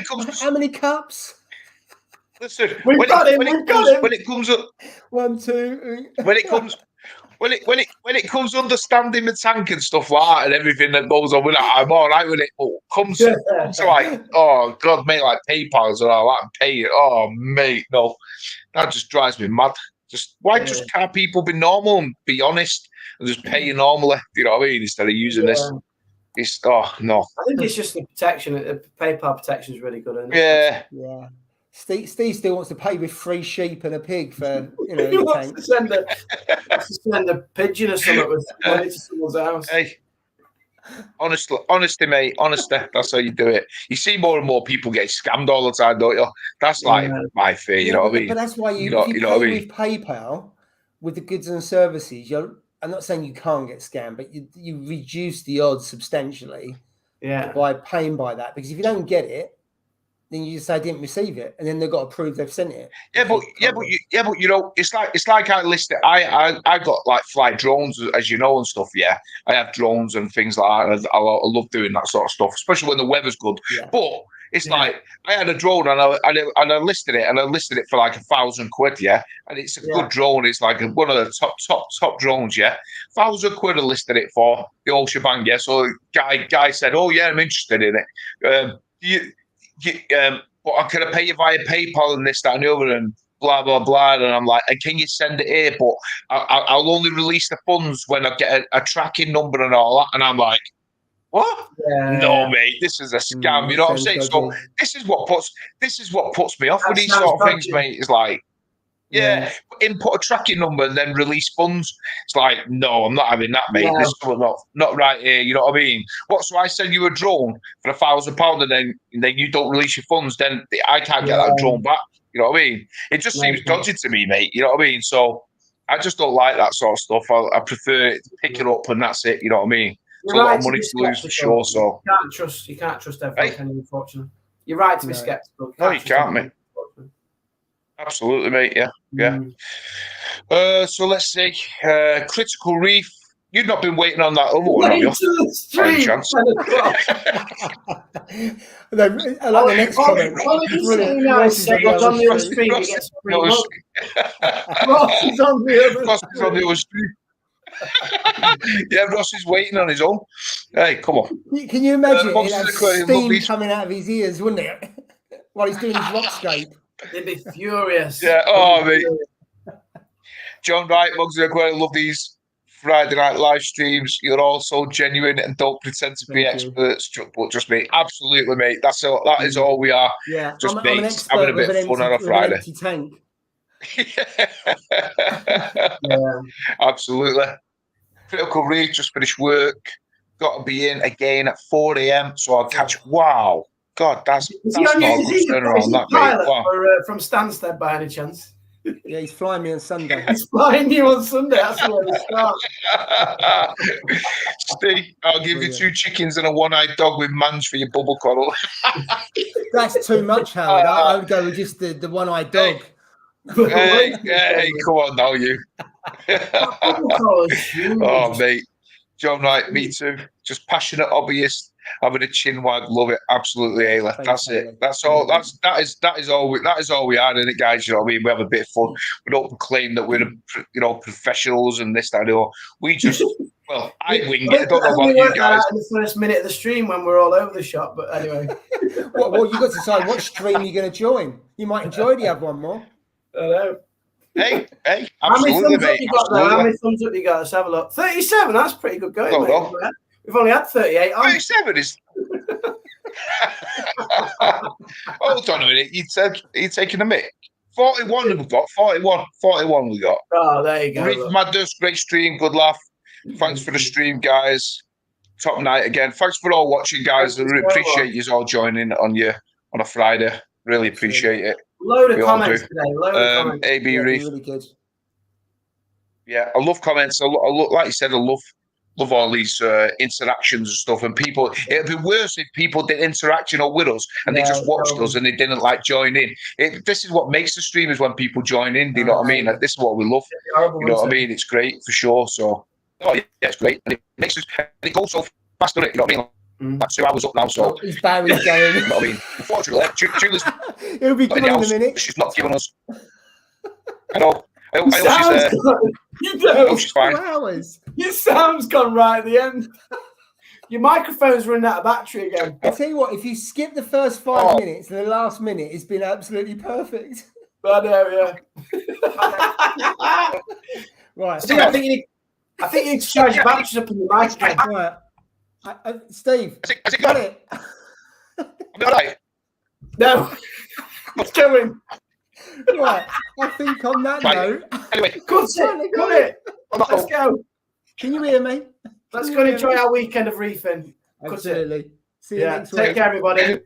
comes, how many cups? Listen, when it comes up, 1, 2. When it comes to understanding the tank and stuff like that and everything that goes on with that, I'm all right with it. But comes to like, oh God, mate, like PayPal's and all that, and pay it. Oh mate, no, that just drives me mad. Just can't people be normal and be honest and just pay you normally? You know what I mean? Instead of using this. It's no. I think it's just the protection. The PayPal protection is really good, isn't it? Yeah. Steve still wants to pay with 3 sheep and a pig for he wants to send a pigeon or something with money to someone's house. Hey, honestly, mate, that's how you do it. You see more and more people get scammed all the time, don't you? That's like my fear. You know what I mean? But that's why you pay with PayPal with the goods and services. I'm not saying you can't get scammed, but you reduce the odds substantially. By paying by that, because if you don't get it, then you just say I didn't receive it, and then they've got to prove they've sent it. But it's like I listed. I got like fly drones, as you know, and stuff. Yeah, I have drones and things like that. And I love doing that sort of stuff, especially when the weather's good. Yeah. But it's like I had a drone and I listed it for like 1,000 quid. Yeah, and it's a good drone. It's like one of the top drones. Yeah, 1,000 quid I listed it for the whole shebang. Yeah, so guy said, "Oh yeah, I'm interested in it." But I could pay you via PayPal and this, that, and the other, and blah blah blah. And I'm like, and can you send it here? But I'll only release the funds when I get a tracking number and all that. And I'm like, what? No, mate, this is a scam. You know what I'm saying? So this is what puts me off with these sort of things, mate. It's like, Yeah, input a tracking number and then release funds. It's like, no, I'm not having that, mate. No. This is not right here. You know what I mean? What? So I send you a drone for £1,000, and then you don't release your funds. Then I can't get that drone back. You know what I mean? It just seems dodgy to me, mate. You know what I mean? So I just don't like that sort of stuff. I prefer to pick it up and that's it. You know what I mean? It's a lot of money to lose for sure. So you can't trust everyone, can you, unfortunately. You're right to be skeptical. No, you can't, mate. Absolutely, mate. Yeah. So let's see. Critical Reef. You've not been waiting on that other one, have you? By any chance? I like the next comment. Ross is on the other stream. Ross is on the other stream. Yeah, Ross is waiting on his own. Hey, come on. Can you imagine? He'd have steam coming out of his ears, wouldn't it? While he's doing his rockscape. They'd be furious. Yeah, mate. John Wright, Mugs of the I love these Friday night live streams. You're all so genuine and don't pretend to be experts, but just me. Absolutely, mate. That is all we are. Yeah, just mates having a bit of fun on a Friday. Tank. Yeah. Absolutely. Critical Reef, just finished work. Got to be in again at 4 a.m. So I'll catch. Wow. God, that's not a good turnaround, that, mate. Wow. From Stansted, by any chance? Yeah, he's flying me on Sunday. He's flying you on Sunday. That's where we start. Steve, I'll give you 2 chickens and a one-eyed dog with mange for your bubble coddle. That's too much, Howard. I would go with just the one-eyed dog. Hey, come on now, you. Oh, mate. John Wright, me too. Just passionate hobbyist, having a chin wag, love it. Absolutely, Ayla. That's it. That's all. That is all we are in it, guys. You know what I mean? We have a bit of fun. We don't claim that we're professionals and this, that, and all. We just I wing it. I don't know about you guys. In the first minute of the stream when we're all over the shop, but anyway. Well, you got to decide what stream you're going to join. You might enjoy the other one more. I know. Hey, absolutely, mate. How many thumbs up you got? Let's have a look. 37, that's pretty good going, mate. We've only had 38 on. 37 is... Hold on a minute. You're taking a mic. 41 we've got. 41 we got. Oh, there you go. Reef Madness, great stream. Good laugh. Thanks for the stream, guys. Top night again. Thanks for all watching, guys. I really appreciate you all joining on a Friday. Really appreciate it. Load of comments today. Load of comments. AB Reef. Really good. Yeah, I love comments. I love, like you said, I love all these interactions and stuff. And people, it'd be worse if people didn't interact, with us and they just watched us and they didn't join in. This is what makes the stream is when people join in. Do you know what I mean? This is what we love. You know what I mean? It's great for sure. So, yeah, it's great. And it makes us. It goes so fast, doesn't it? You know what I mean? Like 2 hours up now, so he's Barry's going. You know what I mean? Unfortunately, Julie's it'll be coming in a minute. She's not giving us. I know. I hope she's fine. 2 hours. Your sound's gone right at the end. Your microphone's running out of battery again. I tell you what, if you skip the first 5 minutes and the last minute, it's been absolutely perfect. I know, yeah. Right. Steve, I think you need to charge your batteries up in your microphone. Right. Steve, got it. All right. No, it's going. Right, I think on that note. Anyway, got it. Let's go. Can you hear me? Let's go and enjoy our weekend of reefing. Absolutely. See you next week. Take care, everybody.